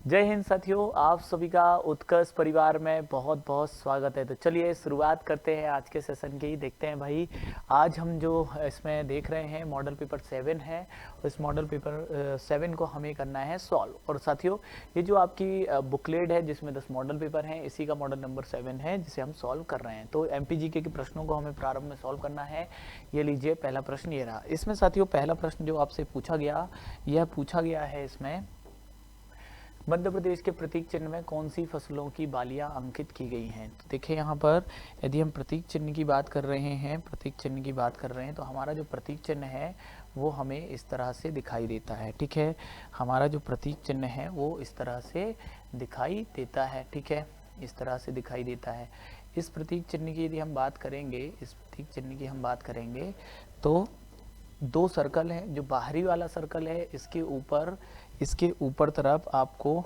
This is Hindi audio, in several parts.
जय हिंद साथियों, आप सभी का उत्कर्ष परिवार में बहुत बहुत स्वागत है। तो चलिए शुरुआत करते हैं आज के सेशन की। देखते हैं भाई, आज हम जो इसमें देख रहे हैं मॉडल पेपर 7 है और इस मॉडल पेपर 7 को हमें करना है सॉल्व। और साथियों, ये जो आपकी बुकलेट है जिसमें 10 मॉडल पेपर हैं, इसी का मॉडल नंबर 7 है जिसे हम सॉल्व कर रहे हैं। तो MPGK के प्रश्नों को हमें प्रारंभ में सॉल्व करना है। ये लीजिए, पहला प्रश्न ये रहा। इसमें साथियों पहला प्रश्न जो आपसे पूछा गया, यह पूछा गया है इसमें, मध्य प्रदेश के प्रतीक चिन्ह में कौन सी फसलों की बालियां अंकित की गई हैं। तो देखिए यहाँ पर यदि हम प्रतीक चिन्ह की बात कर रहे हैं, प्रतीक चिन्ह की बात कर रहे हैं, तो हमारा जो प्रतीक चिन्ह है वो हमें इस तरह से दिखाई देता है। ठीक है, हमारा जो प्रतीक चिन्ह है वो इस तरह से दिखाई देता है। ठीक है, इस तरह से दिखाई देता है। इस प्रतीक चिन्ह की यदि हम बात करेंगे, इस प्रतीक चिन्ह की हम बात करेंगे तो दो सर्कल हैं। जो बाहरी वाला सर्कल है इसके ऊपर तरफ आपको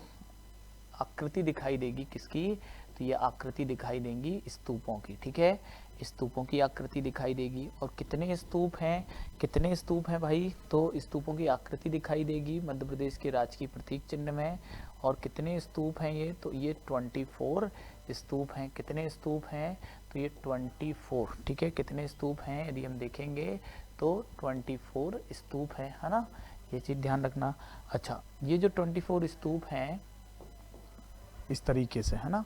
आकृति दिखाई देगी। किसकी? तो ये आकृति दिखाई देंगी स्तूपों की। ठीक है, स्तूपों की आकृति दिखाई देगी। और कितने स्तूप हैं, कितने स्तूप हैं भाई? तो स्तूपों की आकृति दिखाई देगी मध्य प्रदेश के राजकीय प्रतीक चिन्ह में। और कितने स्तूप हैं ये? तो ये 24 स्तूप हैं। कितने स्तूप हैं? तो ये 24। ठीक है, कितने स्तूप हैं यदि हम देखेंगे तो 24 स्तूप है ना, ये चीज ध्यान रखना। अच्छा, ये जो 24 स्तूप हैं इस तरीके से, है ना,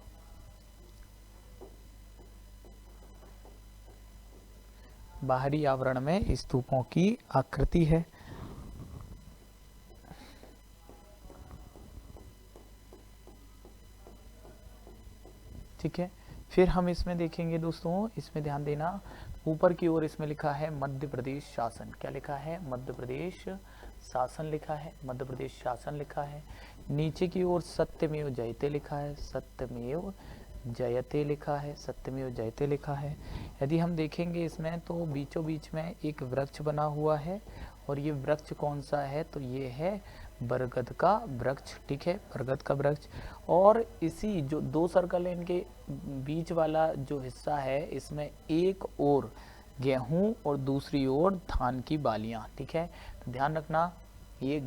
बाहरी आवरण में स्तूपों की आकृति है। ठीक है, फिर हम इसमें देखेंगे दोस्तों, इसमें ध्यान देना, ऊपर की ओर इसमें लिखा है मध्य प्रदेश शासन। क्या लिखा है? मध्य प्रदेश शासन लिखा है, मध्य प्रदेश शासन लिखा है। नीचे की ओर सत्यमेव जयते लिखा है, सत्यमेव जयते लिखा है, सत्यमेव जयते लिखा है। यदि हम देखेंगे इसमें तो बीचों बीच में एक वृक्ष बना हुआ है। और ये वृक्ष कौन सा है? तो ये है बरगद का वृक्ष। ठीक है, बरगद का वृक्ष। और इसी जो दो सर्कल है इनके बीच वाला जो हिस्सा है, इसमें एक ओर गेहूं और दूसरी ओर धान की बालियां। ठीक है, तो ध्यान रखना, ये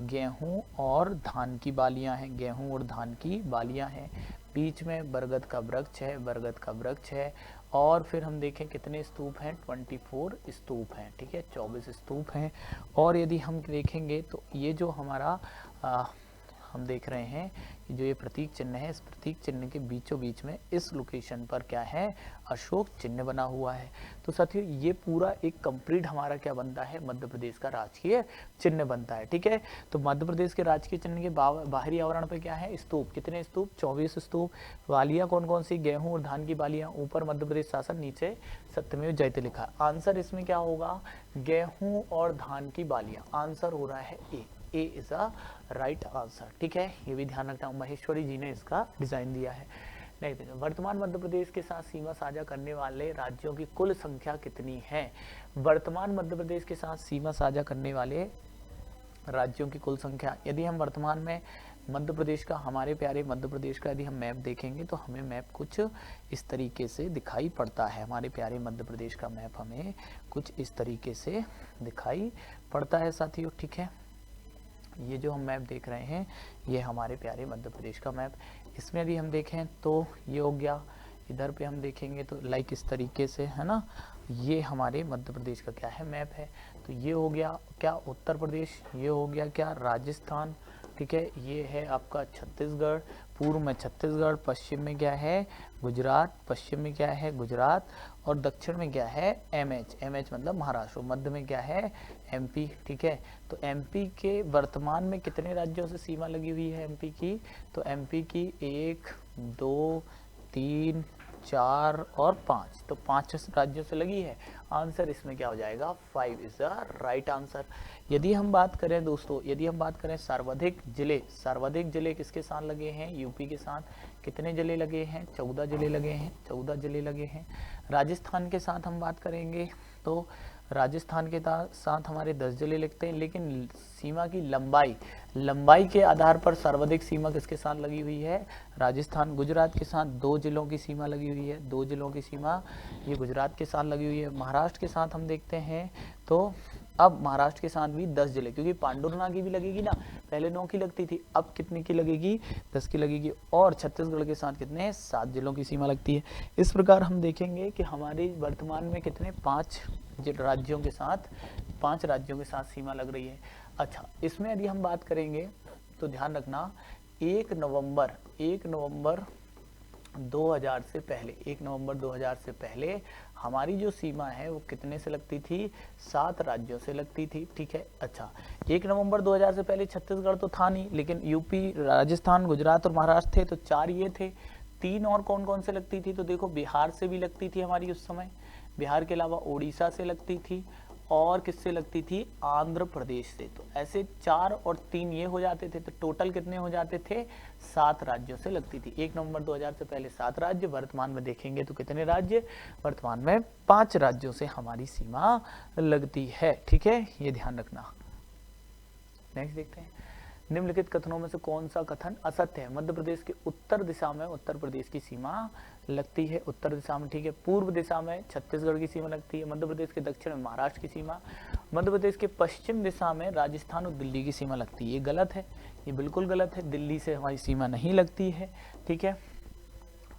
गेहूं और धान की बालियां हैं, गेहूं और धान की बालियां हैं। बीच में बरगद का वृक्ष है, बरगद का वृक्ष है। और फिर हम देखें कितने स्तूप हैं? 24 स्तूप हैं। ठीक है, 24 स्तूप हैं। और यदि हम देखेंगे तो ये जो हमारा हम देख रहे हैं कि जो ये प्रतीक चिन्ह है, इस प्रतीक चिन्ह के बीचों बीच में इस लोकेशन पर क्या है? अशोक चिन्ह बना हुआ है। तो साथियों, ये पूरा एक कंप्लीट हमारा क्या बनता है? मध्य प्रदेश का राजकीय चिन्ह बनता है। ठीक है, तो मध्य प्रदेश के राजकीय चिन्ह के बाहरी आवरण पर क्या है? स्तूप। कितने स्तूप? 24 स्तूप। बालियां कौन कौन सी? गेहूं और धान की बालियां। ऊपर मध्य प्रदेश शासन, नीचे सत्यमेव जयते लिखा। आंसर इसमें क्या होगा? गेहूं और धान की बालियां। आंसर हो रहा है ए इज अ राइट आंसर। ठीक है, ये भी ध्यान रखना, महेश्वरी जी ने इसका डिजाइन दिया है। नहीं, देखो, वर्तमान मध्य प्रदेश के साथ सीमा साझा करने वाले राज्यों की कुल संख्या कितनी है? वर्तमान मध्य प्रदेश के साथ सीमा साझा करने वाले राज्यों की कुल संख्या, यदि हम वर्तमान में मध्य प्रदेश का, हमारे प्यारे मध्य प्रदेश का यदि हम मैप देखेंगे तो हमें मैप कुछ इस तरीके से दिखाई पड़ता है। हमारे प्यारे मध्य प्रदेश का मैप हमें कुछ इस तरीके से दिखाई पड़ता है साथियों। ठीक है, ये जो हम मैप देख रहे हैं ये हमारे प्यारे मध्य प्रदेश का मैप। इसमें यदि हम देखें तो ये हो गया, इधर पे हम देखेंगे तो लाइक इस तरीके से, है ना, ये हमारे मध्य प्रदेश का क्या है? मैप है। तो ये हो गया क्या? उत्तर प्रदेश। ये हो गया क्या? राजस्थान। ठीक है, ये है आपका छत्तीसगढ़। पूर्व में छत्तीसगढ़, पश्चिम में क्या है? गुजरात। पश्चिम में क्या है? गुजरात। और दक्षिण में क्या है? एमएच मतलब महाराष्ट्र। मध्य में क्या है? एमपी। ठीक है, तो एमपी के वर्तमान में कितने राज्यों से सीमा लगी हुई है एमपी की? तो एमपी की 1 2 3 4 और 5, तो 5 राज्यों से लगी है। आंसर इसमें क्या हो जाएगा? 5 इज द राइट आंसर। यदि हम बात करें दोस्तों, यदि हम बात करें सर्वाधिक जिले किसके साथ लगे हैं? यूपी के साथ। कितने जिले लगे हैं? 14 जिले लगे हैं, 14 जिले लगे हैं। राजस्थान के साथ हम बात करेंगे तो राजस्थान के साथ हमारे 10 जिले लिखते हैं। लेकिन सीमा की लंबाई के आधार पर सर्वाधिक सीमा किसके साथ लगी हुई है? राजस्थान। गुजरात के साथ 2 जिलों की सीमा लगी हुई है, 2 जिलों की सीमा ये गुजरात के साथ लगी हुई है। महाराष्ट्र के साथ हम देखते हैं तो अब महाराष्ट्र के साथ भी 10 जिले, क्योंकि पांडुरना की भी लगेगी ना, पहले 9 की लगती थी, अब कितने की लगेगी, 10 की लगेगी। और छत्तीसगढ़ के साथ कितने, 7 जिलों की सीमा लगती है। इस प्रकार हम देखेंगे कि हमारे वर्तमान में कितने, 5 राज्यों के साथ सीमा लग रही है। अच्छा, इसमें यदि हम बात करेंगे तो ध्यान रखना 1 नवंबर 2000 से पहले, 1 नवंबर 2000 से पहले हमारी जो सीमा है वो कितने से लगती थी, 7 राज्यों से लगती थी, ठीक है। अच्छा, 1 नवंबर 2000 से पहले छत्तीसगढ़ तो था नहीं, लेकिन यूपी, राजस्थान, गुजरात और महाराष्ट्र थे, तो 4 ये थे। 3 और कौन कौन से लगती थी, तो देखो बिहार से भी लगती थी हमारी उस समय, बिहार के अलावा उड़ीसा से लगती थी, और किससे लगती थी, आंध्र प्रदेश से। तो ऐसे 4 और 3 ये हो जाते थे, तो टोटल कितने हो जाते थे, 7 राज्यों से लगती थी। 1 नवंबर 2000 से पहले 7 राज्य, वर्तमान में देखेंगे तो कितने राज्य, वर्तमान में 5 राज्यों से हमारी सीमा लगती है, ठीक है, ये ध्यान रखना। नेक्स्ट देखते हैं, निम्नलिखित कथनों में से कौन सा कथन असत्य है। मध्य प्रदेश के उत्तर दिशा में उत्तर प्रदेश की सीमा लगती है, उत्तर दिशा में, ठीक है। पूर्व दिशा में छत्तीसगढ़ की सीमा लगती है। मध्य प्रदेश के दक्षिण में महाराष्ट्र की सीमा, मध्य प्रदेश के पश्चिम दिशा में राजस्थान और दिल्ली की सीमा लगती है। ये गलत है, ये बिल्कुल गलत है, दिल्ली से हमारी सीमा नहीं लगती है, ठीक है।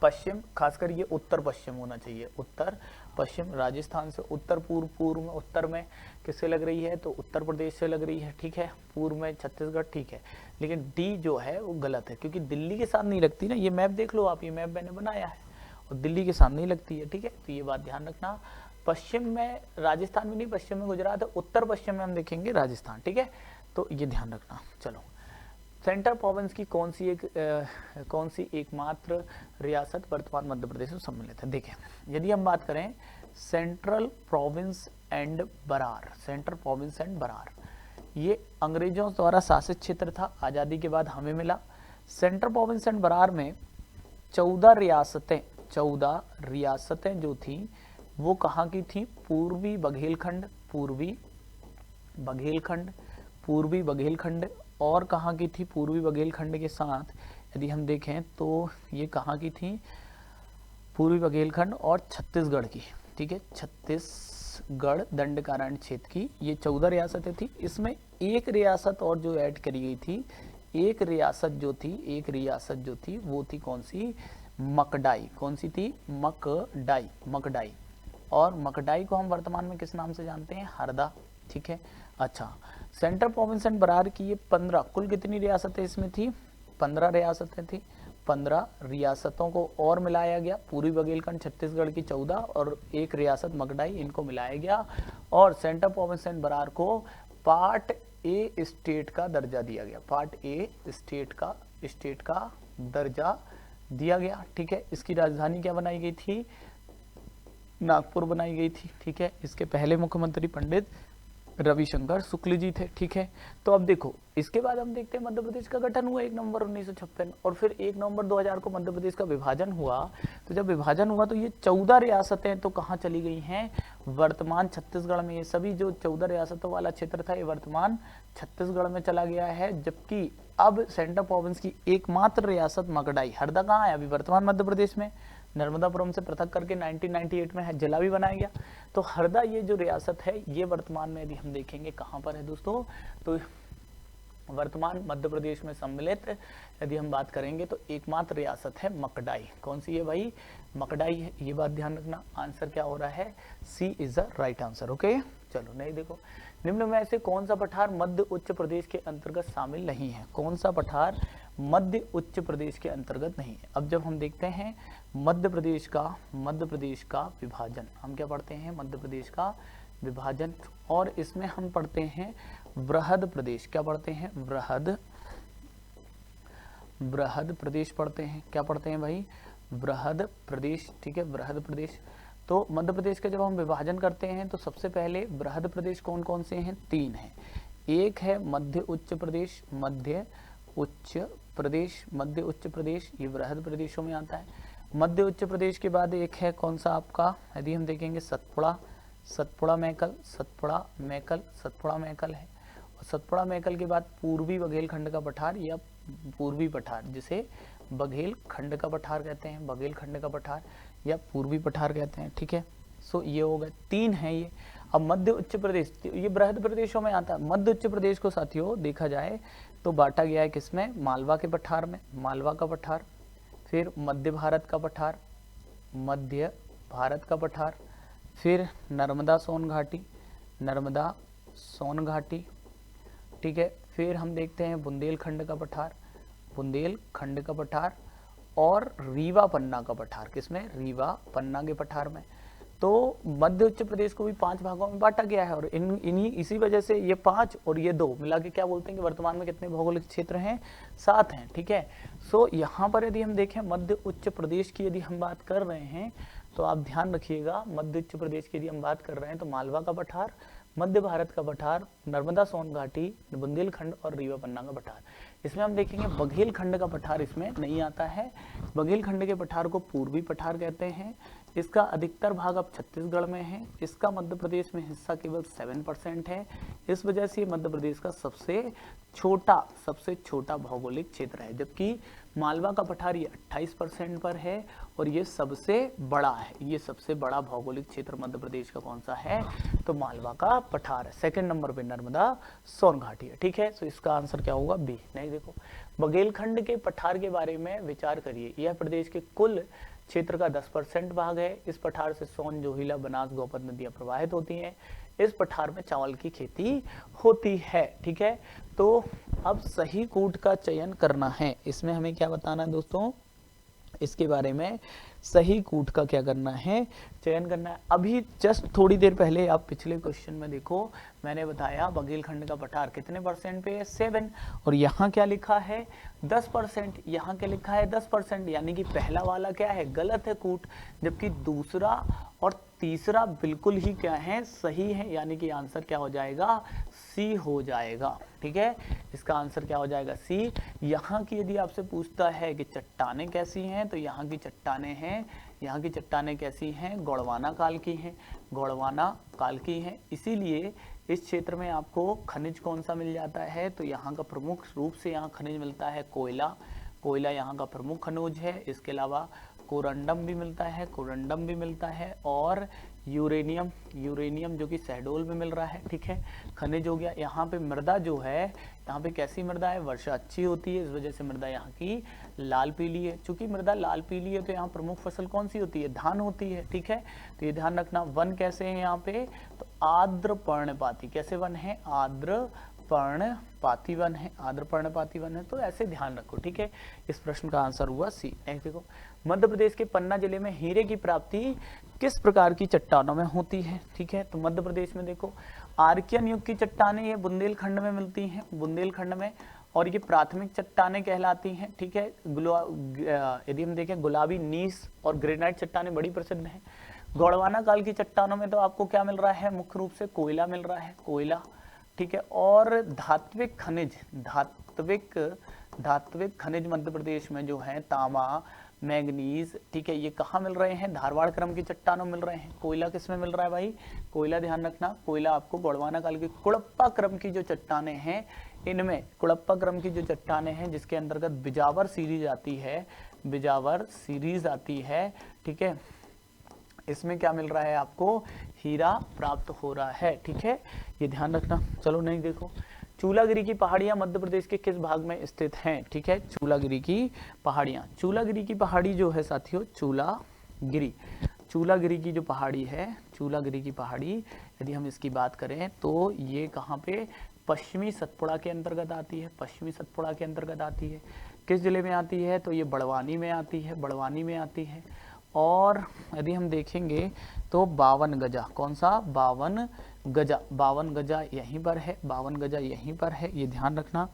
पश्चिम, खासकर ये उत्तर पश्चिम होना चाहिए, उत्तर पश्चिम। राजस्थान से उत्तर पूर्व, पूर्व में, उत्तर में किससे लग रही है, तो उत्तर प्रदेश से लग रही है, ठीक है। पूर्व में छत्तीसगढ़, ठीक है। लेकिन डी जो है वो गलत है, क्योंकि दिल्ली के साथ नहीं लगती ना, ये मैप देख लो आप, ये मैप मैंने बनाया है, और दिल्ली के साथ नहीं लगती है, ठीक है। तो ये बात ध्यान रखना। पश्चिम में राजस्थान में नहीं, पश्चिम में गुजरात है, उत्तर पश्चिम में हम देखेंगे राजस्थान, ठीक है। तो ये ध्यान रखना। चलो, सेंट्रल प्रोविंस की कौन सी एकमात्र रियासत वर्तमान मध्य प्रदेश में सम्मिलित है। देखें, यदि हम बात करें central province and Berar, central province and Berar, ये अंग्रेजों द्वारा शासित क्षेत्र था, आज़ादी के बाद हमें मिला। सेंट्रल प्रोविंस एंड बरार में 14 रियासतें जो थी वो कहाँ की थी, पूर्वी बघेलखंड, और कहाँ की थी, पूर्वी बघेलखंड के साथ यदि हम देखें तो ये कहाँ की थी, पूर्वी बघेलखंड और छत्तीसगढ़ की, ठीक है, छत्तीसगढ़ दंडकारण्य क्षेत्र की ये 14 रियासतें थी। इसमें एक रियासत और जो ऐड करी गई थी, एक रियासत जो थी वो थी कौन सी, मकडाई। कौन सी थी, मकडाई। और मकडाई को हम वर्तमान में किस नाम से जानते हैं, हरदा, ठीक है। अच्छा, सेंट्रल प्रोविंस एंड बरार की ये 15, कुल कितनी रियासतें इसमें थी, 15 रियासतें थी। 15 रियासतों को और मिलाया गया, पूर्वी बघेलखंड छत्तीसगढ़ की 14 और एक रियासत मकडाई, इनको मिलाया गया, और सेंट्रल प्रोविंस एंड बरार को पार्ट ए स्टेट का दर्जा दिया गया, पार्ट ए स्टेट का दर्जा दिया गया, ठीक है। इसकी राजधानी क्या बनाई गई थी, नागपुर बनाई गई थी, ठीक है। इसके पहले मुख्यमंत्री पंडित रविशंकर शुक्ल जी थे, ठीक है। तो अब देखो, इसके बाद हम देखते हैं मध्य प्रदेश का गठन हुआ 1 नवंबर 1956, और फिर 1 नवंबर 2000 को मध्य प्रदेश का विभाजन हुआ। तो जब विभाजन हुआ तो ये 14 रियासतें तो कहाँ चली गई हैं, वर्तमान छत्तीसगढ़ में। ये सभी जो 14 रियासतों वाला क्षेत्र था ये वर्तमान छत्तीसगढ़ में चला गया है, जबकि अब सेंट्रल प्रोविंस की एकमात्र रियासत मकडाई, हरदा कहाँ है, अभी वर्तमान मध्य प्रदेश में, नर्मदापुरम से पृथक करके 1998 में जिला भी बनाया गया। तो हरदा ये जो रियासत है ये वर्तमान में यदि हम देखेंगे कहाँ पर है दोस्तों, तो वर्तमान मध्य प्रदेश में सम्मिलित यदि हम बात करेंगे तो एकमात्र रियासत है मकडाई। कौन सी है भाई, मकडाई है, ये बात ध्यान रखना। आंसर क्या हो रहा है, C is the right answer, okay. चलो, नहीं देखो, निम्न में से कौन सा पठार मध्य उच्च प्रदेश के अंतर्गत शामिल नहीं है, कौन सा पठार मध्य उच्च प्रदेश के अंतर्गत नहीं है। अब जब हम देखते हैं मध्य प्रदेश का विभाजन, हम क्या पढ़ते हैं, मध्य प्रदेश का विभाजन, और इसमें हम पढ़ते हैं वृहद प्रदेश, क्या पढ़ते हैं, वृहद प्रदेश पढ़ते हैं, क्या पढ़ते हैं भाई, वृहद प्रदेश, ठीक है, वृहद प्रदेश। तो मध्य प्रदेश का जब हम विभाजन करते हैं तो सबसे पहले वृहद प्रदेश कौन कौन से हैं, 3 हैं। एक है मध्य उच्च प्रदेश, मध्य उच्च प्रदेश, ये वृहद प्रदेशों में आता है। मध्य उच्च प्रदेश के बाद एक है कौन सा आपका, यदि हम देखेंगे सतपुड़ा मैकल है। और सतपुड़ा मैकल के बाद पूर्वी बघेलखंड का पठार या पूर्वी पठार, जिसे बघेलखंड का पठार कहते हैं, बघेलखंड का पठार या पूर्वी पठार कहते हैं, ठीक है। सो ये हो गए 3 हैं ये। अब मध्य उच्च प्रदेश ये बृहद प्रदेशों में आता है। मध्य उच्च प्रदेश को साथियों देखा जाए तो बांटा गया है किसमें, मालवा के पठार में, मालवा का पठार, फिर मध्य भारत का पठार, मध्य भारत का पठार, फिर नर्मदा सोन घाटी, नर्मदा सोन घाटी, ठीक है। फिर हम देखते हैं बुंदेलखंड का पठार, बुंदेलखंड का पठार, और रीवा पन्ना का पठार, किसमें, रीवा पन्ना के पठार में। तो मध्य उच्च प्रदेश को भी 5 भागों में बांटा गया है और इन्हीं इसी वजह से ये 5 और ये 2 मिला के क्या बोलते हैं कि वर्तमान में कितने भौगोलिक क्षेत्र हैं, 7 हैं, ठीक है। सो यहाँ पर यदि हम देखें मध्य उच्च प्रदेश की यदि हम बात कर रहे हैं तो आप ध्यान रखिएगा, मध्य उच्च प्रदेश की यदि हम बात कर रहे हैं तो मालवा का पठार, मध्य भारत का पठार, नर्मदा सोन घाटी, बुंदेलखंड और रीवा पन्ना का पठार। इसमें हम देखेंगे बघेलखंड का पठार इसमें नहीं आता है। बघेलखंड के पठार को पूर्वी पठार कहते हैं। इसका अधिकतर भाग अब छत्तीसगढ़ में है। इसका मध्य प्रदेश में हिस्सा केवल 7% है। इस वजह से मध्य प्रदेश का सबसे छोटा भौगोलिक क्षेत्र है, जबकि मालवा का पठार ये 28% पर है और ये सबसे बड़ा है। ये सबसे बड़ा भौगोलिक क्षेत्र मध्य प्रदेश का कौन सा है, तो मालवा का पठार है। सेकंड नंबर पे नर्मदा सोन घाटी है, ठीक है। तो इसका आंसर क्या होगा, बी। नहीं देखो, बघेलखंड के पठार के बारे में विचार करिए। यह प्रदेश के कुल क्षेत्र का 10% भाग है। इस पठार से सोन, जोहिला, बनास, गोपद नदियां प्रवाहित होती हैं। इस पठार में चावल की खेती होती है, ठीक है। तो अब सही कूट का चयन करना है। इसमें हमें क्या बताना है दोस्तों, इसके बारे में सही कूट का क्या करना है, चयन करना है। अभी जस्ट थोड़ी देर पहले आप पिछले क्वेश्चन में देखो, मैंने बताया बघेलखंड का पठार कितने % पे है, 7, और यहाँ क्या लिखा है 10%, यहाँ क्या लिखा है 10%, यानी कि पहला वाला क्या है, गलत है कूट, जबकि दूसरा और तीसरा बिल्कुल ही क्या है, सही है। यानी कि आंसर क्या हो जाएगा, सी हो जाएगा, ठीक है। इसका आंसर क्या हो जाएगा, सी। यहाँ की यदि आपसे पूछता है कि चट्टानें कैसी हैं, तो यहाँ की चट्टानें हैं, यहाँ की चट्टानें कैसी हैं, गोंडवाना काल की हैं, गोंडवाना काल की हैं। इसीलिए इस क्षेत्र में आपको खनिज कौन सा मिल जाता है, तो यहाँ का प्रमुख रूप से यहाँ खनिज मिलता है कोयला। कोयला यहाँ का प्रमुख खनिज है। इसके अलावा कोरंडम भी मिलता है, कोरंडम भी मिलता है, और यूरेनियम, यूरेनियम जो कि शहडोल में मिल रहा है, ठीक है। खनिज हो गया। यहाँ पे मृदा जो है, यहाँ पे कैसी मृदा है, वर्षा अच्छी होती है, इस वजह से मृदा यहाँ की लाल पीली है। चूंकि मृदा लाल पीली है तो यहाँ प्रमुख फसल कौन सी होती है, धान होती है, ठीक है। तो ये ध्यान रखना। वन कैसे है यहाँ पे, तो आर्द्र पर्णपाती, कैसे वन है, आर्द्र पर्णपाती वन है, आर्द्र पर्णपाती वन है। तो ऐसे ध्यान रखो, ठीक है। इस प्रश्न का आंसर हुआ सी। नेक्स्ट देखो, मध्य प्रदेश के पन्ना जिले में हीरे की प्राप्ति किस प्रकार की चट्टानों में होती है, ठीक है। तो मध्य प्रदेश में देखो आर्कियन युग की चट्टानें ये बुंदेलखंड में मिलती हैं, बुंदेलखंड में, और ये प्राथमिक चट्टानें कहलाती हैं, ठीक है। यदि हम देखें गुलाबी, नीस और ग्रेनाइट चट्टानें बड़ी प्रसिद्ध हैं। गोंडवाना काल की चट्टानों में तो आपको क्या मिल रहा है, मुख्य रूप से कोयला मिल रहा है, कोयला, ठीक है। और धात्विक खनिज, धात्विक खनिज मध्य प्रदेश में जो है तांबा, मैंगनीज, ठीक है, ये कहाँ मिल रहे हैं, धारवाड़ क्रम की चट्टानों मिल रहे हैं। कोयला किस में मिल रहा है भाई, कोयला ध्यान रखना, कोयला आपको गोंडवाना काल की कुड़प्पा क्रम की जो चट्टानें हैं, इनमें कुड़प्पा क्रम की जो चट्टानें हैं जिसके अंतर्गत बिजावर सीरीज आती है, बिजावर सीरीज आती है, ठीक है। इसमें क्या मिल रहा है आपको, हीरा प्राप्त हो रहा है, ठीक है, ये ध्यान रखना। चलो नहीं देखो, चूलागिरी की पहाड़ियां मध्य प्रदेश के किस भाग में स्थित हैं, ठीक है। चूलागिरी की पहाड़ियां, चूलागिरी की पहाड़ी जो है साथियों, चूलागिरी की जो पहाड़ी है, चूलागिरी की पहाड़ी यदि हम इसकी बात करें तो ये कहाँ पे, पश्चिमी सतपुड़ा के अंतर्गत आती है, पश्चिमी सतपुड़ा के अंतर्गत आती है। किस जिले में आती है, तो ये बड़वानी में आती है, बड़वानी में आती है। और यदि हम देखेंगे तो 52 गजा, कौन सा, 52 गजा, 52 गजा यहीं पर है, 52 गजा यहीं पर है, ये ध्यान रखना,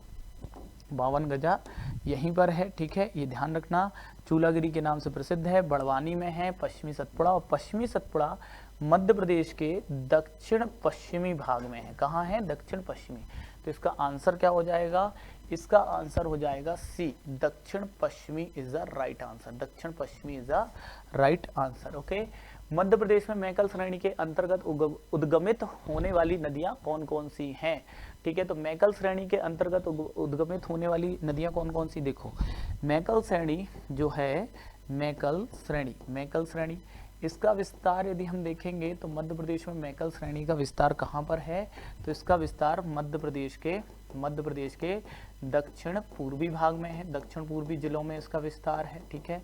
52 गजा यहीं पर है, ठीक है, ये ध्यान रखना। चूलागिरी के नाम से प्रसिद्ध है, बड़वानी में है, पश्चिमी सतपुड़ा, और पश्चिमी सतपुड़ा मध्य प्रदेश के दक्षिण पश्चिमी भाग में है। कहाँ है, दक्षिण पश्चिमी। तो इसका आंसर क्या हो जाएगा, इसका आंसर हो जाएगा सी, दक्षिण पश्चिमी इज द राइट आंसर, दक्षिण पश्चिमी is the right answer, okay. Madhya Pradesh में मैकल श्रेणी के अंतर्गत उद्गमित होने वाली नदियां कौन कौन सी हैं, ठीक है। तो मैकल श्रेणी के अंतर्गत उद्गमित होने वाली नदियां कौन कौन सी, देखो मैकल श्रेणी जो है, मैकल श्रेणी इसका विस्तार यदि हम देखेंगे तो मध्य प्रदेश में मैकल श्रेणी का विस्तार कहाँ पर है, तो इसका विस्तार मध्य प्रदेश के दक्षिण पूर्वी भाग में है, दक्षिण पूर्वी जिलों में इसका विस्तार है। ठीक है,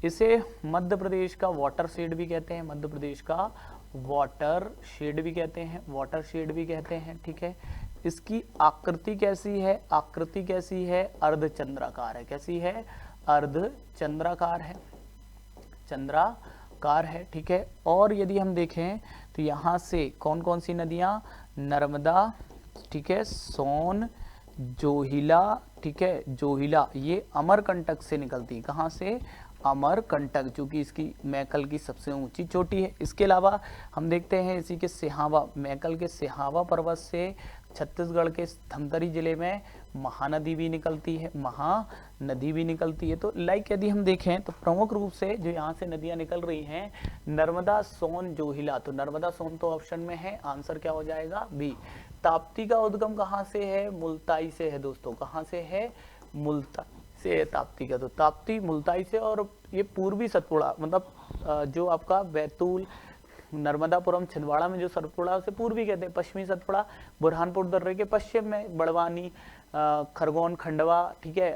इसे मध्य प्रदेश का वाटर शेड भी कहते हैं, मध्य प्रदेश का वाटर शेड भी कहते हैं, वाटर शेड भी कहते हैं। ठीक है, इसकी आकृति कैसी है, आकृति कैसी है, अर्धचंद्राकार है। कैसी है, अर्धचंद्राकार है, चंद्राकार है। ठीक है, और यदि हम देखें तो यहाँ से कौन कौन सी नदियाँ, नर्मदा, ठीक है, सोन, जोहिला, ठीक है, जोहिला ये अमरकंटक से निकलती है। कहाँ से, अमरकंटक, जो कि इसकी मैकल की सबसे ऊंची चोटी है। इसके अलावा हम देखते हैं इसी के सिहावा, मैकल के सिहावा पर्वत से छत्तीसगढ़ के धमतरी जिले में महानदी भी निकलती है, महानदी भी निकलती है। तो लाइक यदि हम देखें तो प्रमुख रूप से जो यहाँ से नदियाँ निकल रही हैं, नर्मदा, सोन, जोहिला, तो नर्मदा सोन तो ऑप्शन में है, आंसर क्या हो जाएगा, बी। ताप्ती का उद्गम कहाँ से है, मुल्ताई से है दोस्तों, कहाँ से है, मुल्ताई से है ताप्ती का। तो ताप्ती मुल्ताई से, और ये पूर्वी सतपुड़ा, मतलब जो आपका बैतूल, नर्मदापुरम, छिंदवाड़ा में जो सतपुड़ा उसे पूर्वी कहते हैं, पश्चिमी सतपुड़ा बुरहानपुर दर्रे के पश्चिम में, बड़वानी, खरगोन, खंडवा, ठीक है,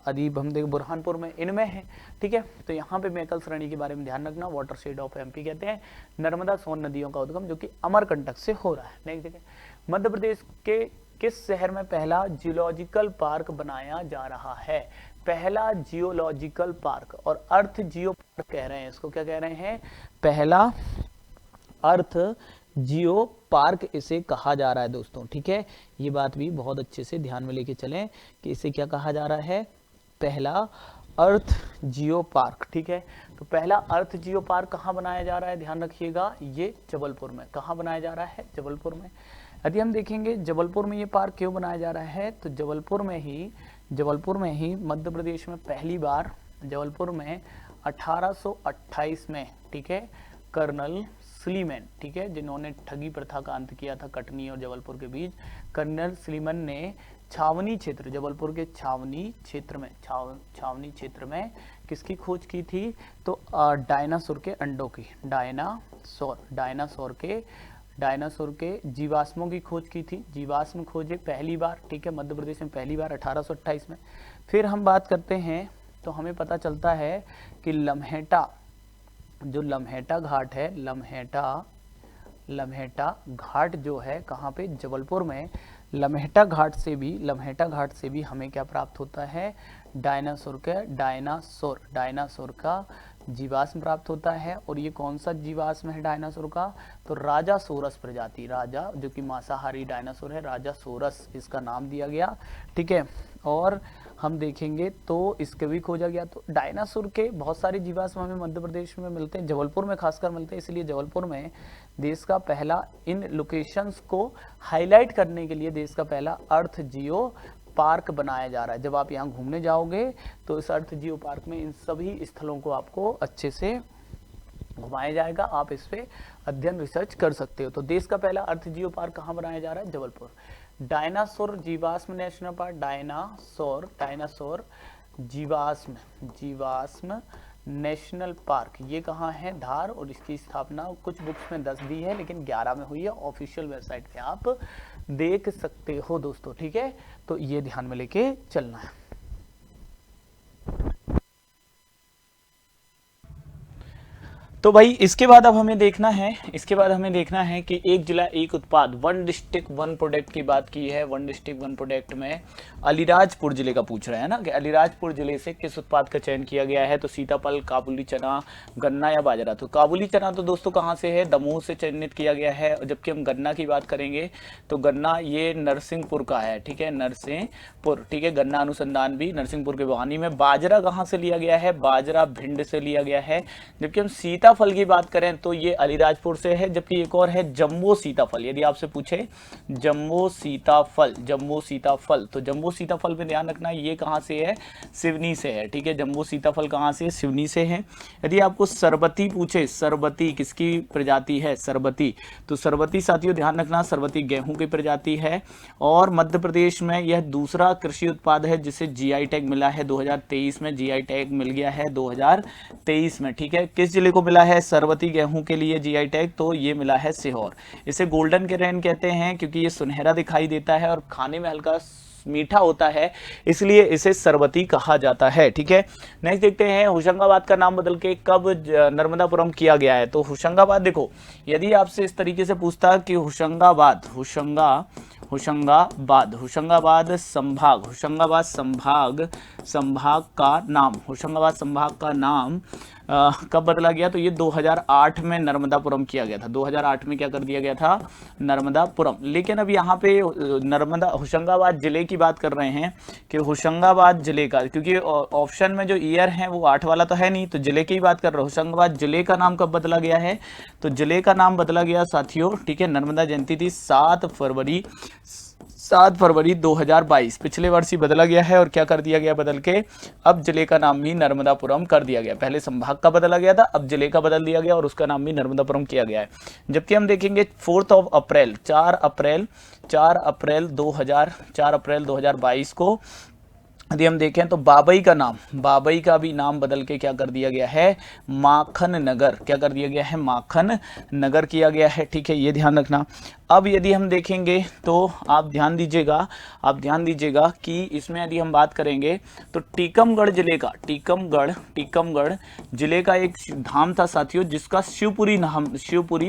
अदीब, हम देख बुरहानपुर में, इनमें है। ठीक है, तो यहाँ पे मैकल श्रेणी के बारे में ध्यान रखना, वाटर शेड ऑफ एमपी कहते हैं नर्मदा सोन नदियों का उद्गम, जो कि अमरकंटक से हो रहा है। नेक्स्ट देखें, मध्य प्रदेश के किस शहर में पहला जियोलॉजिकल पार्क बनाया जा रहा है, पहला जियोलॉजिकल पार्क, और अर्थ जियो पार्क कह रहे हैं इसको, क्या कह रहे हैं, पहला अर्थ जियो पार्क इसे कहा जा रहा है दोस्तों। ठीक है, ये बात भी बहुत अच्छे से ध्यान में लेके चलें कि इसे क्या कहा जा रहा है, पहला अर्थ जियो पार्क। ठीक है, तो पहला अर्थ जियो पार्क कहाँ बनाया जा रहा है, ध्यान रखिएगा, ये जबलपुर में। कहाँ बनाया जा रहा है, जबलपुर में। यदि हम देखेंगे जबलपुर में ये पार्क क्यों बनाया जा रहा है, तो जबलपुर में ही मध्य प्रदेश में पहली बार, जबलपुर में 1828 में, ठीक है, कर्नल स्लीमैन, ठीक है, जिन्होंने ठगी प्रथा का अंत किया था कटनी और जबलपुर के बीच, कर्नल स्लीमैन ने छावनी क्षेत्र, जबलपुर के छावनी क्षेत्र में किसकी खोज की थी, तो डायनासोर के अंडों की, डायनासोर के जीवाश्मों की खोज की थी, जीवाश्म खोजे पहली बार। ठीक है, मध्य प्रदेश में पहली बार 1828 में। फिर हम बात करते हैं तो हमें पता चलता है कि लम्हेटा, जो लम्हेटा घाट है, लम्हेटा घाट जो है कहाँ पे, जबलपुर में, लम्हेटा घाट से भी हमें क्या प्राप्त होता है, डायनासोर का जीवाश्म प्राप्त होता है। और ये कौन सा जीवाश्म है डायनासोर का, तो राजासोरस प्रजाति, राजा जो कि मांसाहारी डायनासोर है, राजासोरस इसका नाम दिया गया। ठीक है, और हम देखेंगे तो इसके भी खोजा गया। तो डायनासोर के बहुत सारे जीवाश्म हमें मध्य प्रदेश में मिलते हैं, जबलपुर में खासकर मिलते हैं, इसलिए जबलपुर में देश का पहला, इन लोकेशंस को हाईलाइट करने के लिए देश का पहला अर्थ जियो पार्क बनाया जा रहा है। जब आप यहाँ घूमने जाओगे तो इस अर्थ जियो पार्क में इन सभी स्थलों को आपको अच्छे से घुमाया जाएगा, आप इस पे अध्ययन रिसर्च कर सकते हो। तो देश का पहला अर्थ जियो पार्क कहाँ बनाया जा रहा है, जबलपुर। डायनासोर जीवाश्म नेशनल पार्क, डायनासोर जीवाश्म नेशनल पार्क, ये कहाँ है, धार, और इसकी स्थापना कुछ बुक्स में 10 दी है लेकिन 11 में हुई है, ऑफिशियल वेबसाइट पे आप देख सकते हो दोस्तों। ठीक है, तो ये ध्यान में लेके चलना है। तो भाई इसके बाद अब हमें देखना है कि एक जिला एक उत्पाद, वन डिस्ट्रिक्ट वन प्रोडक्ट की बात की है। वन डिस्ट्रिक्ट वन प्रोडक्ट में अलीराजपुर जिले का पूछ रहे हैं ना, कि अलीराजपुर जिले से किस उत्पाद का चयन किया गया है, तो सीताफल, काबुली चना, गन्ना या बाजरा। तो काबुली चना तो दोस्तों कहाँ से है, दमोह से चयनित किया गया है। जबकि हम गन्ना की बात करेंगे तो गन्ना ये नरसिंहपुर का है। ठीक है, नरसिंहपुर, ठीक है, गन्ना अनुसंधान भी नरसिंहपुर के बवानी में। बाजरा कहाँ से लिया गया है, बाजरा भिंड से लिया गया है। जबकि हम सीताफल की बात करें तो ये अलीराजपुर से है। जबकि एक और है जम्बो सीताफल, यदि आपसे पूछे जम्बो सीताफल, तो जम्बो सीताफल में ध्यान रखना ये कहाँ से है, सिवनी से है। ठीक है, जम्बो सीताफल कहाँ से, सिवनी से है। यदि आपको सरबती पूछे, सरबती किसकी प्रजाति है, सरबती, तो सरबती साथियों ध्यान रखना, सरबती गेहूं की प्रजाति है। और मध्य प्रदेश में यह दूसरा कृषि उत्पाद है जिसे जीआई टैग मिला है 2023 में, जीआई टैग मिल गया है 2023 में। ठीक है, किस जिले को मिला है सरवती गेहूं के लिए जीआई टैग, तो ये मिला है सीहोर। इसे गोल्डन केरेन कहते हैं क्योंकि ये सुनहरा दिखाई देता है और खाने में हल्का मीठा होता है, इसलिए इसे सरवती कहा जाता है। ठीक है, नेक्स्ट देखते हैं होशंगाबाद का नाम बदल के कब नर्मदापुरम किया गया है। तो होशंगाबाद, देखो यदि आपसे इस तरीके से पूछता कि होशंगाबाद संभाग का नाम कब बदला गया, तो ये 2008 में नर्मदापुरम किया गया था। 2008 में क्या कर दिया गया था, नर्मदापुरम। लेकिन अब यहाँ पे होशंगाबाद जिले की बात कर रहे हैं कि होशंगाबाद जिले का, क्योंकि ऑप्शन में जो ईयर है वो 8 वाला तो है नहीं, तो जिले की ही बात कर रहे हैं। होशंगाबाद जिले का नाम कब बदला गया है, तो जिले का नाम बदला गया साथियों, ठीक है, नर्मदा जयंती थी 7 फरवरी 2022, पिछले वर्ष ही बदला गया है। और क्या कर दिया गया बदल के, अब जिले का नाम भी नर्मदापुरम कर दिया गया। पहले संभाग का बदला गया था, अब जिले का बदल दिया गया और उसका नाम भी नर्मदापुरम किया गया है। जबकि हम देखेंगे 4 अप्रैल 2022 को यदि हम देखें तो बाबई का भी नाम बदल के क्या कर दिया गया है, माखन नगर, क्या कर दिया गया है, माखन नगर किया गया है। ठीक है, ये ध्यान रखना। अब यदि हम देखेंगे तो आप ध्यान दीजिएगा कि इसमें यदि हम बात करेंगे तो टीकमगढ़ जिले का एक धाम था साथियों, जिसका शिवपुरी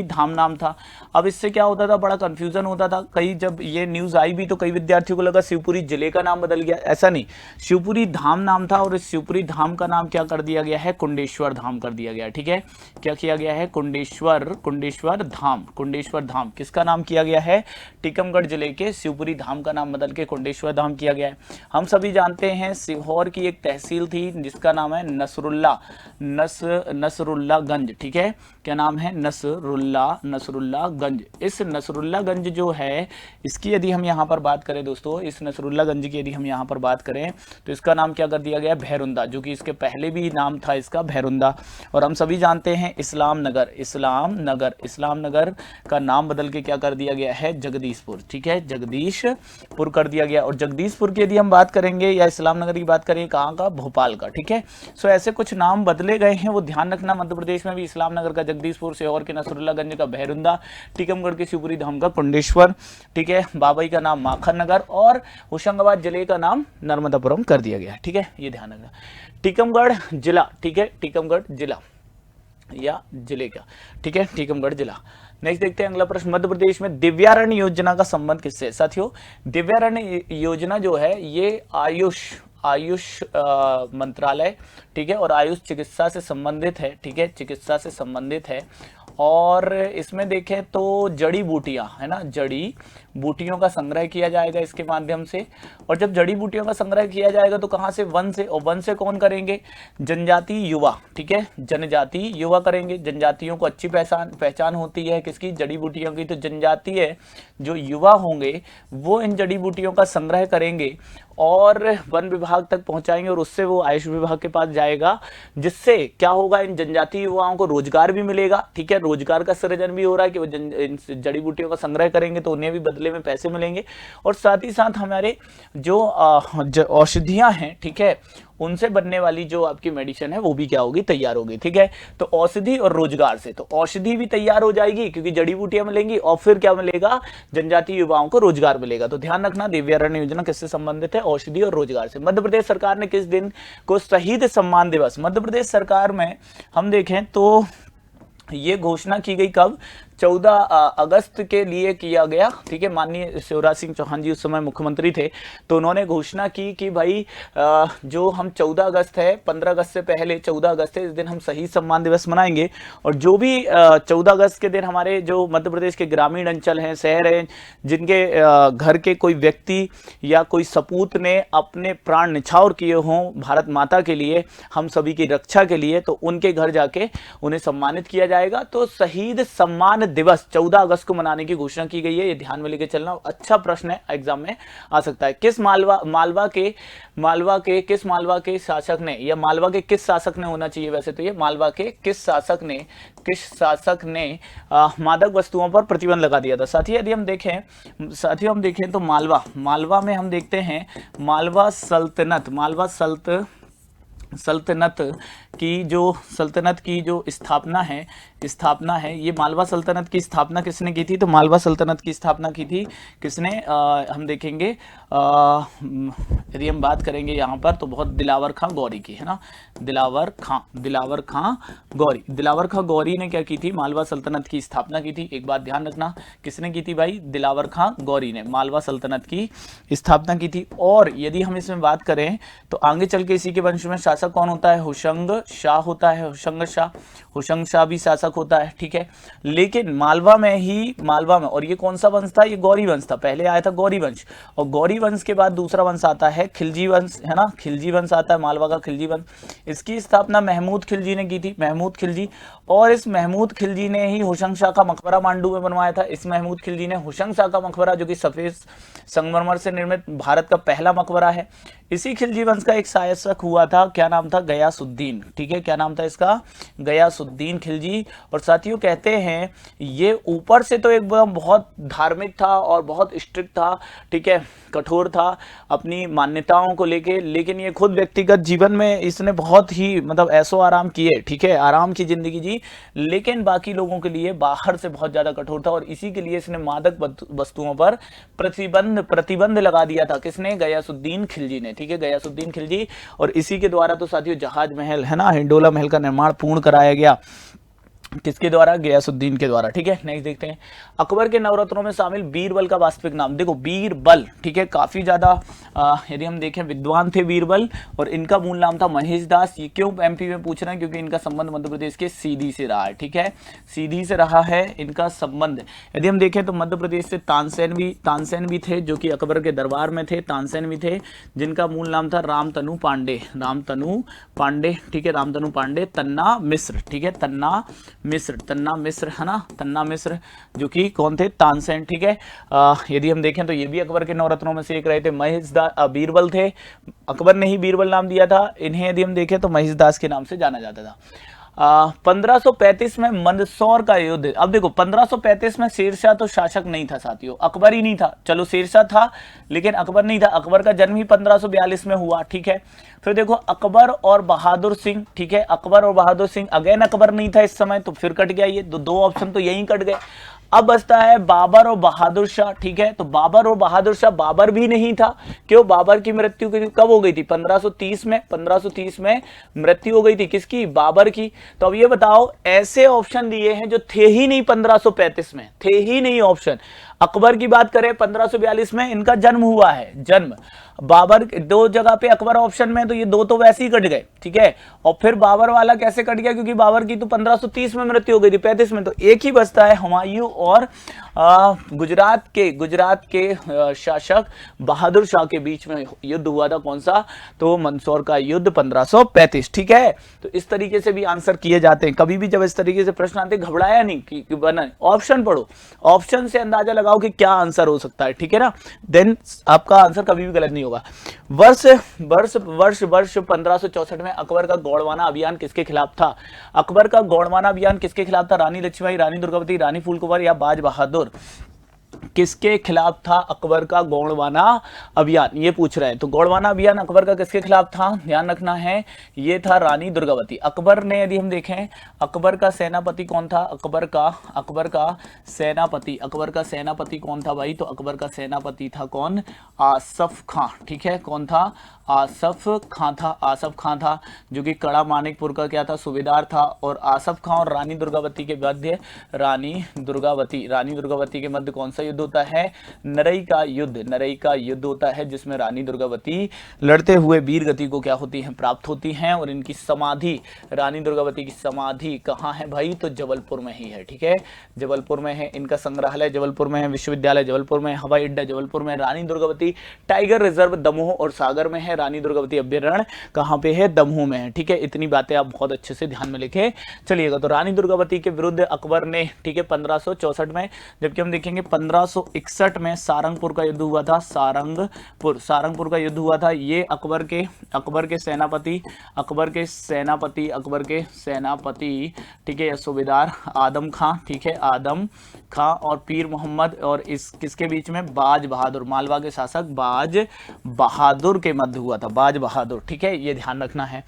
धाम नाम था। अब इससे क्या होता था, बड़ा कंफ्यूजन होता था। कई जब ये न्यूज आई भी तो कई विद्यार्थियों को लगा शिवपुरी जिले का नाम बदल गया, ऐसा नहीं, शिवपुरी धाम नाम था और इस शिवपुरी धाम का नाम क्या कर दिया गया है, कुंडेश्वर धाम कर दिया गया। ठीक है, क्या किया गया है, कुंडेश्वर धाम किसका नाम किया गया है, टीकमगढ़ जिले के शिवपुरी धाम का नाम बदल के कुंडेश्वर धाम किया गया है। हम सभी जानते हैं सीहोर की एक तहसील थी जिसका नाम है नसरुल्लागंज। ठीक है, क्या नाम है, नसरुल्लागंज। इस नसरुल्लागंज जो है, इसकी यदि हम यहाँ पर बात करें दोस्तों, इस नसरुल्लागंज की यदि हम यहाँ पर बात करें तो इसका नाम क्या कर दिया गया, भैरुंदा, जो कि इसके पहले भी नाम था इसका भैरुंदा। और हम सभी जानते हैं इस्लाम नगर का नाम बदल के क्या कर दिया गया है, जगदीशपुर। ठीक है, जगदीशपुर कर दिया गया। और जगदीशपुर की यदि हम बात करेंगे या इस्लाम नगर की बात करें, कहाँ का, भोपाल का। ठीक है, सो ऐसे कुछ नाम बदले गए हैं, वो ध्यान रखना। मध्य प्रदेश में भी इस्लाम नगर का जगदीशपुर, सीहोर के नसरुल्लागंज का भैरुंदा, टीकमगढ़ के शिवपुरी धाम का कुंडेश्वर, ठीक है, बाबई का नाम माखन नगर और होशंगाबाद जिले का नाम नर्मदापुरम कर दिया गया। ठीक है, ये ध्यान रखना। टीकमगढ़ जिला, ठीक है, टीकमगढ़ जिला या जिले का, ठीक है, टीकमगढ़ जिला। नेक्स्ट देखते हैं अगला प्रश्न, मध्य प्रदेश में दिव्यारण्य योजना का संबंध किससे। साथियों, दिव्यारण्य योजना जो है ये आयुष मंत्रालय, ठीक है, और आयुष चिकित्सा से संबंधित है। ठीक है, चिकित्सा से संबंधित है। और इसमें देखें तो जड़ी बूटियां, है ना, जड़ी बूटियों का संग्रह किया जाएगा इसके माध्यम से। और जब जड़ी बूटियों का संग्रह किया जाएगा तो कहाँ से, वन से। और वन से कौन करेंगे, जनजातीय युवा। ठीक है, जनजातीय युवा करेंगे। जनजातियों को अच्छी पहचान होती है किसकी, जड़ी बूटियों की। तो जनजातीय जो युवा होंगे वो इन जड़ी बूटियों का संग्रह करेंगे और वन विभाग तक पहुंचाएंगे और उससे वो आयुष विभाग के पास जाएगा, जिससे क्या होगा, इन जनजातीय युवाओं को रोजगार भी मिलेगा। ठीक है, रोजगार का सृजन भी हो रहा है कि वो इन जड़ी बूटियों का संग्रह करेंगे तो उन्हें भी बदले में पैसे मिलेंगे। और साथ ही साथ हमारे जो औषधियां हैं, ठीक है, उनसे बनने वाली जो आपकी मेडिसिन है वो भी क्या होगी, तैयार होगी। ठीक है, तो औषधि और रोजगार से, तो औषधि भी तैयार हो जाएगी क्योंकि जड़ी बूटियां मिलेंगी और फिर क्या मिलेगा, जनजातीय युवाओं को रोजगार मिलेगा। तो ध्यान रखना, दिव्यारण्य योजना किससे संबंधित है, औषधि और रोजगार से। मध्य प्रदेश सरकार ने किस दिन को शहीद सम्मान दिवस, मध्य प्रदेश सरकार में हम देखें तो ये घोषणा की गई कब, 14 अगस्त के लिए किया गया। ठीक है, माननीय शिवराज सिंह चौहान जी उस समय मुख्यमंत्री थे, तो उन्होंने घोषणा की कि भाई जो हम 14 अगस्त है, 15 अगस्त से पहले 14 अगस्त है, इस दिन हम शहीद सम्मान दिवस मनाएंगे। और जो भी 14 अगस्त के दिन हमारे जो मध्य प्रदेश के ग्रामीण अंचल हैं, शहर हैं, जिनके घर के कोई व्यक्ति या कोई सपूत ने अपने प्राण न्यौछावर किए हों भारत माता के लिए, हम सभी की रक्षा के लिए, तो उनके घर जाके उन्हें सम्मानित किया जाएगा। तो शहीद सम्मान दिवस 14 अगस्त को मनाने की घोषणा की गई है, ये ध्यान में लेके चलना। अच्छा प्रश्न है, एग्जाम में आ सकता है। किस मालवा के शासक ने, या मालवा के किस शासक ने होना चाहिए, वैसे तो ये मालवा के किस शासक ने मादक वस्तुओं पर प्रतिबंध लगा दिया था। साथियों यदि हम देखें तो मालवा में हम देखते हैं मालवा सल्तनत की जो सल्तनत की जो स्थापना है, ये मालवा सल्तनत की स्थापना किसने की थी? तो मालवा सल्तनत की स्थापना की थी किसने? हम देखेंगे यदि हम बात करेंगे यहाँ पर तो बहुत दिलावर खां गौरी की, है ना, दिलावर खां गौरी ने क्या की थी? मालवा सल्तनत की स्थापना की थी। एक बात ध्यान रखना, किसने की थी भाई? दिलावर खां गौरी ने मालवा सल्तनत की स्थापना की थी। और यदि हम इसमें बात करें तो आगे चल के इसी के वंश में शासक कौन होता है? हुशंग शाह होता है, हुशंग शाह भी शासक होता है, ठीक है। लेकिन मालवा में, और ये कौन सा वंश था? ये गौरी वंश था। पहले आया था गौरी वंश, और गौरी वंश के बाद दूसरा वंश आता है खिलजी वंश, है ना, खिलजी वंश आता है, मालवा का खिलजी वंश। इसकी स्थापना महमूद खिलजी ने की थी, महमूद खिलजी। और इस महमूद खिलजी ने ही हुशंग शाह का मकबरा मांडू में बनवाया था। इस महमूद खिलजी ने हुशंग शाह का मकबरा, जो कि सफेद संगमरमर से निर्मित भारत का पहला मकबरा है, इसी खिलजी वंश का एक शासक हुआ था, क्या नाम था? गयासुद्दीन, ठीक है। क्या नाम था इसका? गयासुद्दीन खिलजी। और साथियों कहते हैं ये ऊपर से तो एकदम बहुत धार्मिक था और बहुत स्ट्रिक्ट था, ठीक है, कठोर था अपनी मान्यताओं को लेके, लेकिन ये खुद व्यक्तिगत जीवन में इसने बहुत ही मतलब ऐसो आराम किए, ठीक है, आराम की जिंदगी जी, लेकिन बाकी लोगों के लिए बाहर से बहुत ज्यादा कठोर था। और इसी के लिए इसने मादक वस्तुओं पर प्रतिबंध लगा दिया था। किसने? गयासुद्दीन खिलजी ने, ठीक है, गयासुद्दीन खिलजी। और इसी के द्वारा तो साथियों जहाज महल, है ना, हिंडोला महल का निर्माण पूर्ण कराया गया। किसके द्वारा? गयासुद्दीन के द्वारा, ठीक है। नेक्स्ट देखते हैं, अकबर के नवरत्नों में शामिल बीरबल का वास्तविक नाम। देखो बीरबल, ठीक है, काफी ज्यादा यदि हम देखें विद्वान थे बीरबल, और इनका मूल नाम था महेश दास। ये क्यों एमपी में पूछ रहे हैं? क्योंकि इनका संबंध मध्य प्रदेश के सीधी से रहा है, ठीक है, सीधी से रहा है इनका संबंध। यदि हम देखें तो मध्य प्रदेश से तानसेन भी थे, जो कि अकबर के दरबार में थे, तानसेन भी थे, जिनका मूल नाम था रामतनु पांडे, ठीक है, रामतनु पांडे। तन्ना मिश्र, ठीक है, तन्ना मिश्र, है ना, तन्ना मिश्र, जो कि कौन थे? तानसेन, ठीक है। यदि हम देखें तो ये भी अकबर के नवरत्नों में से एक रहे थे। बीरबल थे, अकबर ने ही बीरबल नाम दिया था इन्हें। यदि हम देखें तो महेश दास के नाम से जाना जाता था। 1535 में मंदसौर का युद्ध। अब देखो 1535 में शेरशाह तो शासक नहीं था साथियों, अकबर ही नहीं था। चलो शेरशाह था लेकिन अकबर नहीं था। अकबर का जन्म ही 1542 में हुआ, ठीक है। फिर देखो अकबर और बहादुर सिंह, ठीक है, अकबर और बहादुर सिंह। अगेन अकबर नहीं था इस समय, तो फिर कट गया ये दो ऑप्शन तो यहीं कट गए। अब बचता है बाबर और बहादुर शाह, ठीक है। तो बाबर और बहादुर शाह, बाबर भी नहीं था, क्यों? बाबर की मृत्यु कब हो गई थी? 1530 में मृत्यु हो गई थी, किसकी? बाबर की। तो अब ये बताओ, ऐसे ऑप्शन दिए हैं जो थे ही नहीं 1535 में, थे ही नहीं ऑप्शन। अकबर की बात करें 1542 में इनका जन्म हुआ है, जन्म। बाबर दो जगह पे अकबर ऑप्शन में, तो ये दो तो वैसे ही कट गए, ठीक है। और फिर बाबर वाला कैसे कट गया? क्योंकि बाबर की तो 1530 में मृत्यु हो गई थी, 35 में। तो एक ही बचता है हुमायूं और गुजरात के शासक बहादुर शाह के बीच में युद्ध हुआ था, कौन सा? तो मंदसौर का युद्ध 1535, ठीक है। तो इस तरीके से भी आंसर किए जाते हैं। कभी भी जब इस तरीके से प्रश्न आते घबराया नहीं कि बना, ऑप्शन पढ़ो, ऑप्शन से अंदाजा लगाओ कि क्या आंसर हो सकता है, ठीक है ना, देन आपका आंसर कभी भी गलत नहीं होगा। वर्ष 1564 में अकबर का गोंडवाना अभियान किसके खिलाफ था? अकबर का गोंडवाना अभियान किसके खिलाफ था? रानी लक्ष्मीबाई, रानी दुर्गावती, रानी फूल कुंवर या बाज बहादुर? किसके खिलाफ था अकबर का गोंडवाना अभियान? ये पूछ रहे हैं। तो गोंडवाना अभियान अकबर का किसके खिलाफ था? ध्यान रखना है, ये था रानी दुर्गावती। अकबर ने, यदि हम देखें, अकबर का सेनापति कौन था? अकबर का सेनापति कौन था भाई? तो अकबर का सेनापति था कौन? आसफ खां, ठीक है। कौन था? आसफ खां था, जो कि कड़ा मानिकपुर का क्या था? सूबेदार था। और आसफ खां और रानी दुर्गावती के मध्य, रानी दुर्गावती के मध्य कौन सा युद्ध होता है? नरई का युद्ध होता है, जिसमें रानी दुर्गावती लड़ते हुए वीर गति को क्या होती हैं? प्राप्त होती हैं। और इनकी समाधि, रानी दुर्गावती की समाधि कहाँ है भाई? तो जबलपुर में ही है, ठीक है, जबलपुर में है। इनका संग्रहालय जबलपुर में है, विश्वविद्यालय जबलपुर में, हवाई अड्डा जबलपुर में। रानी दुर्गावती टाइगर रिजर्व दमोह और सागर में है। रानी दुर्गावती अभ्यारण्य कहाँ पे है? दमोह में है, ठीक है। इतनी बातें आप बहुत अच्छे से ध्यान में लेके चलिएगा। तो रानी दुर्गावती के विरुद्ध अकबर ने, ठीक है, 1564 में, जबकि हम देखेंगे 1561 में सारंगपुर का युद्ध हुआ था। सारंगपुर का युद्ध हुआ था। ये अकबर के सेनापति, ठीक है, सूबेदार आदम खां, ठीक है, आदम खां और पीर मोहम्मद, और इस किसके बीच में? बाज बहादुर, मालवा के शासक बाज बहादुर के मध्य हुआ था, बाज बहादुर, ठीक है, ये ध्यान रखना है।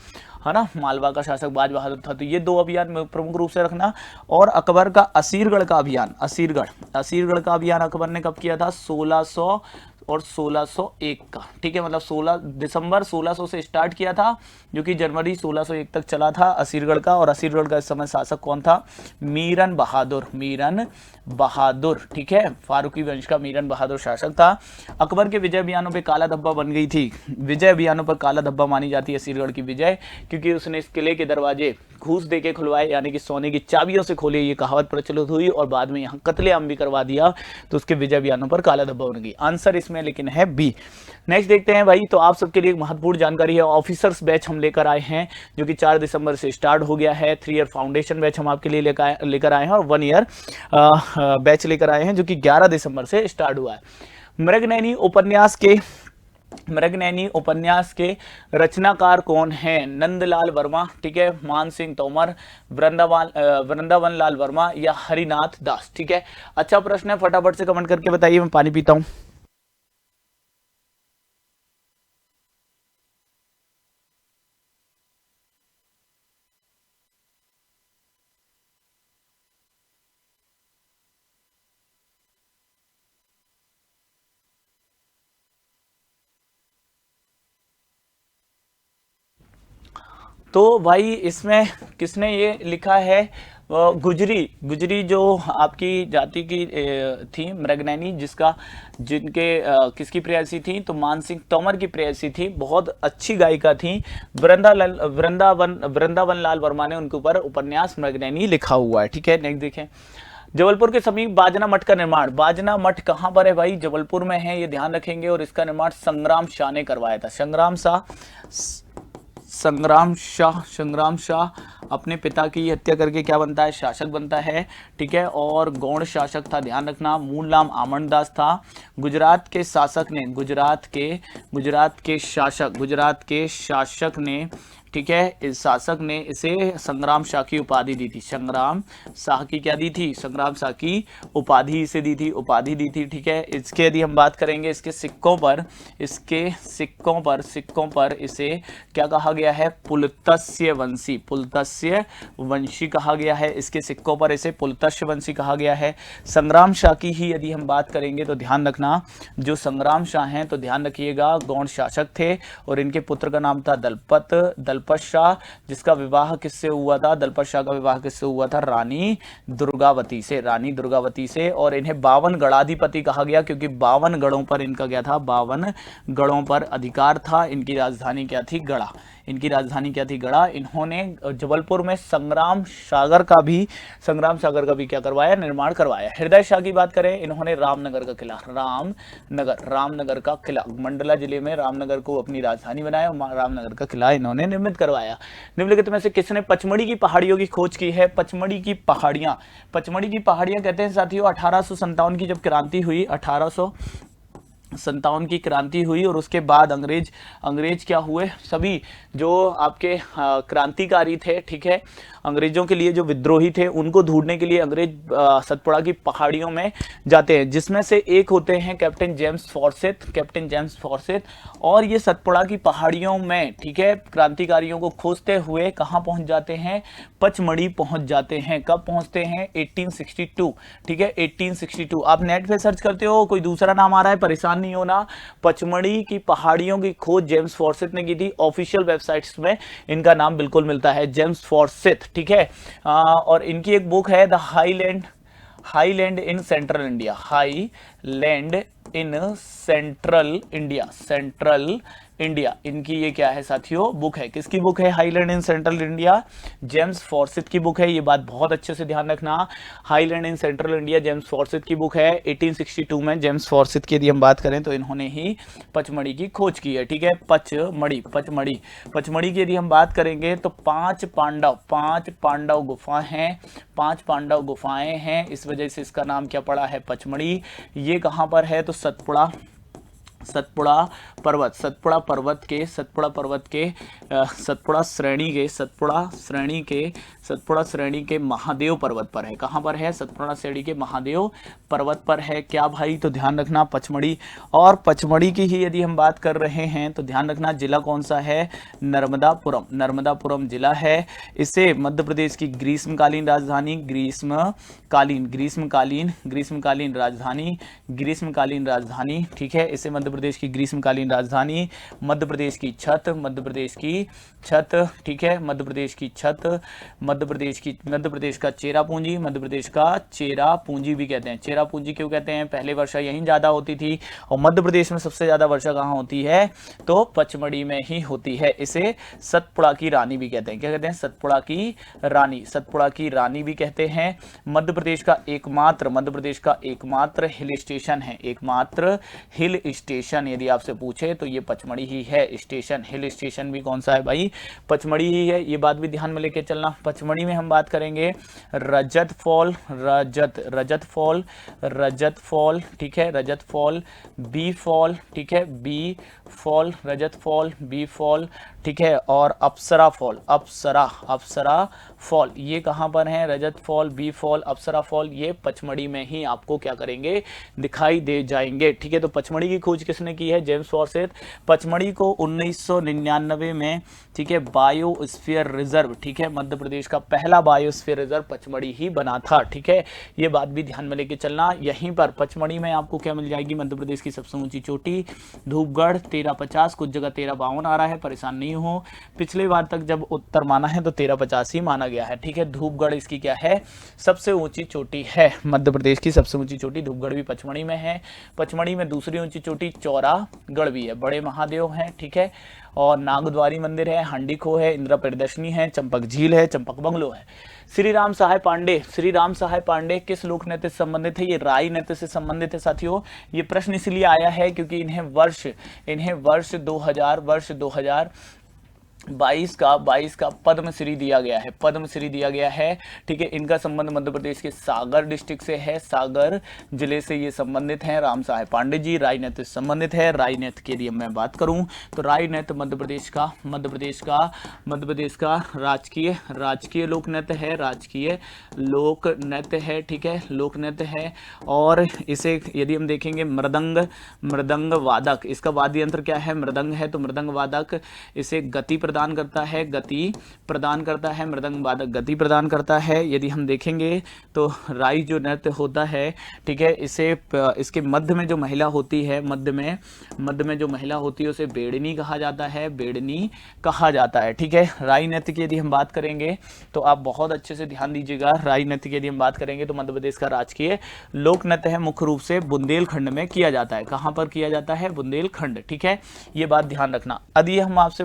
है ना, मालवा का शासक बाज बहादुर था। तो ये 2 अभियान प्रमुख रूप से रखना। और अकबर का असीरगढ़ का अभियान, असीरगढ़ का अभियान अकबर ने कब किया था? 1600 और 1601 का, ठीक है, मतलब 16 दिसंबर 1600 से स्टार्ट किया था, जो कि जनवरी 1601 तक चला था असीरगढ़ का। और असीरगढ़ का इस समय शासक कौन था? मीरन बहादुर, ठीक है, फारूकी वंश का मीरन बहादुर शासक था। अकबर के विजय अभियानों पे काला धब्बा बन गई थी, विजय अभियानों पर काला धब्बा मानी जाती है असीरगढ़ की विजय, क्योंकि उसने इस किले के दरवाजे घूस दे के खुलवाए, यानी कि सोने की चाबियों से खोले, ये कहावत प्रचलित हुई, और बाद में यहाँ कत्लेआम भी करवा दिया, तो उसके विजय अभियानों पर काला धब्बा बन गई। आंसर इसमें लेकिन है बी। नेक्स्ट देखते हैं भाई, तो आप सबके लिए एक महत्वपूर्ण जानकारी है, ऑफिसर्स बैच हम लेकर आए हैं, जो कि 4 दिसंबर से स्टार्ट हो गया है। 3 ईयर फाउंडेशन बैच हम आपके लिए लेकर आए हैं, और 1 ईयर बैच लेकर आए हैं, जो कि 11 दिसंबर से स्टार्ट हुआ है। मृगनयनी उपन्यास के रचनाकार कौन हैं? नंदलाल वर्मा, ठीक है, मान सिंह तोमर, वृंदावन लाल वर्मा, या हरिनाथ दास, ठीक है। अच्छा प्रश्न है, फटाफट से कमेंट करके बताइए, मैं पानी पीता हूं। तो भाई इसमें किसने ये लिखा है? गुजरी जो आपकी जाति की थी, मृगनयनी, किसकी प्रेयसी थी? तो मान सिंह तोमर की प्रेयसी थी, बहुत अच्छी गायिका थी। वृंदावन लाल वर्मा ने उनके ऊपर उपन्यास मृगनयनी लिखा हुआ है, ठीक है। नेक्स्ट देखें, जबलपुर के समीप बाजना मठ का निर्माण, बाजना मठ कहां पर है भाई? जबलपुर में है, ये ध्यान रखेंगे, और इसका निर्माण संग्राम शाह ने करवाया था। संग्राम शाह अपने पिता की हत्या करके क्या बनता है? शासक बनता है, ठीक है, और गौड़ शासक था, ध्यान रखना। मूल नाम आमनदास था। गुजरात के शासक ने ठीक है, इस शासक ने इसे संग्राम शाह की उपाधि दी थी। संग्राम शाह की क्या दी थी? संग्राम शाह की उपाधि इसे दी थी, ठीक है। इसके यदि हम बात करेंगे, इसके सिक्कों पर इसे क्या कहा गया है? पुलत्स्य वंशी कहा गया है। इसके सिक्कों पर इसे पुलत्स्य वंशी कहा गया है। संग्राम शाह की ही यदि हम बात करेंगे तो ध्यान रखना, जो संग्राम शाह हैं तो ध्यान रखिएगा, गौड़ शासक थे, और इनके पुत्र का नाम था दलपत शाह, जिसका विवाह किससे हुआ था? दलपत शाह का विवाह किससे हुआ था? रानी दुर्गावती से। और इन्हें 52 गणाधिपति कहा गया, क्योंकि 52 गढ़ों पर इनका क्या था? 52 गढ़ों पर अधिकार था। इनकी राजधानी क्या थी? गढ़ा। इन्होंने जबलपुर में संग्राम सागर का भी क्या करवाया? निर्माण करवाया। हृदय शाह की बात करें, इन्होंने रामनगर का किला, मंडला जिले में रामनगर को अपनी राजधानी बनाया, रामनगर का किला इन्होंने निर्मित करवाया। निम्नलिखित में से किसने पचमढ़ी की पहाड़ियों की खोज की है? पचमढ़ी की पहाड़ियां कहते हैं साथियों, 1857 की जब क्रांति हुई, 1857 की क्रांति हुई, और उसके बाद अंग्रेज क्या हुए? सभी जो आपके क्रांतिकारी थे, ठीक है, अंग्रेजों के लिए जो विद्रोही थे, उनको ढूंढने के लिए अंग्रेज सतपुड़ा की पहाड़ियों में जाते हैं, जिसमें से एक होते हैं कैप्टन जेम्स फॉरसेट। और ये सतपुड़ा की पहाड़ियों में, ठीक है, क्रांतिकारियों को खोजते हुए कहां पहुंच जाते हैं? पचमढ़ी पहुंच जाते हैं। कब पहुंचते हैं? 1862, ठीक है, 1862। आप नेट पे सर्च करते हो, कोई दूसरा नाम आ रहा है, परेशान नहीं होना। पचमढ़ी की पहाड़ियों की खोज जेम्स फॉरसेट ने की थी। ऑफिशियल वेबसाइट्स में इनका नाम बिल्कुल मिलता है, जेम्स फॉरसेट, ठीक है। और इनकी एक बुक है the highland in central India, इनकी ये क्या है साथियों? बुक है। किसकी बुक है? Highland in central India, James Forsyth की बुक है। ये बात बहुत अच्छे से ध्यान रखना, highland in central India James Forsyth की बुक है। 1862 में जेम्स फॉरसेट की यदि हम बात करें तो इन्होंने ही पचमढ़ी की खोज की है, ठीक है। पचमढ़ी की यदि हम बात करेंगे तो 5 पांडव गुफाएं हैं, इस वजह से इसका नाम क्या पड़ा है? पचमढ़ी। ये कहां पर है? तो सतपुड़ा पर्वत, सतपुड़ा पर्वत के सतपुड़ा श्रेणी के महादेव पर्वत पर है। कहाँ पर है? सतपुड़ा श्रेणी के महादेव पर्वत पर है। क्या भाई? तो ध्यान रखना पचमढ़ी। और पचमढ़ी की ही यदि हम बात कर रहे हैं तो ध्यान रखना जिला कौन सा है? नर्मदापुरम, नर्मदापुरम जिला है। इसे मध्य प्रदेश की ग्रीष्मकालीन राजधानी, ग्रीष्मकालीन राजधानी, ठीक है, इसे मध्य प्रदेश की ग्रीष्मकालीन राजधानी, मध्य प्रदेश की छत, ठीक है, मध्य प्रदेश का चेरा पूंजी भी कहते हैं। चेरा पूंजी क्यों कहते हैं? पहले वर्षा यहीं ज्यादा होती थी और मध्य प्रदेश में सबसे ज्यादा वर्षा कहाँ होती है? तो पचमढ़ी में ही होती है। इसे सतपुड़ा की रानी भी कहते हैं। क्या कहते हैं? सतपुड़ा की रानी भी कहते हैं। मध्य प्रदेश का एकमात्र हिल स्टेशन है, हिल स्टेशन यदि आपसे पूछे तो ये पचमढ़ी ही है। हिल स्टेशन भी कौन सा है भाई? पचमढ़ी ही है। ये बात भी ध्यान में लेके चलना। पचमढ़ी में हम बात करेंगे रजत फॉल, ठीक है, रजत फॉल, बी फॉल, ठीक है, रजत फॉल, बी फॉल, ठीक है, और अप्सरा फॉल, ये कहां पर है? रजत फॉल, बी फॉल, अप्सरा फॉल, ये पचमढ़ी में ही आपको क्या करेंगे? दिखाई दे जाएंगे। ठीक है, तो पचमढ़ी की खोज किसने की है? जेम्स फॉरसेट। पचमढ़ी को 1999 में, ठीक है, बायोस्फीयर रिजर्व, ठीक है, मध्य प्रदेश का पहला बायोस्फीयर रिजर्व पचमढ़ी ही बना था। ठीक है, ये बात भी ध्यान में लेके चलना। यहीं पर पचमढ़ी में आपको क्या मिल जाएगी? मध्य प्रदेश की सबसे ऊंची चोटी धूपगढ़ 1350, कुछ जगह 1352 आ रहा है, परेशान नहीं हो। पिछले बार तक जब उत्तर माना है तो 1350 ही माना गया है। ठीक है, धूपगढ़ इसकी क्या है? सबसे ऊंची चोटी है। मध्य प्रदेश की सबसे ऊंची चोटी धूपगढ़ भी पचमढ़ी में है। पचमढ़ी में दूसरी ऊंची चोटी चौरागढ़ भी है। बड़े महादेव हैं, ठीक है, और नागद्वारी मंदिर है, हंडीखो है, इंदिरा प्रदर्शनी है, चंपक झील है, चंपक बंगलो है। श्री राम सहाय पांडे किस लोक नृत्य से संबंधित है? ये राई नृत्य से संबंधित है साथियों। ये प्रश्न इसलिए आया है क्योंकि इन्हें वर्ष 2022 का पद्मश्री दिया गया है। ठीक है, इनका संबंध मध्य प्रदेश के सागर डिस्ट्रिक्ट से है, सागर जिले से ये संबंधित हैं। राम सहाय पांडे जी राई नृत्य से संबंधित है। राई नृत्य के लिए मैं बात करूं तो राई नृत्य मध्य प्रदेश का राजकीय लोक नृत्य है, ठीक है, लोक नृत्य है। और इसे यदि हम देखेंगे मृदंग वादक, इसका वाद्य यंत्र क्या है? मृदंग है, तो मृदंग वादक इसे गति प्रदान करता है, मृदंग वादक गति प्रदान करता है। यदि हम देखेंगे तो राई जो नृत्य होता है, ठीक है, इसके मध्य में जो महिला होती है, मध्य में जो महिला होती है उसे बेड़नी कहा जाता है, ठीक है। राई नृत्य की यदि हम बात करेंगे तो आप बहुत अच्छे से ध्यान दीजिएगा। राई नृत्य की यदि हम बात करेंगे तो मध्य प्रदेश का राजकीय लोक नृत्य है, मुख्य रूप से बुंदेलखंड में किया जाता है। कहां पर किया जाता है? बुंदेलखंड, ठीक है, ये बात ध्यान रखना। यदि हम आपसे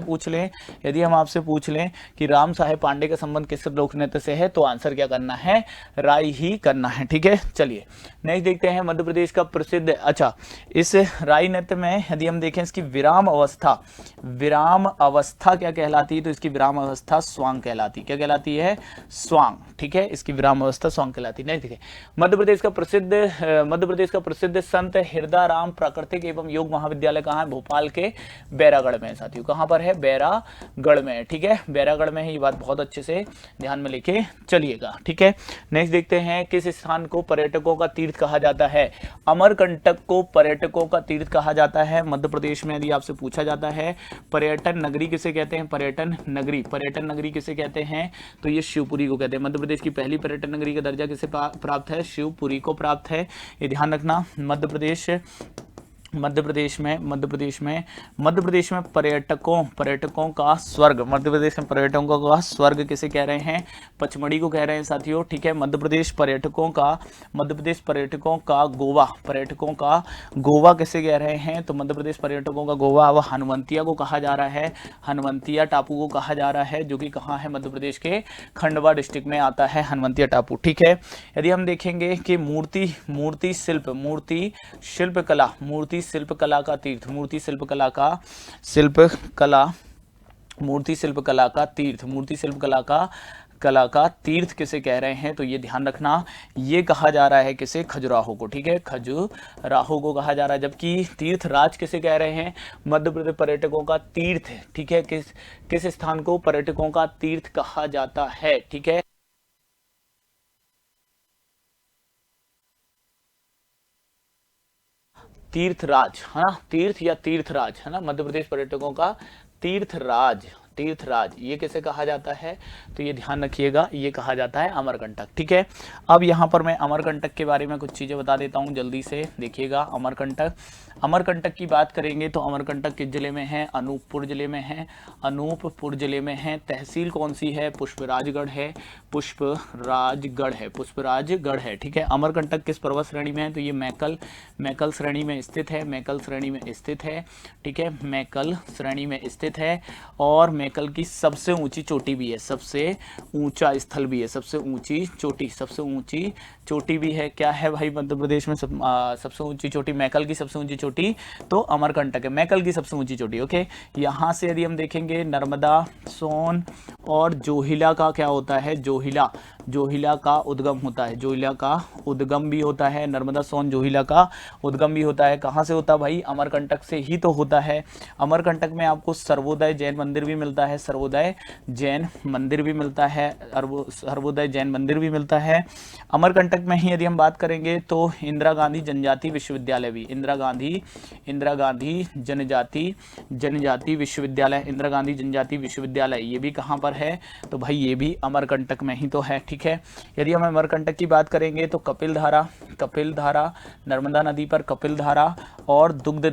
पूछ लें कि राम साहेब पांडे का संबंध किस लोक नृत्य से है, तो आंसर क्या करना है? राई ही करना है। ठीक है, चलिए नेक्स्ट देखते हैं मध्य प्रदेश का प्रसिद्ध, अच्छा, इस राई नृत्य में यदि हम देखें इसकी विराम अवस्था क्या कहलाती है? तो इसकी विराम अवस्था स्वांग कहलाती है। क्या कहलाती है? स्वांग, ठीक है, इसकी विराम अवस्था स्वांग कहलाती है। नहीं, देखिए मध्य प्रदेश का प्रसिद्ध संत हृदयराम प्राकृतिक एवं योग महाविद्यालय कहाँ है? भोपाल के बैरागढ़ में। साथियों कहां पर है? बैरागढ़ में, ठीक है, बैरागढ़ में है। ये बात बहुत अच्छे से ध्यान में लेके चलिएगा। ठीक है, नेक्स्ट देखते हैं किस स्थान को पर्यटकों का तीर्थ कहा जाता है? अमरकंटक को पर्यटकों का तीर्थ कहा जाता है। मध्य प्रदेश में यदि आपसे पूछा जाता है पर्यटन नगरी किसे कहते हैं? पर्यटन नगरी किसे कहते हैं? तो ये शिवपुरी को कहते हैं। मध्य प्रदेश की पहली पर्यटन नगरी का दर्जा किसे प्राप्त है? शिवपुरी को प्राप्त है। ये ध्यान रखना। मध्य प्रदेश में पर्यटकों का स्वर्ग, मध्य प्रदेश में पर्यटकों का स्वर्ग किसे कह रहे हैं? पचमढ़ी को कह रहे हैं साथियों। ठीक है, मध्य प्रदेश पर्यटकों का गोवा किसे कह रहे हैं? तो मध्य प्रदेश पर्यटकों का गोवा व हनुमंतिया को कहा जा रहा है, हनुमंतिया टापू को कहा जा रहा है, जो कि कहाँ है? मध्य प्रदेश के खंडवा डिस्ट्रिक्ट में आता है हनुमंतिया टापू। ठीक है, यदि हम देखेंगे कि मूर्ति शिल्पकला का तीर्थ, मूर्ति शिल्पकला कला का तीर्थ किसे कह रहे हैं, तो ये ध्यान रखना, ये कहा जा रहा है किसे, खजुराहो को, ठीक है, खजुराहो को कहा जा रहा है। जबकि तीर्थ राज किसे कह रहे हैं, मध्य प्रदेश पर्यटकों का तीर्थ, ठीक है, किस स्थान को पर्यटकों का तीर्थ कहा जाता है, ठीक है। तीर्थराज है ना, तीर्थ या तीर्थराज है ना, मध्य प्रदेश पर्यटकों का तीर्थराज, तीर्थराज ये कैसे कहा जाता है, तो ये ध्यान रखिएगा, ये कहा जाता है अमरकंटक, ठीक है। अब यहाँ पर मैं अमरकंटक के बारे में कुछ चीज़ें बता देता हूँ जल्दी से, देखिएगा। अमरकंटक, अमरकंटक की बात करेंगे तो अमरकंटक किस जिले में है, अनूपपुर जिले में है, अनूपपुर जिले में है। तहसील कौन सी है, पुष्पराजगढ़ है, पुष्पराजगढ़ है, पुष्पराजगढ़ है, ठीक है। अमरकंटक किस पर्वत श्रेणी में है, तो ये मैकल श्रेणी में स्थित है, मैकल श्रेणी में स्थित है, ठीक है, मैकल श्रेणी में स्थित है। और मैकल की सबसे ऊंची चोटी भी है, सबसे ऊंचा स्थल भी है, सबसे ऊंची चोटी, सबसे ऊंची चोटी भी है। क्या है भाई मध्य प्रदेश में सबसे ऊंची चोटी, मैकल की सबसे ऊंची चोटी तो अमरकंटक है, मैकल की सबसे ऊंची चोटी, ओके। यहाँ से यदि हम देखेंगे नर्मदा, सोन और जोहिला का क्या होता है, जोहिला का उद्गम होता है, जोहिला का उद्गम भी होता है, नर्मदा, सोन, जोहिला का उद्गम भी होता है। कहाँ से होता है भाई, अमरकंटक से ही तो होता है। अमरकंटक में आपको सर्वोदय जैन मंदिर भी मिलता है, सर्वोदय जैन मंदिर भी मिलता है, सर्वोदय जैन मंदिर भी मिलता है। अमरकंटक में ही यदि हम बात करेंगे तो इंदिरा गांधी जनजाति विश्वविद्यालय भी, इंदिरा गांधी जनजाति विश्वविद्यालय, इंदिरा गांधी जनजाति विश्वविद्यालय, ये भी कहाँ पर है, तो भाई ये भी अमरकंटक में ही तो है, ठीक है। यदि हम अमरकंटक की बात करेंगे तो कपिल धारा, नर्मदा नदी पर कपिल धारा और दुग्ध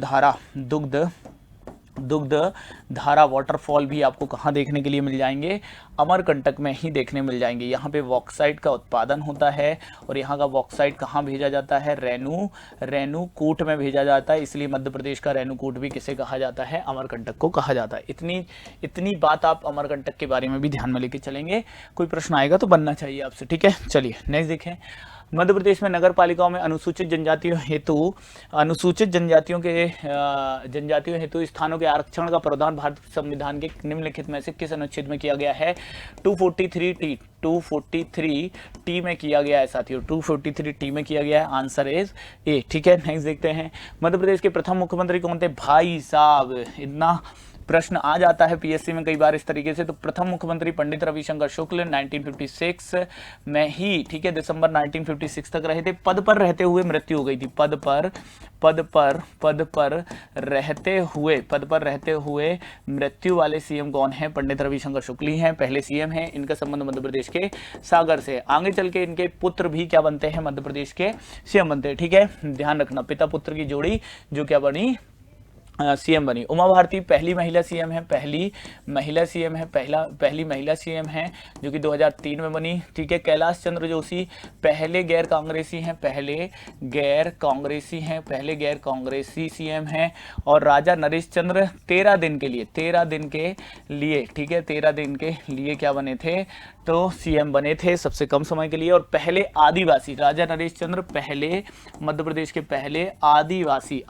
धारा वाटरफॉल भी आपको कहाँ देखने के लिए मिल जाएंगे, अमरकंटक में ही देखने मिल जाएंगे। यहाँ पे बॉक्साइट का उत्पादन होता है और यहाँ का बॉक्साइट कहाँ भेजा जाता है, रेणुकूट में भेजा जाता है, इसलिए मध्य प्रदेश का रेणुकूट भी किसे कहा जाता है, अमरकंटक को कहा जाता है। इतनी बात आप अमरकंटक के बारे में भी ध्यान में लेके चलेंगे, कोई प्रश्न आएगा तो बनना चाहिए आपसे, ठीक है। चलिए नेक्स्ट देखें। मध्य प्रदेश में नगर पालिकाओं में अनुसूचित जनजातियों हेतु स्थानों के आरक्षण का प्रावधान भारतीय संविधान के निम्नलिखित में से किस अनुच्छेद में किया गया है, 243 टी में किया गया है साथियों, 243 टी में किया गया है, आंसर इज ए, ठीक है। नेक्स्ट देखते हैं, मध्य प्रदेश के प्रथम मुख्यमंत्री कौन थे, भाई साहब इतना प्रश्न आ जाता है पीएससी में कई बार इस तरीके से। तो प्रथम मुख्यमंत्री पंडित रविशंकर शुक्ल 1956 में ही, ठीक है, दिसंबर 1956 तक रहे थे। पद पर रहते हुए मृत्यु हो गई थी, पद पर रहते हुए मृत्यु वाले सीएम कौन है, पंडित रविशंकर शुक्ल ही हैं, पहले सीएम हैं। इनका संबंध मध्य प्रदेश के सागर से, आगे चल के इनके पुत्र भी क्या बनते हैं, मध्य प्रदेश के सीएम बनते हैं, ठीक है। ध्यान रखना, पिता पुत्र की जोड़ी जो क्या बनी, सीएम बनी। उमा भारती पहली महिला सीएम है, पहली महिला सीएम है जो कि 2003 में बनी, ठीक है। कैलाश चंद्र जोशी पहले गैर कांग्रेसी सीएम हैं। और राजा नरेश चंद्र 13 दिन के लिए, ठीक है, 13 दिन के लिए क्या बने थे, तो सीएम बने थे सबसे कम समय के लिए। और पहले आदिवासी, राजा नरेश चंद्र पहले मध्य प्रदेश के पहले आदिवासी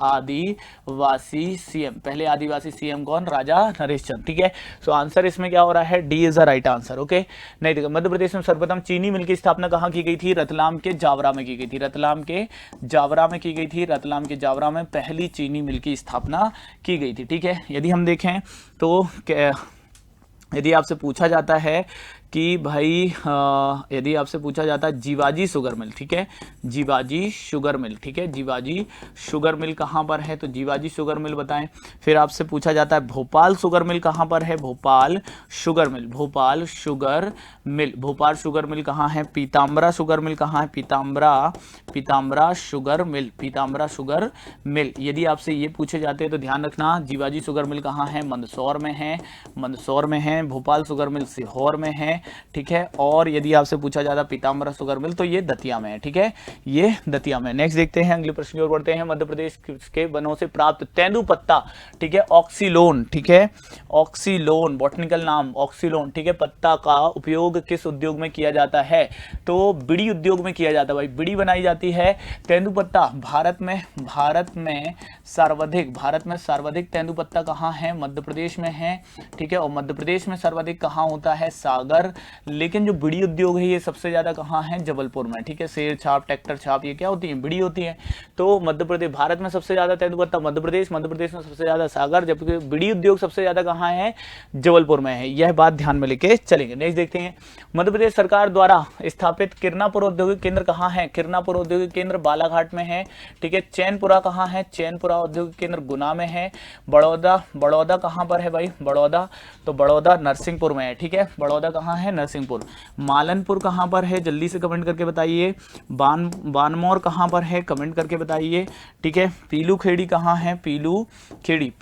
सीएम, पहले आदिवासी सीएम कौन, राजा नरेश चंद्र, ठीक है। सो आंसर इसमें क्या हो रहा है, D is the right answer, okay. नहीं देखो, मध्य प्रदेश में सर्वप्रथम चीनी मिल की स्थापना कहाँ की गई थी, रतलाम के जावरा में की गई थी, रतलाम के जावरा में पहली चीनी मिल की स्थापना की गई थी, ठीक है। यदि हम देखें तो यदि आपसे पूछा जाता है कि भाई यदि आपसे पूछा जाता है जीवाजी शुगर मिल, ठीक है, जीवाजी शुगर मिल कहाँ पर है, तो जीवाजी शुगर मिल बताएं। फिर आपसे पूछा जाता है भोपाल शुगर मिल कहाँ पर है, भोपाल शुगर मिल कहाँ है, पीताम्बरा शुगर मिल कहाँ है, पीताम्बरा शुगर मिल। यदि आपसे ये पूछे जाते हैं तो ध्यान रखना, जीवाजी शुगर मिल कहाँ है, मंदसौर में है, भोपाल शुगर मिल सीहोर में है, ठीक है। और यदि आपसे पूछा जाता पीताम्बरा शुगर मिल तो ये दतिया में है, ठीक है, ये दतिया में। नेक्स्ट देखते हैं, अगले प्रश्न की ओर बढ़ते हैं। मध्य प्रदेश के वनों से प्राप्त तेंदुपत्ता, ठीक है, ऑक्सीलोन, ठीक है, ऑक्सीलोन बॉटनिकल नाम ऑक्सीलोन, ठीक है, पत्ता का उपयोग किस उद्योग में किया जाता है, तो बीड़ी उद्योग में किया जाता है भाई, बीड़ी बनाई जाती है। तेंदुपत्ता भारत में सर्वाधिक तेंदुपत्ता कहाँ है, मध्य प्रदेश में है, ठीक है। और मध्य प्रदेश में सर्वाधिक कहाँ होता है, सागर सागर, लेकिन जो बीड़ी उद्योग है ये सबसे ज़्यादा कहाँ है, जबलपुर में, ठीक है। शेर छाप, ट्रैक्टर छाप, ये क्या होती है, बीड़ी होती है। तो मध्य प्रदेश, भारत में सबसे ज़्यादा तेंदुपत्ता मध्य प्रदेश में सबसे ज़्यादा सागर, जबकि बीड़ी उद्योग सबसे ज़्यादा कहाँ है, जबलपुर में है। यह बात ध्यान में लेके चलेंगे। नेक्स्ट देखते हैं, मध्य प्रदेश सरकार द्वारा स्थापित किरनापुर औद्योगिक केंद्र कहाँ है, किरनापुर औद्योगिक केंद्र बालाघाट में है, ठीक है। चैनपुरा कहाँ है, चैनपुरा औद्योगिक केंद्र गुना में है। बड़ौदा कहाँ पर है भाई, बड़ौदा, तो बड़ौदा नरसिंहपुर में है, ठीक है। बड़ौदा कहाँ है, नरसिंहपुर। मालनपुर कहाँ पर है, जल्दी से कमेंट करके बताइए। बानमोर कहाँ पर है, कमेंट करके बताइए, ठीक है। पीलू खेड़ी कहाँ है, पीलू खेड़ी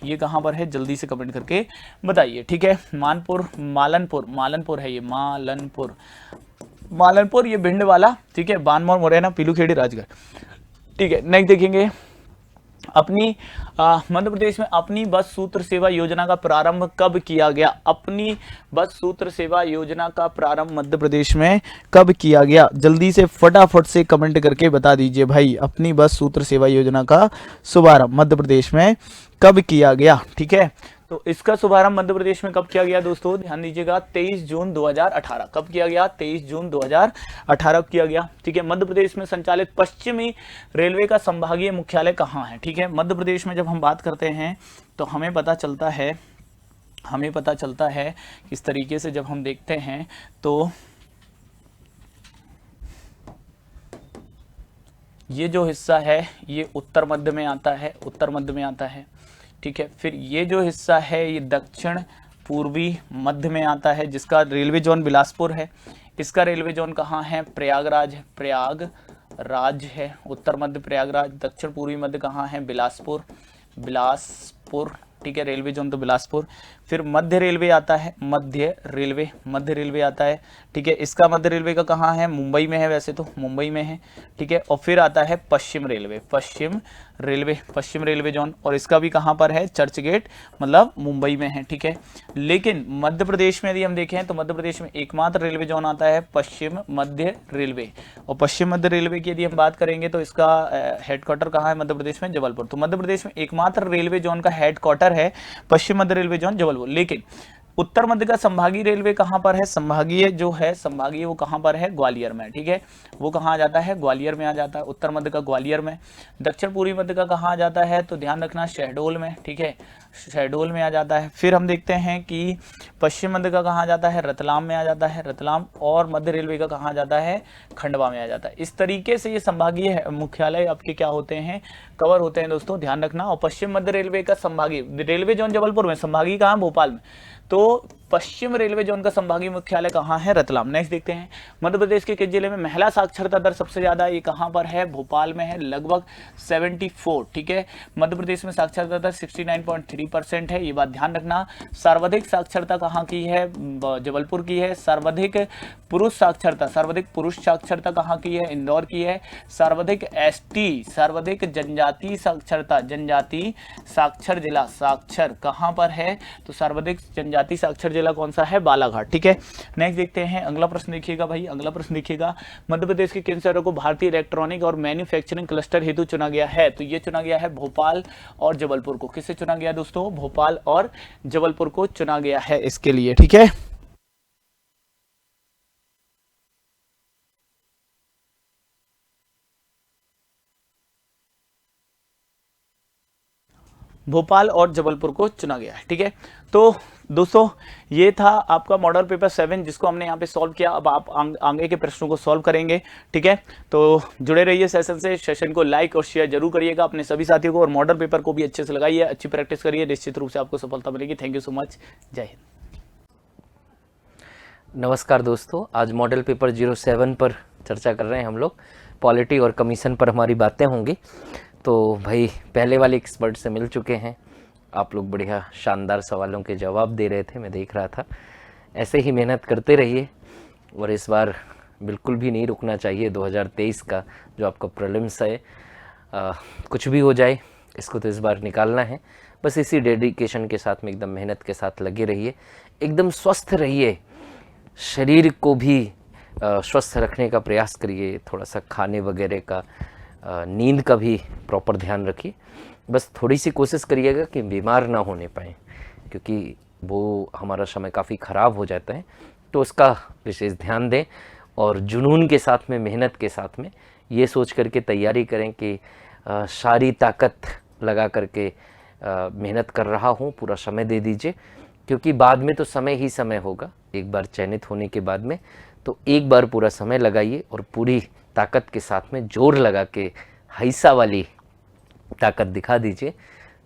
ये कहाँ पर है, जल्दी से कमेंट करके बताइए, ठीक है। मालनपुर है ये, मालनपुर ये भिंड वाला, ठीक है। बानमोर, मुरैना, पीलू खेड़ी, राजगढ़, ठीक है। नेक्स्ट देखेंगे, अपनी मध्य प्रदेश में अपनी बस सूत्र सेवा योजना का प्रारंभ कब किया गया, अपनी बस सूत्र सेवा योजना का प्रारंभ मध्य प्रदेश में कब किया गया, जल्दी से फटाफट से कमेंट करके बता दीजिए भाई। अपनी बस सूत्र सेवा योजना का शुभारंभ मध्य प्रदेश में कब किया गया, ठीक है। तो इसका शुभारंभ मध्य प्रदेश में कब किया गया दोस्तों, ध्यान दीजिएगा, 23 जून 2018। कब किया गया, 23 जून 2018 किया गया, ठीक है। मध्य प्रदेश में संचालित पश्चिमी रेलवे का संभागीय मुख्यालय कहाँ है, ठीक है। मध्य प्रदेश में जब हम बात करते हैं तो हमें पता चलता है इस तरीके से, जब हम देखते हैं तो ये जो हिस्सा है ये उत्तर मध्य में आता है, ठीक है। फिर ये जो हिस्सा है ये दक्षिण पूर्वी मध्य में आता है, जिसका रेलवे जोन बिलासपुर है। इसका रेलवे जोन कहाँ है, प्रयागराज है। उत्तर मध्य प्रयागराज, दक्षिण पूर्वी मध्य कहाँ है, बिलासपुर, ठीक है। रेलवे जोन तो बिलासपुर। फिर मध्य रेलवे आता है, मध्य रेलवे आता है, ठीक है। इसका मध्य रेलवे का कहाँ है, मुंबई में है, वैसे तो मुंबई में है, ठीक है। और फिर आता है पश्चिम रेलवे जोन, और इसका भी कहाँ पर है, चर्च गेट, मतलब मुंबई में है, ठीक है। लेकिन मध्य प्रदेश में यदि हम देखें तो मध्य प्रदेश में एकमात्र रेलवे जोन आता है पश्चिम मध्य रेलवे, और पश्चिम मध्य रेलवे की यदि हम बात करेंगे तो इसका हेडक्वार्टर कहाँ है, मध्य प्रदेश में जबलपुर। तो मध्य प्रदेश में एकमात्र रेलवे जोन का हेडक्वार्टर है पश्चिम मध्य रेलवे जोन जबलपुर। लेकिन उत्तर मध्य का संभागीय रेलवे कहां पर है, संभागीय वो कहां पर है, ग्वालियर में, ठीक है। वो कहां आ जाता है, ग्वालियर में आ जाता है। उत्तर मध्य का ग्वालियर में। दक्षिण पूर्वी मध्य का कहां आ जाता है, तो ध्यान रखना शहडोल में, ठीक है, शहडोल में आ जाता है। फिर हम देखते हैं कि पश्चिम मध्य का कहां आ जाता है, रतलाम में आ जाता है, रतलाम। और मध्य रेलवे का कहां आ जाता है, खंडवा में आ जाता है। इस तरीके से ये संभागीय मुख्यालय आपके क्या होते हैं, कवर होते हैं दोस्तों, ध्यान रखना। और पश्चिम मध्य रेलवे का संभागीय रेलवे जोन जबलपुर में, संभागीय कहां, भोपाल में। तो पश्चिम रेलवे जोन का संभागीय मुख्यालय कहाँ है, रतलाम। नेक्स्ट देखते हैं, मध्य प्रदेश के किस जिले में महिला साक्षरता दर सबसे ज्यादा, ये कहाँ पर है, भोपाल में है, लगभग 74, ठीक है। मध्य प्रदेश में साक्षरता दर 69.3% है, ये बात ध्यान रखना। सर्वाधिक साक्षरता कहाँ की है, जबलपुर की है। सर्वाधिक पुरुष साक्षरता कहाँ की है, इंदौर की है। सर्वाधिक सर्वाधिक जनजाति साक्षर जिला कहाँ पर है, तो सर्वाधिक जनजाति साक्षर जिला कौन सा है, बालाघाट, ठीक है। नेक्स्ट देखते हैं, अगला प्रश्न देखिएगा भाई, अगला प्रश्न देखिएगा, मध्य प्रदेश के किन शहरों को भारतीय इलेक्ट्रॉनिक और मैन्युफैक्चरिंग क्लस्टर हेतु चुना गया है, तो ये चुना गया है भोपाल और जबलपुर को। किससे चुना गया दोस्तों, भोपाल और जबलपुर को चुना गया है इसके लिए, ठीक है। भोपाल और जबलपुर को चुना गया है, ठीक है। तो दोस्तों ये था आपका मॉडल पेपर 7 जिसको हमने यहाँ पे सॉल्व किया। अब आप आगे के प्रश्नों को सॉल्व करेंगे, ठीक है। तो जुड़े रहिए सेशन से, सेशन को लाइक और शेयर जरूर करिएगा अपने सभी साथियों को, और मॉडल पेपर को भी अच्छे से लगाइए, अच्छी प्रैक्टिस करिए, निश्चित रूप से आपको सफलता मिलेगी। थैंक यू सो मच, जय हिंद। नमस्कार दोस्तों, आज मॉडल पेपर 07 पर चर्चा कर रहे हैं हम लोग। पॉलिटी और कमीशन पर हमारी बातें होंगी। तो भाई पहले वाले एक्सपर्ट से मिल चुके हैं, आप लोग बढ़िया शानदार सवालों के जवाब दे रहे थे, मैं देख रहा था। ऐसे ही मेहनत करते रहिए, और इस बार बिल्कुल भी नहीं रुकना चाहिए। 2023 का जो आपका प्रीलिम्स है, कुछ भी हो जाए इसको तो इस बार निकालना है। बस इसी डेडिकेशन के साथ में, एकदम मेहनत के साथ लगे रहिए, एकदम स्वस्थ रहिए, शरीर को भी स्वस्थ रखने का प्रयास करिए। थोड़ा सा खाने वगैरह का, नींद का भी प्रॉपर ध्यान रखिए। बस थोड़ी सी कोशिश करिएगा कि बीमार ना होने पाए, क्योंकि वो हमारा समय काफ़ी ख़राब हो जाता है। तो उसका विशेष ध्यान दें और जुनून के साथ में, मेहनत के साथ में ये सोच करके तैयारी करें कि सारी ताकत लगा करके मेहनत कर रहा हूँ, पूरा समय दे दीजिए, क्योंकि बाद में तो समय ही समय होगा। एक बार चयनित होने के बाद में तो एक बार पूरा समय लगाइए और पूरी ताकत के साथ में जोर लगा के हैसा वाली ताकत दिखा दीजिए,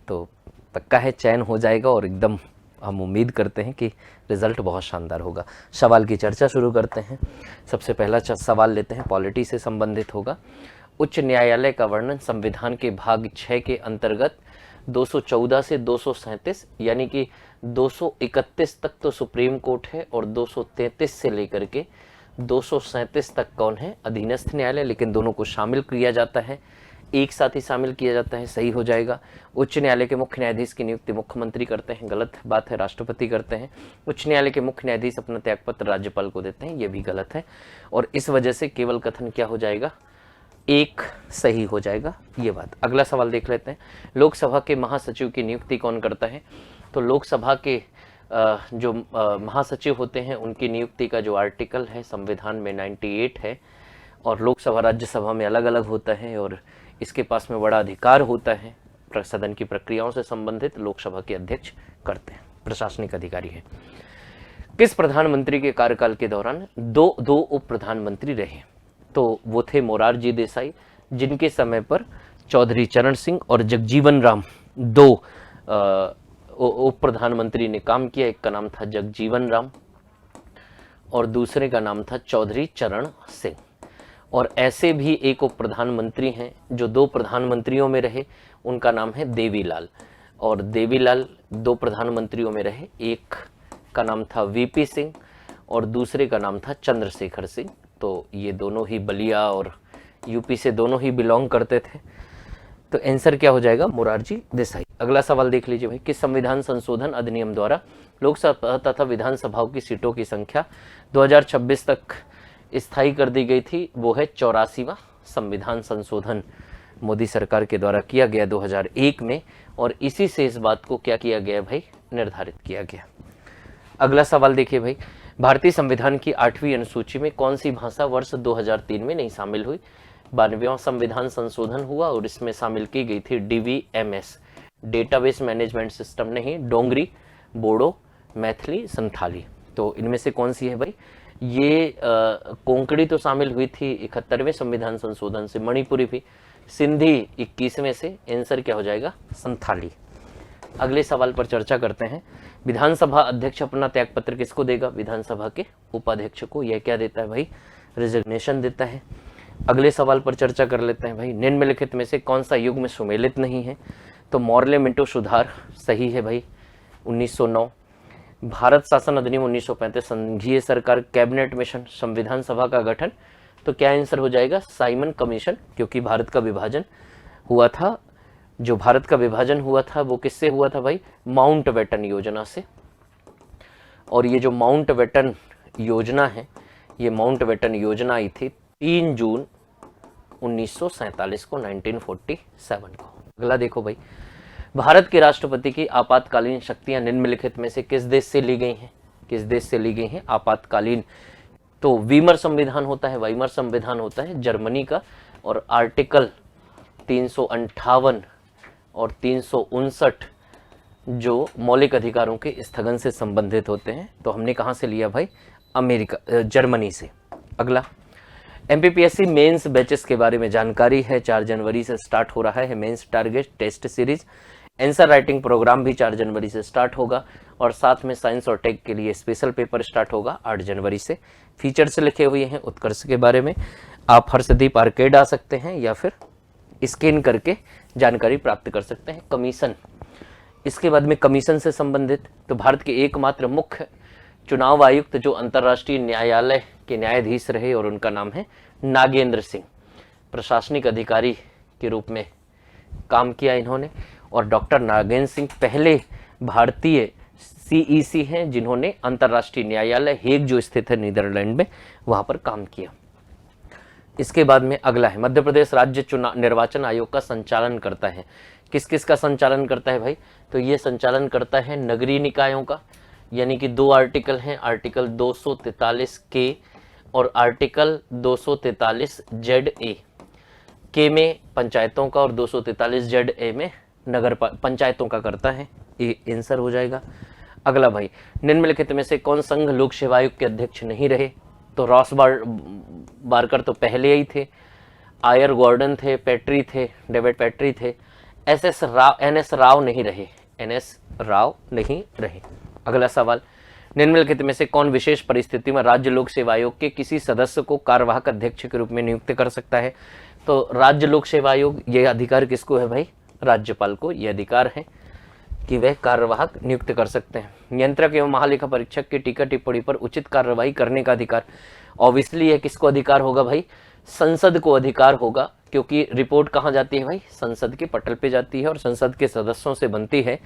तो पक्का है चयन हो जाएगा और एकदम हम उम्मीद करते हैं कि रिज़ल्ट बहुत शानदार होगा। सवाल की चर्चा शुरू करते हैं। सबसे पहला सवाल लेते हैं, पॉलिटी से संबंधित होगा। उच्च न्यायालय का वर्णन संविधान के भाग 6 के अंतर्गत 214 से 237 यानी कि 231 तक तो सुप्रीम कोर्ट है और 233 से लेकर के 237 तक कौन है? अधीनस्थ न्यायालय, लेकिन दोनों को शामिल किया जाता है, एक साथ ही शामिल किया जाता है, सही हो जाएगा। उच्च न्यायालय के मुख्य न्यायाधीश की नियुक्ति मुख्यमंत्री करते हैं, गलत बात है, राष्ट्रपति करते हैं। उच्च न्यायालय के मुख्य न्यायाधीश अपना त्यागपत्र राज्यपाल को देते हैं, ये भी गलत है, और इस वजह से केवल कथन क्या हो जाएगा? एक सही हो जाएगा, ये बात। अगला सवाल देख लेते हैं, लोकसभा के महासचिव की नियुक्ति कौन करता है? तो लोकसभा के जो महासचिव होते हैं उनकी नियुक्ति का जो आर्टिकल है संविधान में 98 है, और लोकसभा राज्यसभा में अलग अलग होता है, और इसके पास में बड़ा अधिकार होता है, सदन की प्रक्रियाओं से संबंधित लोकसभा के अध्यक्ष करते हैं, प्रशासनिक अधिकारी है। किस प्रधानमंत्री के कार्यकाल के दौरान दो उप प्रधानमंत्री रहे? तो वो थे मोरारजी देसाई, जिनके समय पर चौधरी चरण सिंह और जगजीवन राम दो उप प्रधानमंत्री ने काम किया। एक का नाम था जगजीवन राम और दूसरे का नाम था चौधरी चरण सिंह। और ऐसे भी एक उप प्रधानमंत्री हैं जो दो प्रधानमंत्रियों में रहे, उनका नाम है देवीलाल। और देवीलाल दो प्रधानमंत्रियों में रहे, एक का नाम था वीपी सिंह और दूसरे का नाम था चंद्रशेखर सिंह। तो ये दोनों ही बलिया और यूपी से दोनों ही बिलोंग करते थे। तो आंसर क्या हो जाएगा? मोरारजी देसाई। अगला सवाल देख लीजिए भाई, किस संविधान संशोधन अधिनियम द्वारा लोकसभा तथा विधानसभाओं की सीटों की संख्या 2026 तक स्थायी कर दी गई थी? वो है 84वां संविधान संशोधन मोदी सरकार के द्वारा किया गया 2001 में, और इसी से इस बात को क्या किया गया भाई? निर्धारित किया गया। अगला सवाल देखिए भाई, भारतीय संविधान की 8वीं अनुसूची में कौन सी भाषा वर्ष 2003 में नहीं शामिल हुई? 92वां संविधान संशोधन हुआ और इसमें शामिल की गई थी DVMS, डेटाबेस मैनेजमेंट सिस्टम, नहीं, डोंगरी, बोडो, मैथिली, संथाली। तो इनमें से कौन सी है भाई? ये कोंकणी तो शामिल हुई थी 71वें संविधान संशोधन से, मणिपुरी भी, सिंधी 21वें से। आंसर क्या हो जाएगा? संथाली। अगले सवाल पर चर्चा करते हैं, विधानसभा अध्यक्ष अपना त्यागपत्र किसको देगा? विधानसभा के उपाध्यक्ष को। यह क्या देता है भाई? रिजिग्नेशन देता है। अगले सवाल पर चर्चा कर लेते हैं भाई, निम्नलिखित में से कौन सा युग में सुमेलित नहीं है? तो मॉर्ले मिंटो सुधार सही है भाई, 1909। भारत शासन अधिनियम 1935, संघीय सरकार, कैबिनेट मिशन, संविधान सभा का गठन। तो क्या आंसर हो जाएगा? साइमन कमीशन, क्योंकि भारत का विभाजन हुआ था। जो भारत का विभाजन हुआ था वो किससे हुआ था भाई? माउंटबेटन योजना से। और ये जो माउंटबेटन योजना है, ये माउंटबेटन योजना आई थी 3 जून 1947 को, 1947 को। अगला देखो भाई, भारत के राष्ट्रपति की आपातकालीन शक्तियां निम्नलिखित में से किस देश से ली गई हैं? किस देश से ली गई हैं आपातकालीन? तो वीमर संविधान होता है, वाइमर संविधान होता है जर्मनी का, और आर्टिकल 358 और 359 जो मौलिक अधिकारों के स्थगन से संबंधित होते हैं। तो हमने कहाँ से लिया भाई? अमेरिका, जर्मनी से। अगला, MPPSC मेंस बैचेस के बारे में जानकारी है। 4 जनवरी से स्टार्ट हो रहा है mains target test series. Answer writing program भी 4 जनवरी से स्टार्ट होगा, और साथ में साइंस और टेक के लिए स्पेशल पेपर स्टार्ट होगा 8 जनवरी से। फीचर्स लिखे हुए हैं उत्कर्ष के बारे में। आप हर्षदीप आर्केड आ सकते हैं या फिर स्कैन करके जानकारी प्राप्त कर सकते हैं। कमीशन, इसके बाद में कमीशन से संबंधित, तो भारत के एकमात्र मुख्य चुनाव आयुक्त जो अंतर्राष्ट्रीय न्यायालय के न्यायाधीश रहे, और उनका नाम है नागेंद्र सिंह। प्रशासनिक अधिकारी के रूप में काम किया इन्होंने, और डॉक्टर नागेंद्र सिंह पहले भारतीय CEC हैं जिन्होंने अंतर्राष्ट्रीय न्यायालय हेग जो स्थित है नीदरलैंड में, वहां पर काम किया। इसके बाद में अगला है, मध्य प्रदेश राज्य चुनाव निर्वाचन आयोग का संचालन करता है। किस किस का संचालन करता है भाई? तो ये संचालन करता है नगरीय निकायों का, यानी कि दो आर्टिकल हैं, आर्टिकल 243 के और आर्टिकल 243 जेड ए। के में पंचायतों का और 243 जेड ए में नगर पंचायतों का करता है, ये आंसर हो जाएगा। अगला भाई, निम्नलिखित में से कौन संघ लोक सेवा आयोग के अध्यक्ष नहीं रहे? तो रॉस बारकर तो पहले ही थे, आयर गॉर्डन थे, पैट्री थे, डेविड पैट्री थे, एनएस राव नहीं रहे, एनएस राव नहीं रहे। अगला सवाल, निम्नलिखित में से कौन विशेष परिस्थिति में राज्य लोक सेवा आयोग के किसी सदस्य को कार्यवाहक अध्यक्ष के रूप में नियुक्त कर सकता है? तो राज्य लोक सेवा आयोग, यह अधिकार किसको है भाई? राज्यपाल को यह अधिकार है कि वह कार्यवाहक नियुक्त कर सकते हैं। नियंत्रक एवं महालेखा परीक्षक की टीका टिप्पणी पर उचित कार्रवाई करने का अधिकार, ऑब्वियसली यह किसको अधिकार होगा भाई? संसद को अधिकार होगा, क्योंकि रिपोर्ट कहाँ जाती है भाई? संसद के पटल पे जाती है और संसद के सदस्यों से बनती है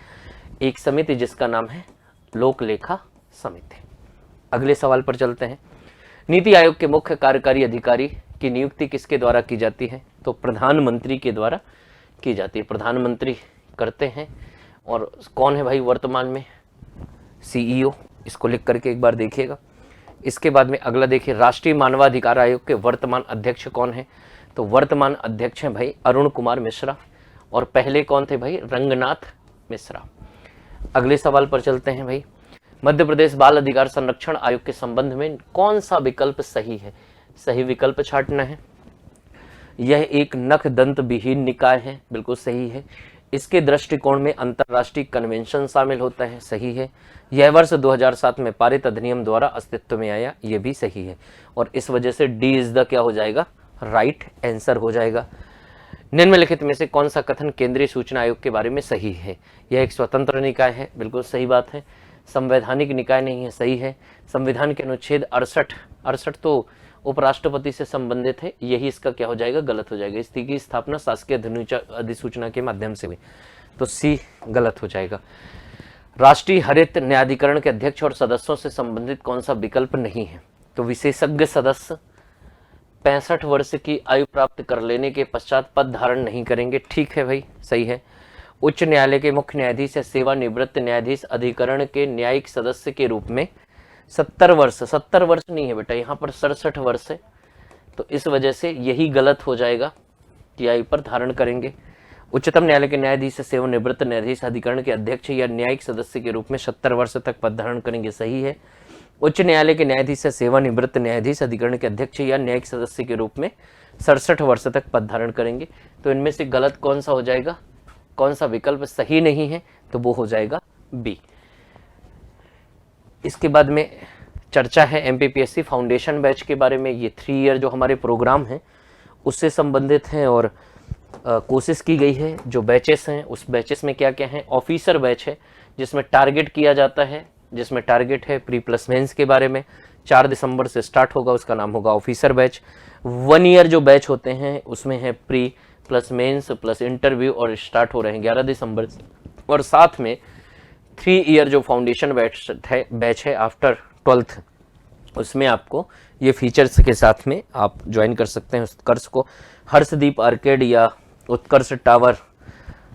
एक समिति जिसका नाम है लोक लेखा समिति। अगले सवाल पर चलते हैं। नीति आयोग के मुख्य कार्यकारी अधिकारी की नियुक्ति किसके द्वारा की जाती है? तो प्रधानमंत्री के द्वारा की जाती है, प्रधानमंत्री करते हैं। और कौन है भाई वर्तमान में? सीईओ। इसको लिख करके एक बार देखिएगा। इसके बाद में अगला देखिए, राष्ट्रीय मानवाधिकार आयोग के वर्तमान अध्यक्ष कौन है? तो वर्तमान अध्यक्ष हैं भाई अरुण कुमार मिश्रा, और पहले कौन थे भाई? रंगनाथ मिश्रा। अगले सवाल पर चलते हैं भाई, मध्य प्रदेश बाल अधिकार संरक्षण आयोग के संबंध में कौन सा विकल्प सही है? सही विकल्प छांटना है। यह एक नख दंत विहीन निकाय है, बिल्कुल सही है। इसके दृष्टिकोण में अंतर्राष्ट्रीय कन्वेंशन शामिल होता है, सही है। यह वर्ष 2007 में पारित अधिनियम द्वारा अस्तित्व में आया, यह भी सही है। और इस वजह से डी इज द क्या हो जाएगा? राइट आंसर हो जाएगा। निम्नलिखित में से कौन सा कथन केंद्रीय सूचना आयोग के बारे में सही है? यह एक स्वतंत्र निकाय है, बिल्कुल सही बात है। संवैधानिक निकाय नहीं है, सही है। संविधान के अनुच्छेद 68 तो उपराष्ट्रपति से संबंधित है, यही इसका क्या हो जाएगा? गलत हो जाएगा। इसकी स्थापना शासकीय अधिसूचना के माध्यम से हुई, तो सी गलत हो जाएगा। राष्ट्रीय हरित न्यायाधिकरण के अध्यक्ष और सदस्यों से संबंधित कौन सा विकल्प नहीं है? तो विशेषज्ञ सदस्य 65 वर्ष की आयु प्राप्त कर लेने के पश्चात पद धारण नहीं करेंगे, ठीक है भाई, सही है। उच्च न्यायालय के मुख्य न्यायाधीश या सेवानिवृत्त न्यायाधीश अधिकरण के न्यायिक सदस्य के रूप में 70 वर्ष नहीं है बेटा, यहाँ पर 67 वर्ष है, तो इस वजह से यही गलत हो जाएगा कि आयु पर धारण करेंगे। उच्चतम न्यायालय के न्यायाधीश सेवानिवृत्त न्यायाधीश अधिकरण के अध्यक्ष या न्यायिक सदस्य के रूप में 70 वर्ष तक पद धारण करेंगे, सही है। उच्च न्यायालय के न्यायाधीश सेवानिवृत्त न्यायाधीश अधिकरण के अध्यक्ष या न्यायिक सदस्य के रूप में 67 वर्ष तक पद धारण करेंगे। तो इनमें से गलत कौन सा हो जाएगा? कौन सा विकल्प सही नहीं है? तो वो हो जाएगा बी। इसके बाद में चर्चा है एमपीपीएससी फाउंडेशन बैच के बारे में। ये 3 ईयर जो हमारे प्रोग्राम हैं उससे संबंधित हैं और कोशिश की गई है। जो बैचेस हैं उस बैचेस में क्या क्या है? ऑफिसर बैच है जिसमें टारगेट किया जाता है, जिसमें टारगेट है प्री प्लस मेंस के बारे में। 4 दिसंबर से स्टार्ट होगा, उसका नाम होगा ऑफिसर बैच। 1 ईयर जो बैच होते हैं उसमें है pre plus mains plus interview और स्टार्ट हो रहे हैं 11 दिसंबर से। और साथ में 3 ईयर जो फाउंडेशन बैच है आफ्टर 12th, उसमें आपको ये फीचर्स के साथ में आप ज्वाइन कर सकते हैं। उत्कर्ष को हर्षदीप आर्केड या उत्कर्ष टावर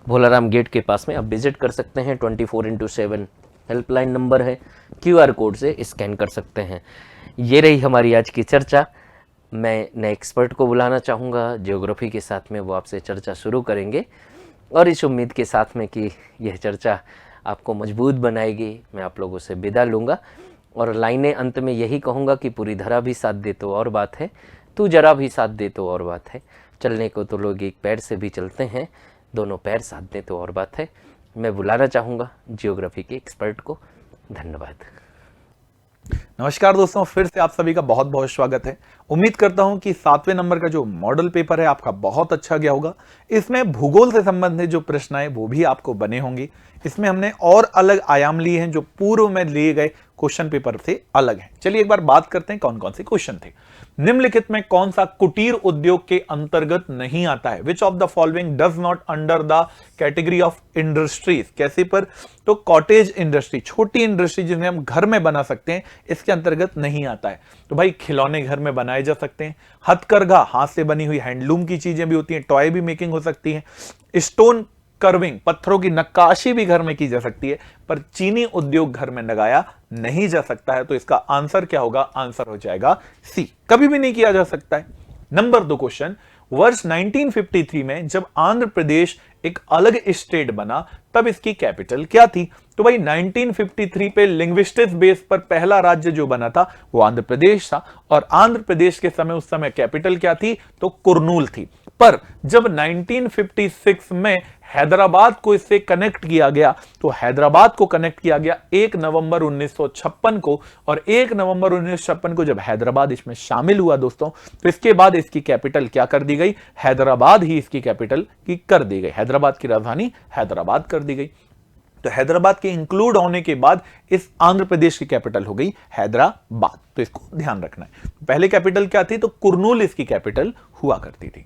भोलाराम गेट के पास में आप विजिट कर सकते हैं। 24/7 हेल्पलाइन नंबर है, QR कोड से स्कैन कर सकते हैं। ये रही हमारी आज की चर्चा। मैं नए एक्सपर्ट को बुलाना चाहूँगा ज्योग्राफी के साथ में, वो आपसे चर्चा शुरू करेंगे और इस उम्मीद के साथ में कि यह चर्चा आपको मजबूत बनाएगी, मैं आप लोगों से विदा लूँगा। और लाइनें अंत में यही कहूँगा कि पूरी धरा भी साथ दे तो और बात है, तू जरा भी साथ दे तो और बात है। चलने को तो लोग एक पैर से भी चलते हैं, दोनों पैर साथ दे तो और बात है। मैं बुलाना चाहूँगा जियोग्राफी के एक्सपर्ट को। धन्यवाद। नमस्कार दोस्तों, फिर से आप सभी का बहुत बहुत स्वागत है। उम्मीद करता हूं कि 7वें नंबर का जो मॉडल पेपर है आपका बहुत अच्छा गया होगा। इसमें भूगोल से संबंधित जो प्रश्न आए वो भी आपको बने होंगे। इसमें हमने और अलग आयाम लिए हैं जो पूर्व में लिए गए क्वेश्चन पेपर से अलग हैं। चलिए एक बार बात करते हैं कौन कौन से क्वेश्चन थे। निम्नलिखित में कौन सा कुटीर उद्योग के अंतर्गत नहीं आता है? Which of the following does not under the category of industries? कैसे पर? तो कॉटेज इंडस्ट्री, छोटी इंडस्ट्री जिन्हें हम घर में बना सकते हैं, इसके अंतर्गत नहीं आता है। तो भाई खिलौने घर में बनाए जा सकते हैं, हथकरघा हाथ से बनी हुई हैंडलूम की चीजें भी होती हैं, टॉय भी मेकिंग हो सकती है, स्टोन कर्विंग, पत्थरों की नक्काशी भी घर में की जा सकती है, पर चीनी उद्योग घर में लगाया नहीं जा सकता है। तो इसका आंसर क्या होगा? आंसर हो जाएगा सी, कभी भी नहीं किया जा सकता है। नंबर 2 क्वेश्चन, वर्ष 1953 में जब आंध्र प्रदेश एक अलग स्टेट बना तब इसकी कैपिटल क्या थी? तो भाई 1953 पे लिंग्विस्टिक्स बेस पर पहला राज्य जो बना था वो आंध्र प्रदेश था, और आंध्र प्रदेश के समय उस समय कैपिटल क्या थी? तो कुर्नूल थी। पर जब 1956 में हैदराबाद को इससे कनेक्ट किया गया, तो हैदराबाद को कनेक्ट किया गया 1 नवंबर 1956 को, और 1 नवंबर 1956 को जब हैदराबाद इसमें शामिल हुआ दोस्तों, तो इसके बाद इसकी कैपिटल क्या कर दी गई? हैदराबाद ही इसकी कैपिटल की कर दी गई, हैदराबाद की राजधानी हैदराबाद कर दी गई। तो हैदराबाद के इंक्लूड होने के बाद इस आंध्र प्रदेश की कैपिटल हो गई हैदराबाद। तो इसको ध्यान रखना है। पहले कैपिटल क्या थी? तो कुर्नूल इसकी कैपिटल हुआ करती थी।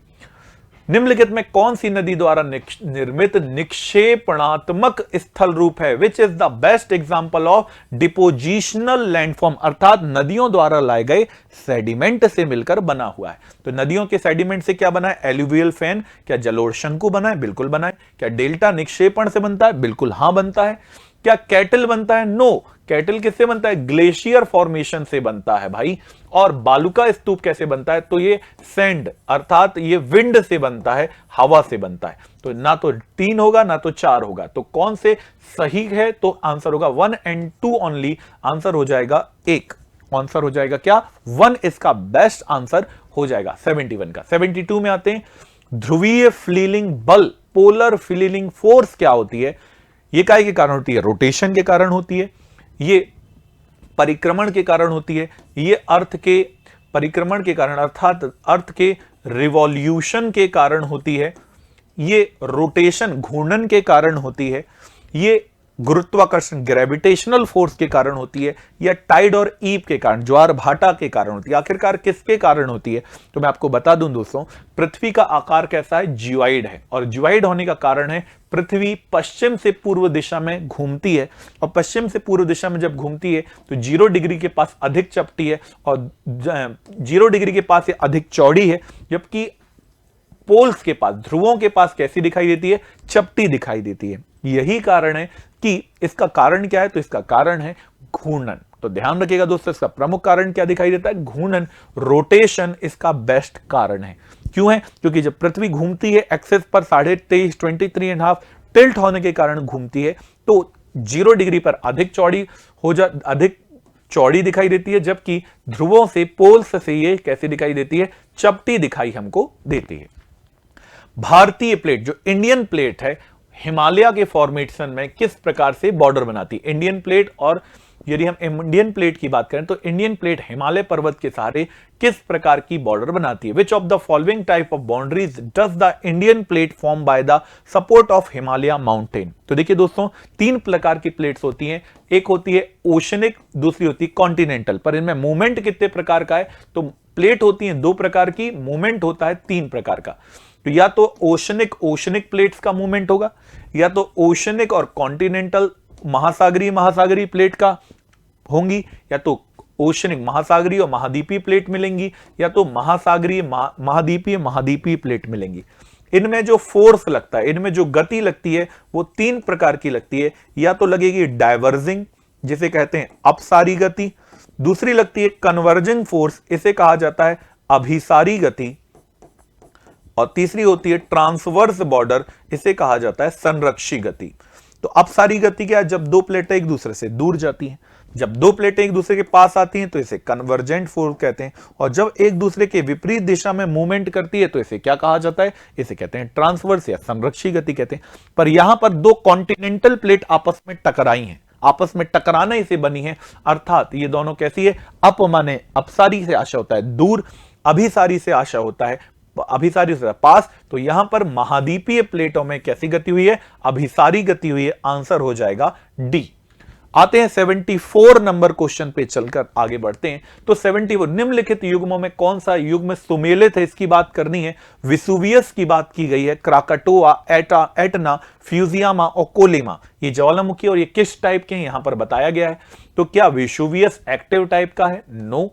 निम्नलिखित में कौन सी नदी द्वारा निर्मित निक्षेपणात्मक स्थल रूप है? Which is the best example of depositional landform, अर्थात नदियों द्वारा लाए गए सेडिमेंट से मिलकर बना हुआ है। तो नदियों के सेडिमेंट से क्या बना है? Alluvial fan. क्या जलोढ़ शंकु बना है? बिल्कुल बना है। क्या डेल्टा निक्षेपण से बनता है? बिल्कुल हां बनता है। क्या कैटल बनता है? नो। कैटल किससे बनता है? ग्लेशियर फॉर्मेशन से बनता है भाई। और बालुका स्तूप कैसे बनता है? तो ये सैंड अर्थात ये विंड से बनता है, हवा से बनता है। तो ना तो 3 होगा ना तो 4 होगा। तो कौन से सही है? तो आंसर होगा 1 and 2 ओनली। आंसर हो जाएगा 1। आंसर हो जाएगा क्या? 1 इसका बेस्ट आंसर हो जाएगा 71 का। 72 में आते हैं। ध्रुवीय फ्लीलिंग बल, पोलर फ्लीलिंग फोर्स क्या होती है? ये काय के कारण होती है? रोटेशन के कारण होती है। ये परिक्रमण के कारण होती है। ये अर्थ के परिक्रमण के कारण अर्थात अर्थ के रिवॉल्यूशन के कारण होती है। ये रोटेशन घूर्णन के कारण होती है। ये गुरुत्वाकर्षण ग्रेविटेशनल फोर्स के कारण होती है, या टाइड और ईप के कारण, ज्वार भाटा के कारण होती है। आखिरकार किसके कारण होती है? तो मैं आपको बता दूं दोस्तों, पृथ्वी का आकार कैसा है? जियोइड है। और जियोइड होने का कारण है पृथ्वी पश्चिम से पूर्व दिशा में घूमती है, और पश्चिम से पूर्व दिशा में जब घूमती है तो 0 डिग्री के पास अधिक चपटी है, और 0 डिग्री के पास ये अधिक चौड़ी है, जबकि पोल्स के पास, ध्रुवों के पास कैसी दिखाई देती है? चपटी दिखाई देती है। यही कारण है कि इसका कारण क्या है? तो इसका कारण है घूर्णन। तो ध्यान रखिएगा दोस्तों, इसका प्रमुख कारण क्या दिखाई देता है? घूर्णन। रोटेशन इसका बेस्ट कारण है। क्यों है? क्योंकि जब पृथ्वी घूमती है एक्सिस पर 23.5 23.5 टिल्ट होने के कारण घूमती है, तो 0 डिग्री पर अधिक चौड़ी दिखाई देती है, जबकि ध्रुवों से, पोल्स से ये कैसी दिखाई देती है? चपटी दिखाई हमको देती है। भारतीय प्लेट जो इंडियन प्लेट है, हिमालय के फॉर्मेशन में किस प्रकार से बॉर्डर बनाती है? इंडियन प्लेट, और यदि हम इंडियन प्लेट की बात करें तो इंडियन प्लेट हिमालय पर्वत के सहारे किस प्रकार की बॉर्डर बनाती है? Which of the following type of boundaries does the Indian plate form by the support of Himalaya mountain? तो देखिए दोस्तों, 3 प्रकार की प्लेट्स होती हैं। एक होती है ओशनिक, दूसरी होती है कॉन्टिनेंटल। पर इनमें मूवमेंट कितने प्रकार का है? तो प्लेट होती है 2 प्रकार की, मूवमेंट होता है 3 प्रकार का। तो या तो ओशनिक प्लेट्स का मूवमेंट होगा, या तो ओशनिक और कॉन्टिनेंटल महासागरीय प्लेट का होंगी, या तो ओशनिक महासागरीय और महाद्वीपीय प्लेट मिलेंगी, या तो महासागरीय महाद्वीपीय प्लेट मिलेंगी। इनमें जो फोर्स लगता है, इनमें जो गति लगती है, वो 3 प्रकार की लगती है। या तो लगेगी डाइवर्जिंग, जिसे कहते हैं अपसारी गति। दूसरी लगती है कन्वर्जिंग फोर्स, इसे कहा जाता है अभिसारी गति। और तीसरी होती है ट्रांसवर्स बॉर्डर, इसे कहा जाता है संरक्षी गति। तो अपसारी गति क्या है? जब 2 प्लेटें एक दूसरे से दूर जाती हैं। जब 2 प्लेटें एक दूसरे के पास आती हैं तो इसे कन्वर्जेंट फोर्स कहते हैं। और जब एक दूसरे के विपरीत दिशा में मूवमेंट करती है तो इसे क्या कहा जाता है? इसे कहते हैं ट्रांसवर्स या संरक्षी गति कहते हैं। पर यहां पर 2 कॉन्टिनेंटल प्लेट आपस में टकराई हैं, आपस में टकराने से बनी है, अर्थात ये दोनों कैसी है? अप माने अपसारी से आशा होता है दूर, अभिसारी से आशा होता है अभिसारी से पास। तो यहां पर महाद्वीपीय प्लेटों में कैसी गति हुई है? अभिसारी गति हुई है। आंसर हो जाएगा डी। आते हैं 74 नंबर क्वेश्चन पे चलकर आगे बढ़ते हैं। तो 74 निम्नलिखित युग्मों में कौन सा युग्म सुमेलित है, इसकी बात करनी है। विसुवियस की बात की गई है, क्राकाटोआ, एटना, फ्यूजियामा और कोलिमा, ये ज्वालामुखी और ये किस टाइप के हैं यहां पर बताया गया है। तो क्या विसुवियस एक्टिव टाइप का है? नो।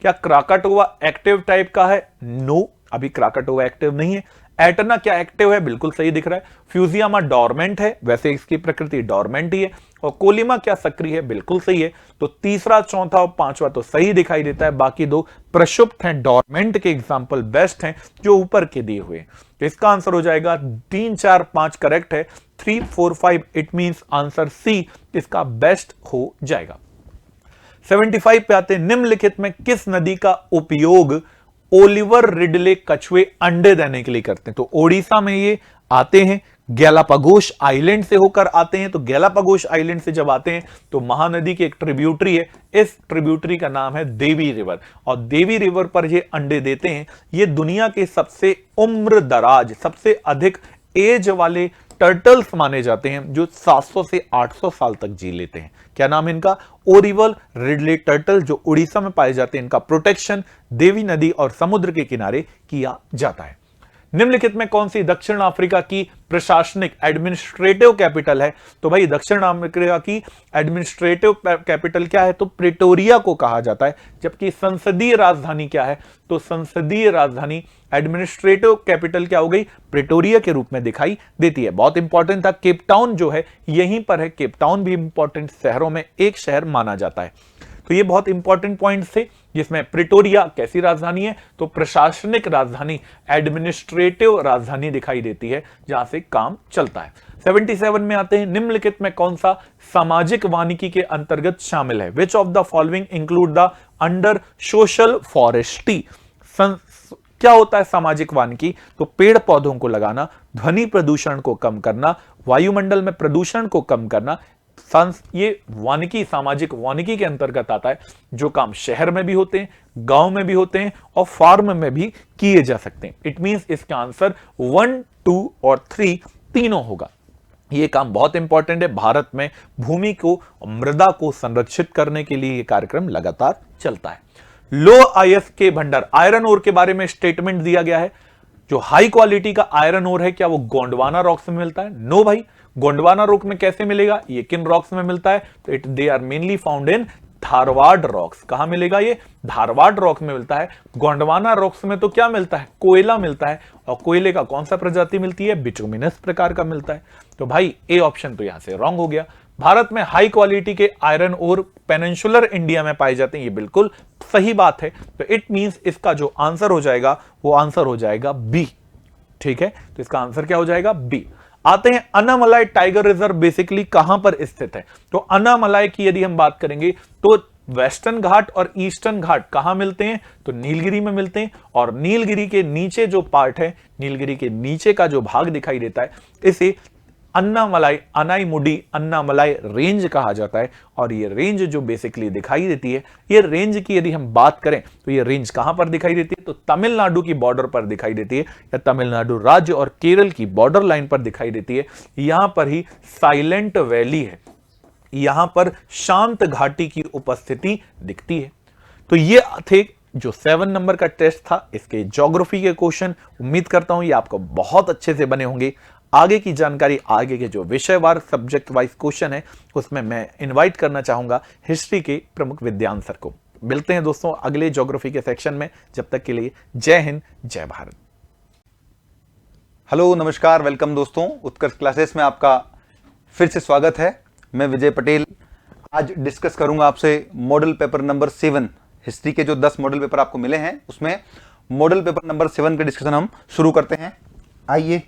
क्या क्राकाटोआ एक्टिव टाइप का है? नो, अभी क्राकाटोआ एक्टिव नहीं है। एटना क्या एक्टिव है, बिल्कुल सही दिख रहा है। फ्यूजियामा डोरमेंट है, वैसे इसकी प्रकृति डोरमेंट ही है। और कोलिमा क्या सक्रिय है, बिल्कुल सही है। तो तीसरा, चौथा और पांचवा तो सही दिखाई देता है, बाकी दो प्रक्षुप्त हैं, डोरमेंट के एग्जाम्पल बेस्ट हैं जो ऊपर के दिए हुए। तो इसका आंसर हो जाएगा 3, 4, 5 करेक्ट है, 3, 4, 5 इट मींस आंसर सी इसका बेस्ट हो जाएगा। 75 पे आते हैं, निम्नलिखित में किस नदी का उपयोग ओलिवर रिडले कछुए अंडे देने के लिए करते हैं? तो ओडिशा में ये आते हैं, गैलापागोस आइलैंड से होकर आते हैं। तो गैलापागोस आइलैंड से जब आते हैं तो महानदी की एक ट्रिब्यूटरी है, इस ट्रिब्यूटरी का नाम है देवी रिवर, और देवी रिवर पर ये अंडे देते हैं। ये दुनिया के सबसे उम्र दराज, सबसे अधिक एज वाले टर्टल्स माने जाते हैं, जो 700 से 800 साल तक जी लेते हैं। क्या नाम है इनका? ओरिवल रिडले टर्टल, जो उड़ीसा में पाए जाते हैं। इनका प्रोटेक्शन देवी नदी और समुद्र के किनारे किया जाता है। निम्नलिखित में कौन सी दक्षिण अफ्रीका की प्रशासनिक एडमिनिस्ट्रेटिव कैपिटल है? तो भाई दक्षिण अफ्रीका की एडमिनिस्ट्रेटिव कैपिटल क्या है? तो प्रिटोरिया को कहा जाता है। जबकि संसदीय राजधानी क्या है? तो संसदीय राजधानी, एडमिनिस्ट्रेटिव कैपिटल क्या हो गई? प्रिटोरिया के रूप में दिखाई देती है। बहुत इंपॉर्टेंट था, केप टाउन जो है यहीं पर है। केप टाउन भी इंपॉर्टेंट शहरों में एक शहर माना जाता है। तो ये बहुत इंपॉर्टेंट पॉइंट्स थे, जिसमें प्रिटोरिया कैसी राजधानी है? तो प्रशासनिक राजधानी, एडमिनिस्ट्रेटिव राजधानी दिखाई देती है, जहां से काम चलता है। 77 में आते हैं, निम्नलिखित में कौन सा सामाजिक वानिकी के अंतर्गत शामिल है? Which of the following include the under social forestry? क्या होता है सामाजिक वानिकी? तो पेड़ पौधों को लगाना, ध्वनि प्रदूषण को कम करना, वायुमंडल में प्रदूषण को कम करना, ये वानिकी, सामाजिक वानिकी के अंतर्गत आता है। जो काम शहर में भी होते हैं, गांव में भी होते हैं और फार्म में भी किए जा सकते हैं। इट मींस इसका आंसर 1, 2 और 3 तीनों होगा। ये काम बहुत इंपॉर्टेंट है। भारत में भूमि को, मृदा को संरक्षित करने के लिए यह कार्यक्रम लगातार चलता है। लो आईएस के भंडार, आयरन ओर के बारे में स्टेटमेंट दिया गया है। जो हाई क्वालिटी का आयरन ओर है, क्या वो गोंडवाना रॉक्स में मिलता है? नो भाई, गोंडवाना रॉक में कैसे मिलेगा? ये किन रॉक्स में मिलता है? तो they are mainly found in Dharwar rocks. कहां मिलेगा ये? धारवाड़ रॉक में मिलता है। गोंडवाना रॉक्स में तो क्या मिलता है? कोयला मिलता है। और कोयले का कौन सा प्रजाति मिलती है? बिटुमिनस प्रकार का मिलता है। तो भाई ए ऑप्शन तो यहां से रॉन्ग हो गया। भारत में हाई क्वालिटी के आयरन ओर पेनिनसुलर इंडिया में पाए जाते हैं, ये बिल्कुल सही बात है। तो इट मींस इसका जो आंसर हो जाएगा वो आंसर हो जाएगा बी। ठीक है, तो इसका आंसर क्या हो जाएगा? बी। आते हैं, अन्नामलाई टाइगर रिजर्व बेसिकली कहां पर स्थित है? तो अन्नामलाई की यदि हम बात करेंगे तो वेस्टर्न घाट और ईस्टर्न घाट कहां मिलते हैं? तो नीलगिरी में मिलते हैं। और नीलगिरी के नीचे जो पार्ट है, नीलगिरी के नीचे का जो भाग दिखाई देता है, इसे अन्नामलाई, अनाईमुडी अन्नामलाई रेंज कहा जाता है। और ये रेंज जो बेसिकली दिखाई देती है, ये रेंज की यदि हम बात करें तो ये रेंज कहां पर दिखाई देती है? तो तमिलनाडु की बॉर्डर पर दिखाई देती है, या तमिलनाडु राज्य और केरल की बॉर्डर लाइन पर दिखाई देती है। यहां पर ही साइलेंट वैली है, यहां पर शांत घाटी की उपस्थिति दिखती है। तो ये थे जो 7 नंबर का टेस्ट था, इसके ज्योग्राफी के क्वेश्चन। उम्मीद करता हूं ये आपको बहुत अच्छे से बने होंगे। आगे की जानकारी, आगे के जो विषयवार सब्जेक्ट वाइज क्वेश्चन है, उसमें मैं इनवाइट करना चाहूंगा हिस्ट्री के प्रमुख विद्वान सर को। मिलते हैं दोस्तों अगले ज्योग्राफी के सेक्शन में। जब तक के लिए जय हिंद, जय भारत। हेलो, नमस्कार, वेलकम दोस्तों। उत्कर्ष क्लासेस में आपका फिर से स्वागत है। मैं विजय पटेल। आज डिस्कस करूंगा आपसे मॉडल पेपर नंबर 7। हिस्ट्री के जो 10 मॉडल पेपर आपको मिले हैं, उसमें मॉडल पेपर नंबर 7 का डिस्कशन हम शुरू करते हैं। आइए,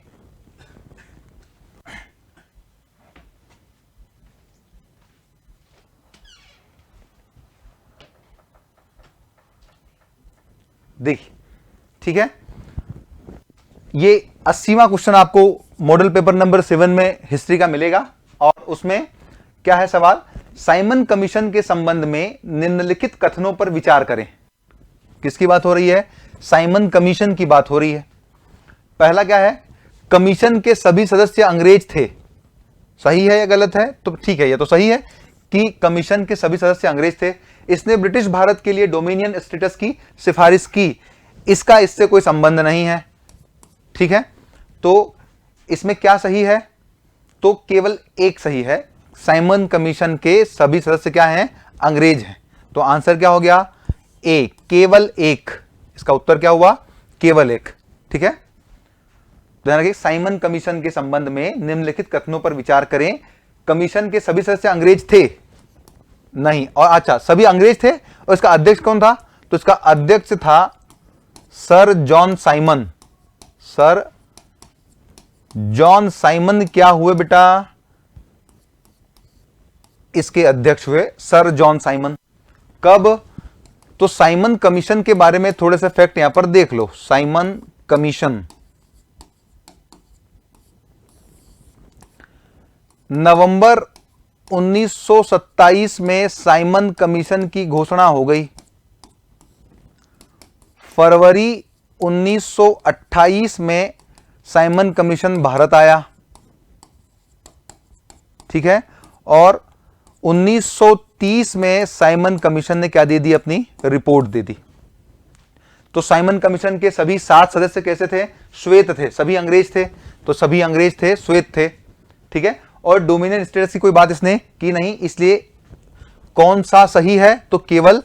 देखिए, ठीक है, ये 80वां क्वेश्चन आपको मॉडल पेपर नंबर 7 में हिस्ट्री का मिलेगा। और उसमें क्या है सवाल? साइमन कमीशन के संबंध में निम्नलिखित कथनों पर विचार करें। किसकी बात हो रही है? साइमन कमीशन की बात हो रही है। पहला क्या है? कमीशन के सभी सदस्य अंग्रेज थे। सही है या गलत है? तो ठीक है, ये तो सही है कि कमीशन के सभी सदस्य अंग्रेज थे। इसने ब्रिटिश भारत के लिए डोमिनियन स्टेटस की सिफारिश की। इसका इससे कोई संबंध नहीं है। ठीक है, तो इसमें क्या सही है? तो केवल एक सही है। साइमन कमीशन के सभी सदस्य क्या हैं? अंग्रेज हैं। तो आंसर क्या हो गया? ए, केवल एक। इसका उत्तर क्या हुआ? केवल एक। ठीक है, ध्यान रखिए, साइमन कमीशन के संबंध में निम्नलिखित कथनों पर विचार करें। कमीशन के सभी सदस्य अंग्रेज थे? नहीं। और अच्छा, सभी अंग्रेज थे और इसका अध्यक्ष कौन था? तो इसका अध्यक्ष था sir John Simon. Sir John Simon क्या हुए बेटा? इसके अध्यक्ष हुए सर जॉन साइमन। कब? तो साइमन कमीशन के बारे में थोड़े से फैक्ट यहां पर देख लो। साइमन कमीशन नवंबर 1927 में साइमन कमीशन की घोषणा हो गई। फरवरी 1928 में साइमन कमीशन भारत आया, ठीक है। और 1930 में साइमन कमीशन ने क्या दे दी? अपनी रिपोर्ट दे दी। तो साइमन कमीशन के सभी 7 सदस्य कैसे थे? श्वेत थे। सभी अंग्रेज थे, तो सभी अंग्रेज थे, श्वेत थे, ठीक है। और डोमिनियन स्टेटस की कोई बात इसने की नहीं, इसलिए कौन सा सही है? तो केवल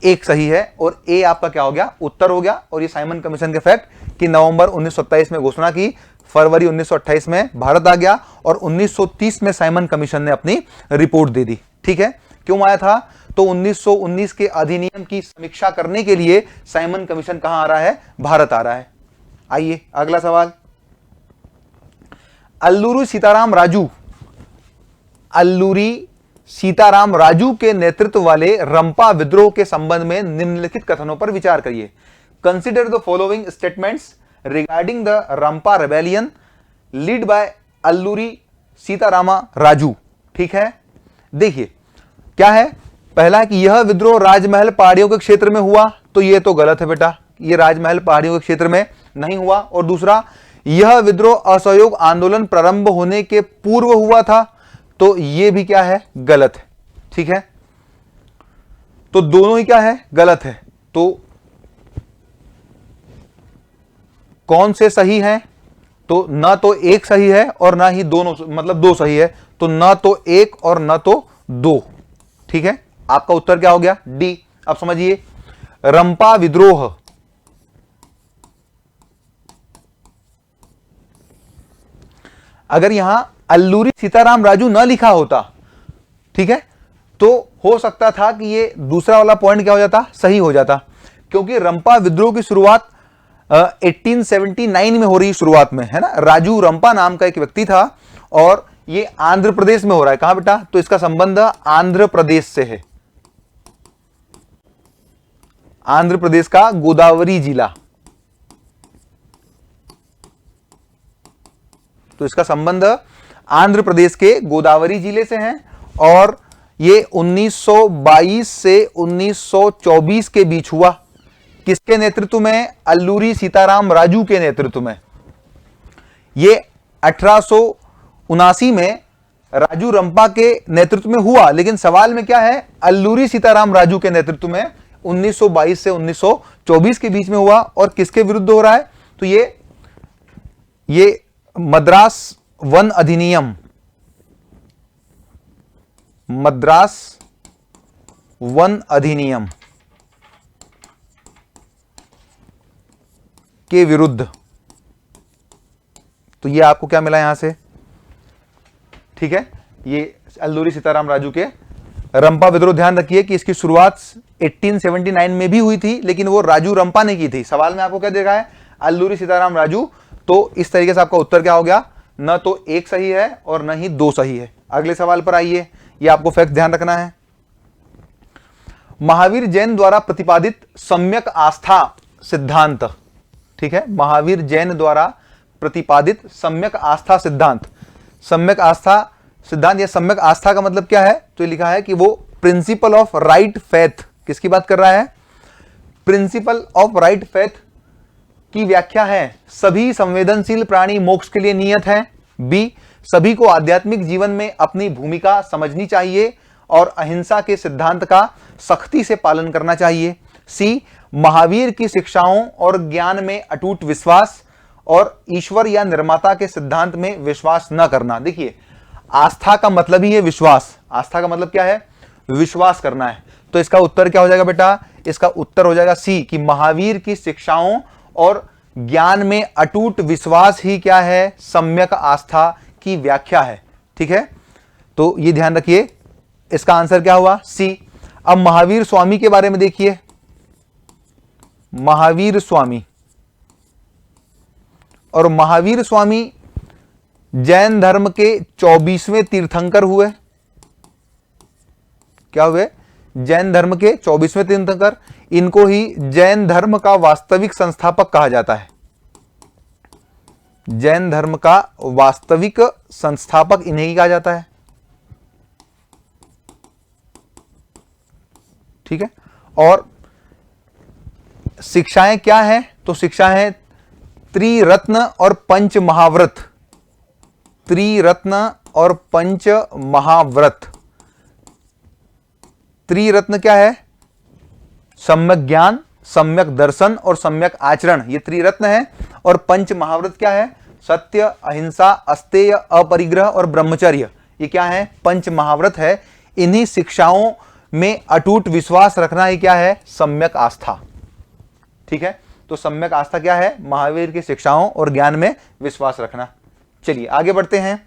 एक सही है, और ए आपका क्या हो गया? उत्तर हो गया। और ये साइमन कमीशन के फैक्ट कि नवंबर 1927 में घोषणा की, फरवरी 1928 में भारत आ गया, और 1930 में साइमन कमीशन ने अपनी रिपोर्ट दे दी, ठीक है। क्यों आया था? तो 1919 के अधिनियम की समीक्षा करने के लिए साइमन कमीशन कहां आ रहा है? भारत आ रहा है। आइए अगला सवाल। अल्लूरी सीताराम राजू, अल्लूरी सीताराम राजू के नेतृत्व वाले रंपा विद्रोह के संबंध में निम्नलिखित कथनों पर विचार करिए। Consider the following statements regarding the Rampa rebellion lead by Alluri Sitarama Raju, ठीक है। देखिए क्या है, पहला कि यह विद्रोह राजमहल पहाड़ियों के क्षेत्र में हुआ, तो यह तो गलत है बेटा, यह राजमहल पहाड़ियों के क्षेत्र में नहीं हुआ। और दूसरा, यह विद्रोह असहयोग आंदोलन प्रारंभ होने के पूर्व हुआ था, तो यह भी क्या है? गलत है, ठीक है। तो दोनों ही क्या है? गलत है। तो कौन से सही है? तो ना तो एक सही है और ना ही दोनों, मतलब दो सही है। तो ना तो एक और ना तो दो, ठीक है। आपका उत्तर क्या हो गया? डी। अब समझिए, रंपा विद्रोह अगर यहां अल्लूरी सीताराम राजू न लिखा होता, ठीक है, तो हो सकता था कि ये दूसरा वाला पॉइंट क्या हो जाता? सही हो जाता, क्योंकि रंपा विद्रोह की शुरुआत 1879 में हो रही, शुरुआत में, है ना। राजू रंपा नाम का एक व्यक्ति था, और ये आंध्र प्रदेश में हो रहा है। कहां बेटा? तो इसका संबंध आंध्र प्रदेश से है, आंध्र प्रदेश का गोदावरी जिला। तो इसका संबंध आंध्र प्रदेश के गोदावरी जिले से है, और ये 1922 से 1924 के बीच हुआ। किसके नेतृत्व में? अल्लूरी सीताराम राजू के नेतृत्व में। ये 1879 में राजू रंपा के नेतृत्व में हुआ, लेकिन सवाल में क्या है? अल्लूरी सीताराम राजू के नेतृत्व में 1922 से 1924 के बीच में हुआ। और किसके विरुद्ध हो रहा है? तो ये मद्रास वन अधिनियम, मद्रास वन अधिनियम के विरुद्ध। तो ये आपको क्या मिला यहां से? ठीक है, ये अल्लूरी सीताराम राजू के रंपा विद्रोह। ध्यान रखिए कि इसकी शुरुआत 1879 में भी हुई थी, लेकिन वो राजू रंपा ने की थी। सवाल में आपको क्या देखा है? अल्लूरी सीताराम राजू। तो इस तरीके से आपका उत्तर क्या हो गया? न तो एक सही है और न ही दो सही है। अगले सवाल पर आइए, ये आपको फैक्ट ध्यान रखना है। महावीर जैन द्वारा प्रतिपादित सम्यक आस्था सिद्धांत, ठीक है, महावीर जैन द्वारा प्रतिपादित सम्यक आस्था सिद्धांत। सम्यक आस्था सिद्धांत या सम्यक आस्था का मतलब क्या है? तो ये लिखा है कि वो प्रिंसिपल ऑफ राइट फेथ, किसकी बात कर रहा है? प्रिंसिपल ऑफ राइट फेथ की व्याख्या है, सभी संवेदनशील प्राणी मोक्ष के लिए नियत हैं। बी, सभी को आध्यात्मिक जीवन में अपनी भूमिका समझनी चाहिए और अहिंसा के सिद्धांत का सख्ती से पालन करना चाहिए। सी, महावीर की शिक्षाओं और ज्ञान में अटूट विश्वास और ईश्वर या निर्माता के सिद्धांत में विश्वास न करना। देखिए, आस्था का मतलब ही है विश्वास। आस्था का मतलब क्या है? विश्वास करना है। तो इसका उत्तर क्या हो जाएगा बेटा? इसका उत्तर हो जाएगा सी, कि महावीर की शिक्षाओं और ज्ञान में अटूट विश्वास ही क्या है, सम्यक आस्था की व्याख्या है। ठीक है, तो ये ध्यान रखिए, इसका आंसर क्या हुआ, सी। अब महावीर स्वामी के बारे में देखिए, महावीर स्वामी, और महावीर स्वामी जैन धर्म के 24वें तीर्थंकर हुए। क्या हुए, जैन धर्म के 24वें तीर्थंकर। इनको ही जैन धर्म का वास्तविक संस्थापक कहा जाता है। जैन धर्म का वास्तविक संस्थापक इन्हें ही कहा जाता है। ठीक है, और शिक्षाएं क्या है, तो शिक्षा है त्रिरत्न और पंच महाव्रत। त्रिरत्न और पंच महाव्रत। त्रिरत्न क्या है, सम्यक ज्ञान, सम्यक दर्शन और सम्यक आचरण, ये त्रिरत्न है। और पंच महाव्रत क्या है, सत्य, अहिंसा, अस्तेय, अपरिग्रह और ब्रह्मचर्य, ये क्या है, पंच महाव्रत है। इन्हीं शिक्षाओं में अटूट विश्वास रखना ही क्या है, सम्यक आस्था। ठीक है, तो सम्यक आस्था क्या है, महावीर की शिक्षाओं और ज्ञान में विश्वास रखना। चलिए आगे बढ़ते हैं।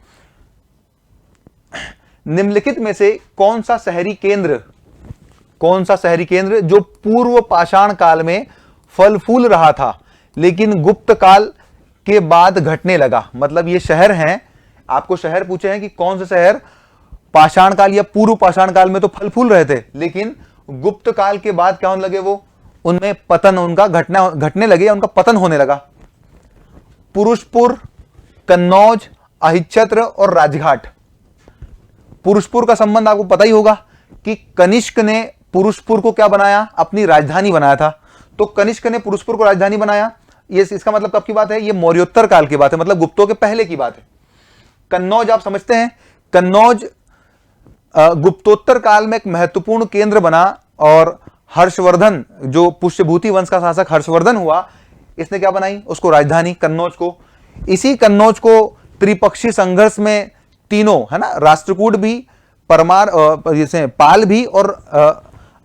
निम्नलिखित में से कौन सा शहरी केंद्र, कौन सा शहरी केंद्र जो पूर्व पाषाण काल में फल फूल रहा था लेकिन गुप्त काल के बाद घटने लगा। मतलब ये शहर हैं, आपको शहर पूछे हैं कि कौन सा शहर पाषाण काल या पूर्व पाषाण काल में तो फल फूल रहे थे लेकिन गुप्त काल के बाद क्या होने लगे, वो उनमें पतन, उनका घटने लगे, उनका पतन होने लगा। पुरुषपुर, कन्नौज, अहिच्छत्र और राजघाट। पुरुषपुर का संबंध आपको पता ही होगा कि कनिष्क ने पुरुषपुर को क्या बनाया, अपनी राजधानी बनाया था। तो कनिष्क ने पुरुषपुर को राजधानी बनाया, ये इसका मतलब कब की बात है, ये मौर्योत्तर काल की बात है, मतलब गुप्तों के पहले की बात है। कन्नौज आप समझते हैं, कन्नौज गुप्तोत्तर काल में एक महत्वपूर्ण केंद्र बना और हर्षवर्धन, जो पुष्यभूति वंश का शासक हर्षवर्धन हुआ, इसने क्या बनाई, उसको राजधानी कन्नौज को। इसी कन्नौज को त्रिपक्षीय संघर्ष में तीनों, है ना, राष्ट्रकूट भी, परमार, जैसे पाल भी और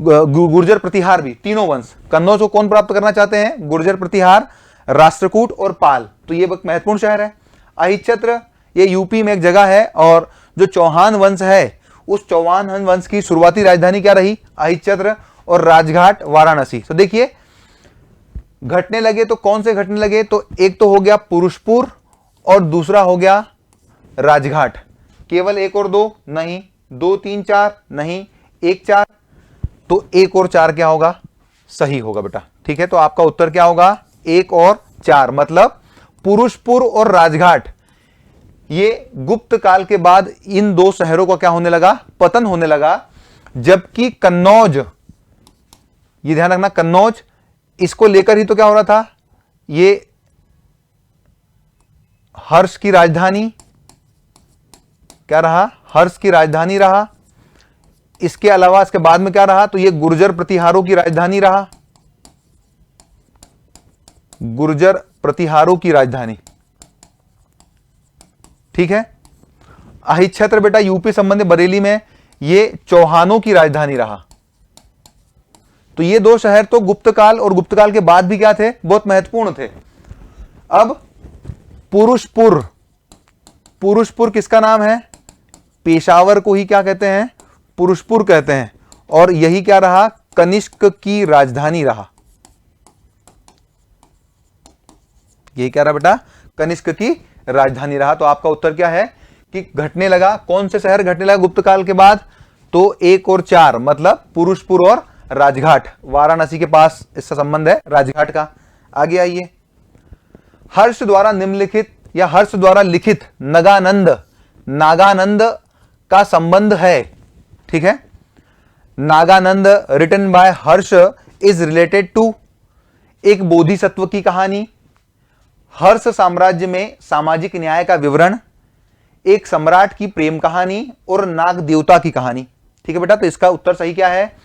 गुर्जर प्रतिहार भी, तीनों वंश कन्नौज को कौन प्राप्त करना चाहते हैं, गुर्जर प्रतिहार, राष्ट्रकूट और पाल। तो ये एक महत्वपूर्ण शहर है। अहिच्छत्र ये यूपी में एक जगह है और जो चौहान वंश है उस चौहान वंश की शुरुआती राजधानी क्या रही, अहिच्छत्र। और राजघाट वाराणसी। तो देखिए घटने लगे तो कौन से घटने लगे, तो एक तो हो गया पुरुषपुर और दूसरा हो गया राजघाट। केवल एक और दो नहीं, 2 3 4 नहीं, 1 4, तो 1 और 4 क्या होगा, सही होगा बेटा। ठीक है, तो आपका उत्तर क्या होगा, 1 और 4, मतलब पुरुषपुर और राजघाट ये गुप्त काल के बाद इन दो शहरों का क्या होने लगा, पतन होने लगा। जबकि कन्नौज, ये ध्यान रखना, कन्नौज इसको लेकर ही तो क्या हो रहा था, ये हर्ष की राजधानी क्या रहा, हर्ष की राजधानी रहा। इसके अलावा इसके बाद में क्या रहा, तो ये गुर्जर प्रतिहारों की राजधानी रहा, गुर्जर प्रतिहारों की राजधानी। ठीक है, अहिच्छत्र बेटा यूपी संबंधी बरेली में, ये चौहानों की राजधानी रहा। तो ये दो शहर तो गुप्त काल और गुप्त काल के बाद भी क्या थे, बहुत महत्वपूर्ण थे। अब पुरुषपुर, पुरुषपुर किसका नाम है, पेशावर को ही क्या कहते हैं, पुरुषपुर कहते हैं। और यही क्या रहा, कनिष्क की राजधानी रहा। यही क्या रहा बेटा, कनिष्क की राजधानी रहा। तो आपका उत्तर क्या है कि घटने लगा, कौन से शहर घटने लगा गुप्त काल के बाद, तो 1 और 4, मतलब पुरुषपुर और राजघाट। वाराणसी के पास इसका संबंध है राजघाट का। आगे आइए, हर्ष द्वारा निम्नलिखित या हर्ष द्वारा लिखित नगानंद, नागानंद का संबंध है। ठीक है, Nagananda written by Harsha is related to एक बोधिसत्व की कहानी, हर्ष साम्राज्य में सामाजिक न्याय का विवरण, एक सम्राट की प्रेम कहानी और नाग देवता की कहानी। ठीक है बेटा, तो इसका उत्तर सही क्या है,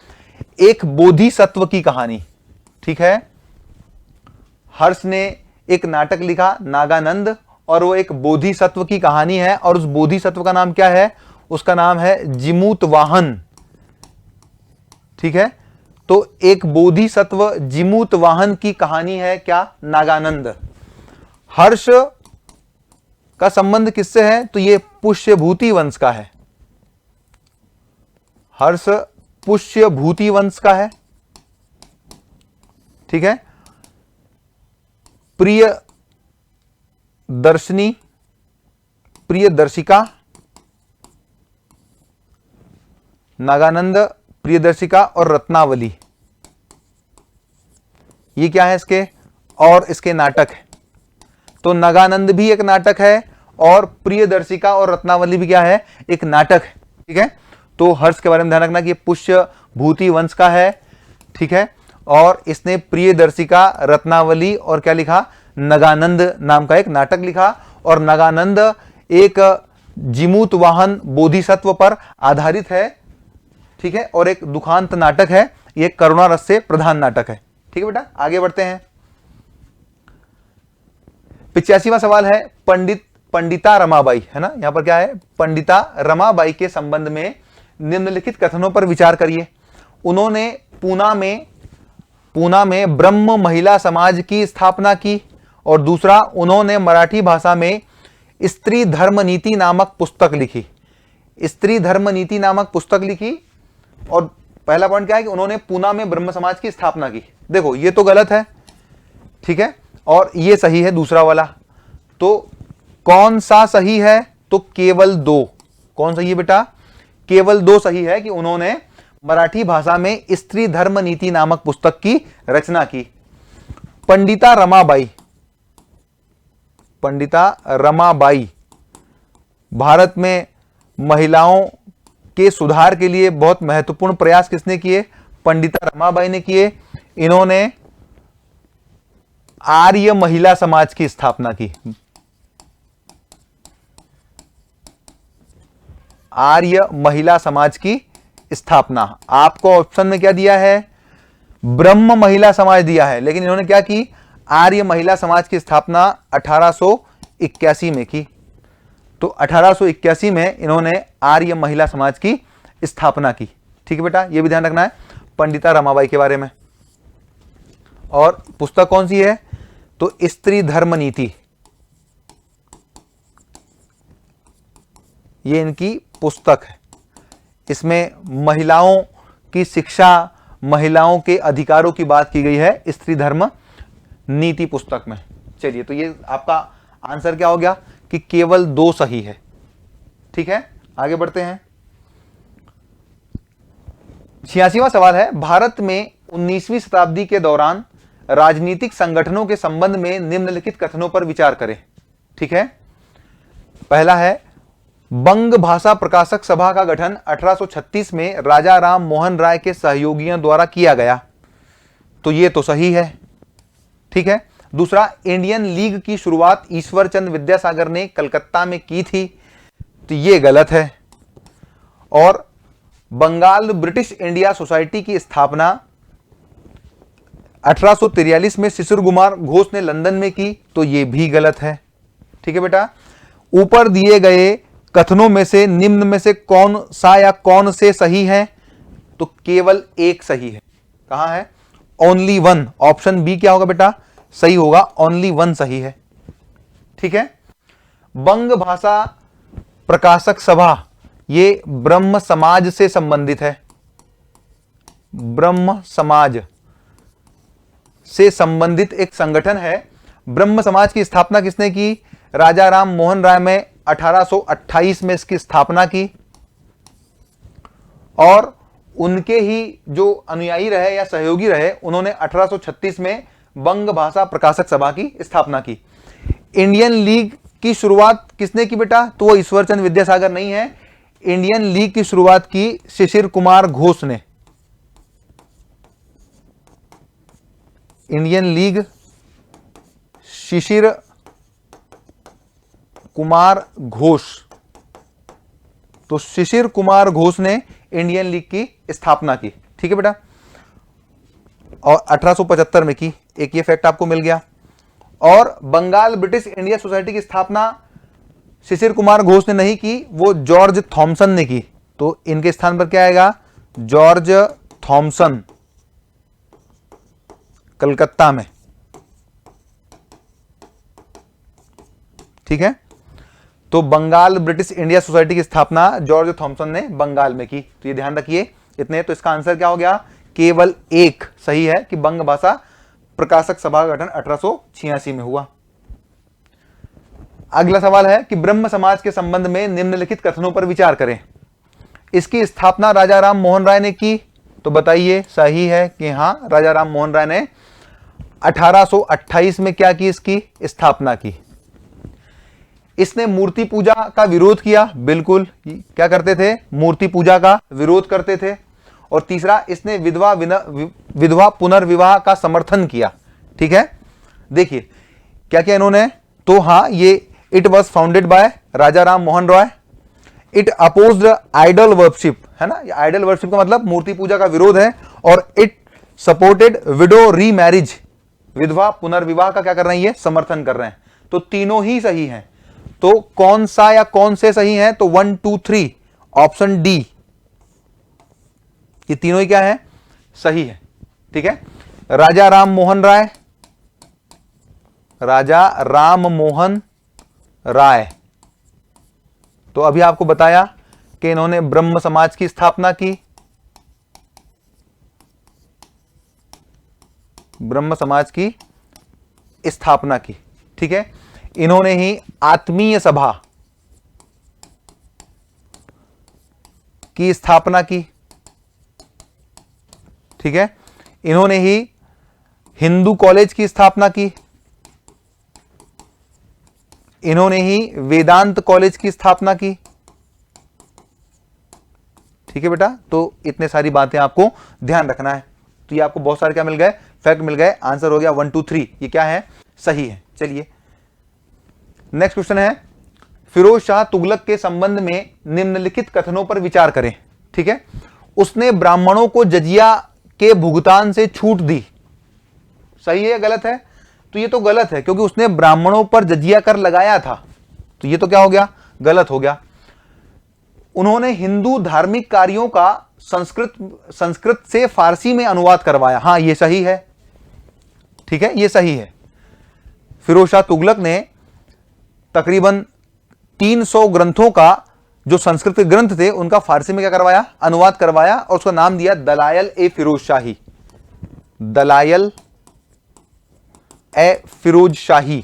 एक बोधिसत्व की कहानी। ठीक है, हर्ष ने एक नाटक लिखा नागानंद और वो एक बोधिसत्व की कहानी है, और उस बोधिसत्व का नाम क्या है, उसका नाम है जिमूतवाहन। ठीक है, तो एक बोधिसत्व जिमूतवाहन की कहानी है क्या, नागानंद। हर्ष का संबंध किससे है? तो ये पुष्यभूति वंश का है। हर्ष पुष्यभूति वंश का है। ठीक है। प्रिय दर्शनी, प्रिय दर्शिका, नागानंद, प्रियदर्शिका और रत्नावली, ये क्या है इसके? और इसके नाटक है। तो नगानंद भी एक नाटक है और प्रियदर्शिका और रत्नावली भी क्या है? एक नाटक है। ठीक है। तो हर्ष के बारे में ध्यान रखना कि ये पुष्यभूति वंश का है। ठीक है। और इसने प्रियदर्शिका, रत्नावली और क्या लिखा? नगानंद नाम का एक नाटक लिखा। और नगानंद एक जिमूत वाहन बोधिसत्व पर आधारित है। ठीक है। और एक दुखांत नाटक है। ये करुणा रस से प्रधान नाटक है। ठीक है बेटा, आगे बढ़ते हैं। 85वां सवाल है पंडिता रमाबाई, है ना? यहां पर क्या है? पंडिता रमाबाई के संबंध में निम्नलिखित कथनों पर विचार करिए। उन्होंने पूना में ब्रह्म महिला समाज की स्थापना की। और दूसरा, उन्होंने मराठी भाषा में स्त्री धर्म नीति नामक पुस्तक लिखी। स्त्री धर्म नीति नामक पुस्तक लिखी। और पहला पॉइंट क्या है कि उन्होंने पूना में ब्रह्म समाज की स्थापना की। देखो ये तो गलत है। ठीक है। और ये सही है दूसरा वाला। तो कौन सा सही है? तो केवल दो। कौन सही है बेटा? केवल दो सही है कि उन्होंने मराठी भाषा में स्त्री धर्म नीति नामक पुस्तक की रचना की। पंडिता रमाबाई भारत में महिलाओं के सुधार के लिए बहुत महत्वपूर्ण प्रयास किसने किए? पंडिता रमाबाई ने किए। इन्होंने आर्य महिला समाज की स्थापना की। आर्य महिला समाज की स्थापना। आपको ऑप्शन में क्या दिया है? ब्रह्म महिला समाज दिया है, लेकिन इन्होंने क्या की? आर्य महिला समाज की स्थापना 1881 में की। तो 1881 में इन्होंने आर्य महिला समाज की स्थापना की। ठीक है बेटा, यह भी ध्यान रखना है पंडिता रमाबाई के बारे में। और पुस्तक कौन सी है? तो स्त्री धर्म नीति, ये इनकी पुस्तक है। इसमें महिलाओं की शिक्षा, महिलाओं के अधिकारों की बात की गई है स्त्री धर्म नीति पुस्तक में। चलिए, तो ये आपका आंसर क्या हो गया कि केवल दो सही है। ठीक है, आगे बढ़ते हैं। 86वां सवाल है, भारत में 19वीं शताब्दी के दौरान राजनीतिक संगठनों के संबंध में निम्नलिखित कथनों पर विचार करें। ठीक है, पहला है, बंग भाषा प्रकाशक सभा का गठन 1836 में राजा राम मोहन राय के सहयोगियों द्वारा किया गया। तो ये तो सही है। ठीक है, दूसरा, इंडियन लीग की शुरुआत ईश्वर चंद्र विद्यासागर ने कलकत्ता में की थी। तो ये गलत है। और बंगाल ब्रिटिश इंडिया सोसाइटी की स्थापना 1843 में शिशिर कुमार घोष ने लंदन में की। तो ये भी गलत है। ठीक है बेटा, ऊपर दिए गए कथनों में से निम्न में से कौन सा या कौन से सही है? तो केवल एक सही है। कहां है? Only one. ऑप्शन बी क्या होगा बेटा? सही होगा, ओनली वन सही है। ठीक है, बंग भाषा प्रकाशक सभा ये ब्रह्म समाज से संबंधित है। ब्रह्म समाज से संबंधित एक संगठन है। ब्रह्म समाज की स्थापना किसने की? राजा राम मोहन राय में 1828 में इसकी स्थापना की। और उनके ही जो अनुयायी रहे या सहयोगी रहे, उन्होंने 1836 में बंग भाषा प्रकाशक सभा की स्थापना की। इंडियन लीग की शुरुआत किसने की बेटा? तो वो ईश्वर चंद्र विद्यासागर नहीं है। इंडियन लीग की शुरुआत की शिशिर कुमार घोष ने। Indian league Shishir Kumar Ghosh. तो शिशिर कुमार घोष ने इंडियन लीग की स्थापना की। ठीक है बेटा, और 1875 में की। एक ये फैक्ट आपको मिल गया। और बंगाल ब्रिटिश इंडिया सोसाइटी की स्थापना शिशिर कुमार घोष ने नहीं की, वो जॉर्ज थॉमसन ने की। तो इनके स्थान पर क्या आएगा? जॉर्ज थॉमसन, कलकत्ता में। ठीक है। तो बंगाल ब्रिटिश इंडिया सोसाइटी की स्थापना जॉर्ज थॉमसन ने बंगाल में की, तो ये ध्यान रखिए इतने। तो इसका आंसर क्या हो गया, केवल एक सही है कि बंग भाषा प्रकाशक सभा का गठन 1886 में हुआ। अगला सवाल है कि ब्रह्म समाज के संबंध में निम्नलिखित कथनों पर विचार करें। इसकी स्थापना राजा राम मोहन राय ने की, तो बताइए सही है कि हां राजा राम मोहन राय ने 1828 में क्या की, इसकी स्थापना की। इसने मूर्ति पूजा का विरोध किया, बिल्कुल क्या करते थे, मूर्ति पूजा का विरोध करते थे। और तीसरा, इसने विधवा पुनर्विवाह का समर्थन किया। ठीक है, देखिए क्या क्या इन्होंने, तो हाँ ये it was founded by Raja Ram Mohan Roy. It opposed idol worship, है ना, आइडल वर्शिप का मतलब मूर्ति पूजा का विरोध है। और इट सपोर्टेड विडो री मैरिज, विधवा पुनर्विवाह का क्या कर रहे हैं, ये समर्थन कर रहे हैं। तो तीनों ही सही हैं। तो कौन सा या कौन से सही हैं, तो 1 2 3 ऑप्शन डी, ये तीनों ही क्या है, सही है। ठीक है, राजा राम मोहन राय, राजा राम मोहन राय, तो अभी आपको बताया कि इन्होंने ब्रह्म समाज की स्थापना की, ब्रह्म समाज की स्थापना की। ठीक है, इन्होंने ही आत्मीय सभा की स्थापना की। ठीक है, इन्होंने ही हिंदू कॉलेज की स्थापना की, इन्होंने ही वेदांत कॉलेज की स्थापना की। ठीक है बेटा, तो इतने सारी बातें आपको ध्यान रखना है। तो ये आपको बहुत सारे क्या मिल गए, फैक्ट मिल गए। आंसर हो गया 1 2 3, ये क्या है, सही है। चलिए नेक्स्ट क्वेश्चन है, फिरोज शाह तुगलक के संबंध में निम्नलिखित कथनों पर विचार करें। ठीक है, उसने ब्राह्मणों को जजिया के भुगतान से छूट दी, सही है या गलत है, तो ये तो गलत है क्योंकि उसने ब्राह्मणों पर जजिया कर लगाया था, तो ये तो क्या हो गया, गलत हो गया। उन्होंने हिंदू धार्मिक कार्यों का संस्कृत से फारसी में अनुवाद करवाया, हां ये सही है। ठीक है, ये सही है। फिरोज शाह तुगलक ने तकरीबन 300 ग्रंथों का जो संस्कृत के ग्रंथ थे उनका फारसी में क्या करवाया, अनुवाद करवाया, और उसका नाम दिया दलायल ए फिरोज शाही, दलायल ए फिरोज शाही,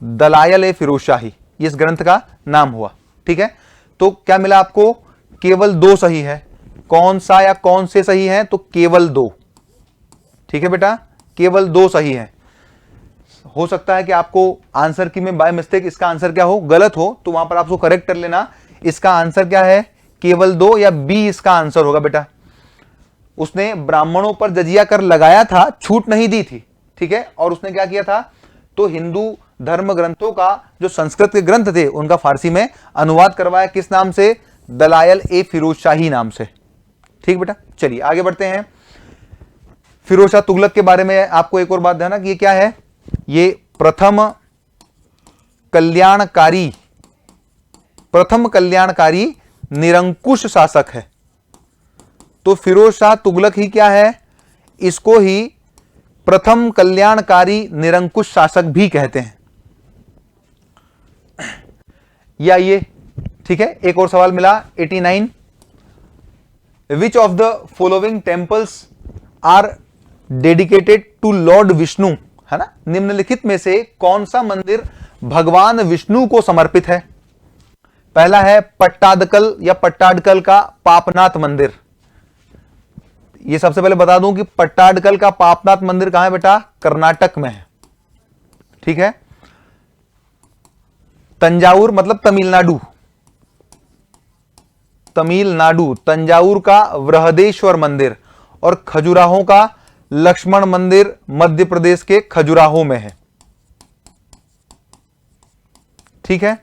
दलायल ए फिरोज शाही, इस ग्रंथ का नाम हुआ। ठीक है, तो क्या मिला आपको, केवल 2 सही है। कौन सा या कौन से सही है, तो केवल 2। ठीक है बेटा, केवल 2 सही है। हो सकता है कि आपको आंसर की में बाय मिस्टेक इसका आंसर क्या हो, गलत हो, तो वहां पर आपको करेक्ट कर लेना। इसका आंसर क्या है, केवल 2 या बी इसका आंसर होगा बेटा। उसने ब्राह्मणों पर जजिया कर लगाया था, छूट नहीं दी थी। ठीक है, और उसने क्या किया था, तो हिंदू धर्म ग्रंथों का जो संस्कृत के ग्रंथ थे उनका फारसी में अनुवाद करवाया, किस नाम से, दलायल ए फिरोज शाही नाम से। ठीक बेटा, चलिए आगे बढ़ते हैं। फिरोज शाह तुगलक के बारे में आपको एक और बात ध्यान कि ये क्या है, ये प्रथम कल्याणकारी निरंकुश शासक है। तो फिरोज शाह तुगलक ही क्या है, इसको ही प्रथम कल्याणकारी निरंकुश शासक भी कहते हैं, या ये। ठीक है, एक और सवाल मिला 89, which of the following temples are dedicated to lord Vishnu, है ना, निम्नलिखित में से कौन सा मंदिर भगवान विष्णु को समर्पित है। पहला है पट्टादकल या पट्टाडकल का पापनाथ मंदिर। ये सबसे पहले बता दूं कि पट्टाडकल का पापनाथ मंदिर कहां है बेटा, कर्नाटक में है। ठीक है, तंजावुर मतलब तमिलनाडु, तंजावुर का वृहदेश्वर मंदिर, और खजुराहो का लक्ष्मण मंदिर मध्य प्रदेश के खजुराहो में है। ठीक है,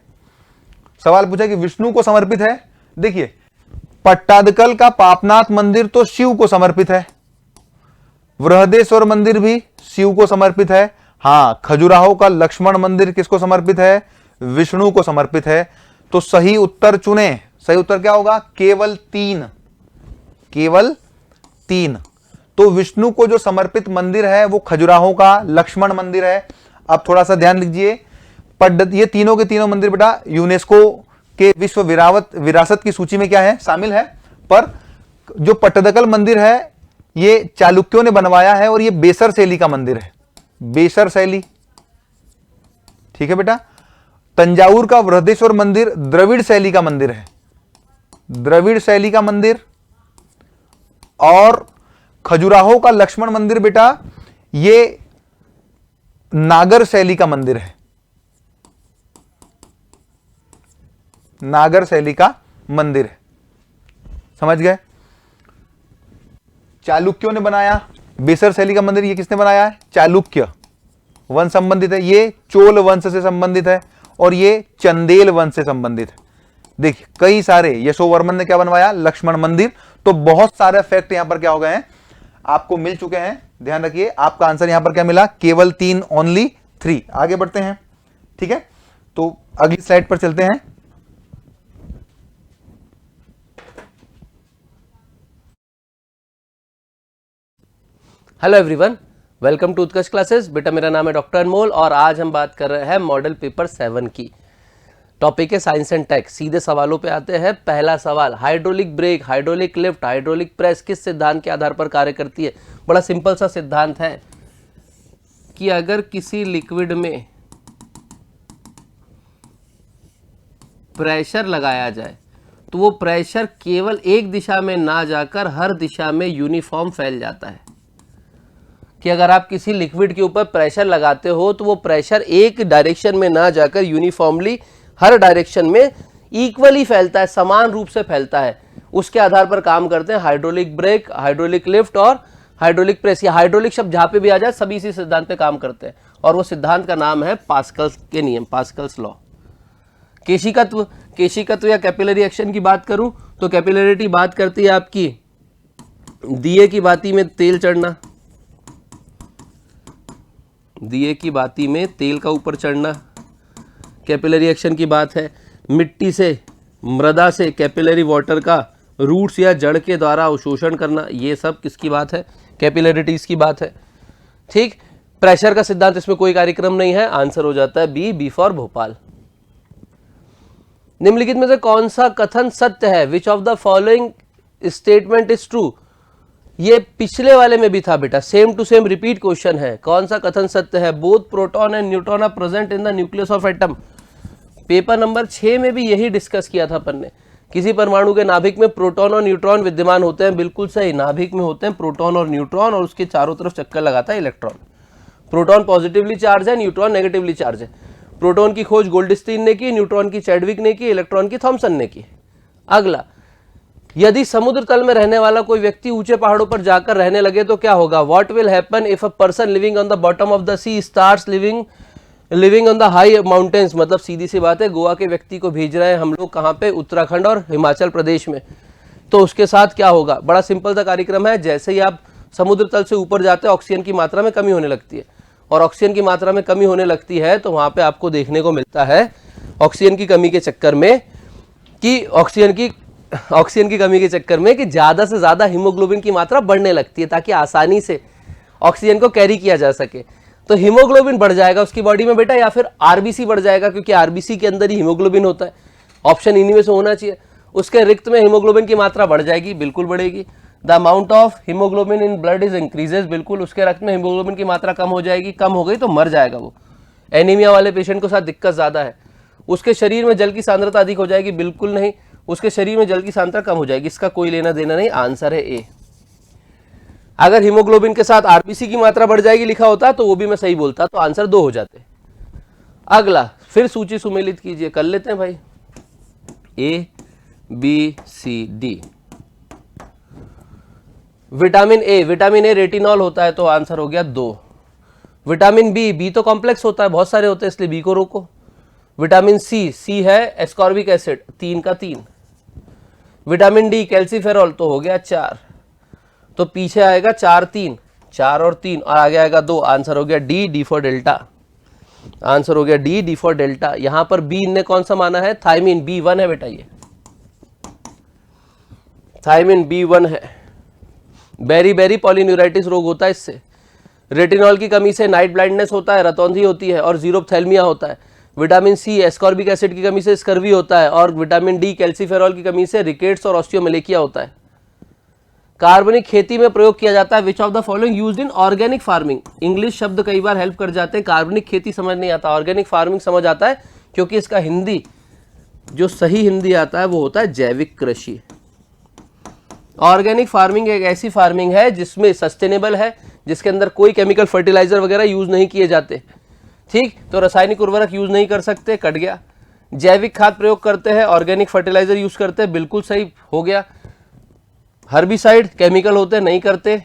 सवाल पूछा कि विष्णु को समर्पित है। देखिए पट्टादकल का पापनाथ मंदिर तो शिव को समर्पित है, वृहदेश्वर मंदिर भी शिव को समर्पित है। हां, खजुराहो का लक्ष्मण मंदिर किसको समर्पित है, विष्णु को समर्पित है। तो सही उत्तर चुने, सही उत्तर क्या होगा, केवल 3, केवल 3। तो विष्णु को जो समर्पित मंदिर है वो खजुराहो का लक्ष्मण मंदिर है। अब थोड़ा सा ध्यान दीजिए, ये तीनों के तीनों मंदिर बेटा यूनेस्को के विश्व विरासत की सूची में क्या है, शामिल है। पर जो पट्टदकल मंदिर है ये चालुक्यों ने बनवाया है और ये बेसर शैली का मंदिर है, बेसर शैली, ठीक है बेटा। तंजावुर का बृहदेश्वर मंदिर द्रविड़ शैली का मंदिर है, द्रविड़ शैली का मंदिर। और खजुराहो का लक्ष्मण मंदिर बेटा ये नागर शैली का मंदिर है, नागर शैली का मंदिर है, समझ गए। चालुक्यों ने बनाया बेसर शैली का मंदिर, ये किसने बनाया है, चालुक्य वंश संबंधित है, ये चोल वंश से संबंधित है और ये चंदेल वंश से संबंधित है। देखिए कई सारे, यशोवर्मन ने क्या बनवाया, लक्ष्मण मंदिर। तो बहुत सारे फैक्ट यहां पर क्या हो गए हैं, आपको मिल चुके हैं। ध्यान रखिए आपका आंसर यहां पर क्या मिला, केवल 3, ओनली 3। आगे बढ़ते हैं, ठीक है। तो अगली स्लाइड पर चलते हैं। Hello everyone, welcome to Utkarsh classes. बेटा मेरा नाम है डॉक्टर अनमोल और आज हम बात कर रहे हैं मॉडल पेपर 7 की। टॉपिक है साइंस एंड टेक। सीधे सवालों पे आते हैं। पहला सवाल, hydraulic brake, hydraulic lift, hydraulic press किस सिद्धांत के आधार पर कार्य करती है। बड़ा सिंपल सा सिद्धांत है कि अगर किसी लिक्विड में प्रेशर लगाया जाए तो वो प्रेशर केवल एक दिशा में ना जाकर हर दिशा में यूनिफॉर्म फैल जाता है। कि अगर आप किसी लिक्विड के ऊपर प्रेशर लगाते हो तो वो प्रेशर एक डायरेक्शन में ना जाकर यूनिफॉर्मली हर डायरेक्शन में इक्वली फैलता है, समान रूप से फैलता है। उसके आधार पर काम करते हैं हाइड्रोलिक ब्रेक, हाइड्रोलिक लिफ्ट और हाइड्रोलिक प्रेस। या हाइड्रोलिक शब्द जहां पे भी आ जाए सभी इसी सिद्धांत पे काम करते हैं और वो सिद्धांत का नाम है पास्कल्स के नियम, पास्कल्स लॉ। केशिकत्व या कैपिलरी एक्शन की बात करूं तो कैपिलरिटी बात करती है आपकी दिए की बाती में तेल चढ़ना, दिए की बाती में तेल का ऊपर चढ़ना कैपिलरी एक्शन की बात है। मिट्टी से, मृदा से कैपिलरी वाटर का रूट्स या जड़ के द्वारा अवशोषण करना, ये सब किसकी बात है, कैपिलरिटीज की बात है। ठीक, प्रेशर का सिद्धांत इसमें कोई कार्यक्रम नहीं है, आंसर हो जाता है बी फॉर भोपाल। निम्नलिखित में से कौन सा कथन सत्य है, which of the following statement is true. ये पिछले वाले में भी था बेटा, same to same repeat question है। कौन सा कथन सत्य है, both proton and neutron are present in the nucleus of atom. Paper number 6 में भी यही डिस्कस किया था अपन ने। किसी परमाणु के नाभिक में प्रोटॉन और न्यूट्रॉन विद्यमान होते हैं, बिल्कुल सही, नाभिक में होते हैं प्रोटॉन और न्यूट्रॉन और उसके चारों तरफ चक्कर लगाता है इलेक्ट्रॉन। प्रोटॉन पॉजिटिवली चार्ज है, न्यूट्रॉन नेगेटिवली चार्ज है। प्रोटॉन की खोज गोल्डस्टीन ने की, न्यूट्रॉन की चैडविक ने की, इलेक्ट्रॉन की थॉमसन ने की। अगला, यदि समुद्र तल में रहने वाला कोई व्यक्ति ऊंचे पहाड़ों पर जाकर रहने लगे तो क्या होगा। What will happen if a person living on the bottom of the sea starts living on the high mountains. मतलब सीधी सी बात है, गोवा के व्यक्ति को भेज रहे हैं हम लोग कहाँ पे, उत्तराखंड और हिमाचल प्रदेश में, तो उसके साथ क्या होगा। बड़ा सिंपल सा कार्यक्रम है, जैसे ही आप समुद्र तल से ऊपर जाते हैं ऑक्सीजन की मात्रा में कमी होने लगती है और ऑक्सीजन की मात्रा में कमी होने लगती है तो वहां पे आपको देखने को मिलता है ऑक्सीजन की कमी के चक्कर में कि ऑक्सीजन की कमी के चक्कर में कि ज्यादा से ज्यादा हीमोग्लोबिन की मात्रा बढ़ने लगती है ताकि आसानी से ऑक्सीजन को कैरी किया जा सके। तो हीमोग्लोबिन बढ़ जाएगा उसकी बॉडी में बेटा, या फिर आरबीसी बढ़ जाएगा क्योंकि आरबीसी के अंदर ही हीमोग्लोबिन होता है। ऑप्शन इन्हीं में से होना चाहिए। उसके रिक्त में हीमोग्लोबिन की मात्रा बढ़ जाएगी, बिल्कुल बढ़ेगी। The amount of haemoglobin in blood is increases, बिल्कुल उसके रक्त में हीमोग्लोबिन की मात्रा कम हो जाएगी, कम हो गई तो मर जाएगा वो। एनीमिया वाले पेशेंट को साथ दिक्कत ज्यादा है। उसके शरीर में जल की सांद्रता अधिक हो जाएगी, बिल्कुल नहीं, उसके शरीर में जल की सांद्रता कम हो जाएगी। इसका कोई लेना देना नहीं, आंसर है ए। अगर हीमोग्लोबिन के साथ आरबीसी की मात्रा बढ़ जाएगी लिखा होता तो वो भी मैं सही बोलता, तो आंसर 2 हो जाते। अगला, फिर सूची सुमेलित कीजिए, कर लेते हैं भाई, A B C D. Vitamin A retinol होता है तो आंसर हो गया 2। विटामिन बी तो कॉम्प्लेक्स होता है, बहुत सारे होते हैं इसलिए बी को रोको। विटामिन सी है एस्कॉर्बिक एसिड, 3 का 3। विटामिन डी कैल्सीफेरॉल तो हो गया 4, तो पीछे आएगा 4 3, 4 और 3 और आगे आएगा 2, आंसर हो गया डी फॉर डेल्टा। आंसर हो गया डी फॉर डेल्टा। यहां पर बी ने कौन सा माना है, थायमिन, B1 है बेटा, ये थायमिन B1 है। बेरी पॉलीन्यूराइटिस रोग होता है इससे। रेटिनॉल की कमी से नाइट ब्लाइंडनेस होता है, रतौंधी होती है और जीरोप्थेल्मिया होता है। विटामिन सी एस्कॉर्बिक एसिड की कमी से स्कर्वी होता है और विटामिन डी कैल्सीफेरॉल की कमी से रिकेट्स और ऑस्टियोमेलेकिया होता है। कार्बनिक खेती में प्रयोग किया जाता है। Which of the following used in organic farming. English शब्द कई बार हेल्प कर जाते हैं, कार्बनिक खेती समझ नहीं आता, ऑर्गेनिक फार्मिंग समझ आता है, क्योंकि इसका हिंदी जो सही हिंदी आता है वो होता है जैविक कृषि। ऑर्गेनिक फार्मिंग एक ऐसी फार्मिंग है जिसमें सस्टेनेबल है, जिसके अंदर कोई केमिकल फर्टिलाइजर वगैरह यूज नहीं किए जाते। ठीक, तो रासायनिक उर्वरक यूज नहीं कर सकते, कट गया। जैविक खाद प्रयोग करते हैं, ऑर्गेनिक फर्टिलाइजर यूज करते हैं, बिल्कुल सही हो गया। हर्बिसाइड केमिकल होते हैं, नहीं करते।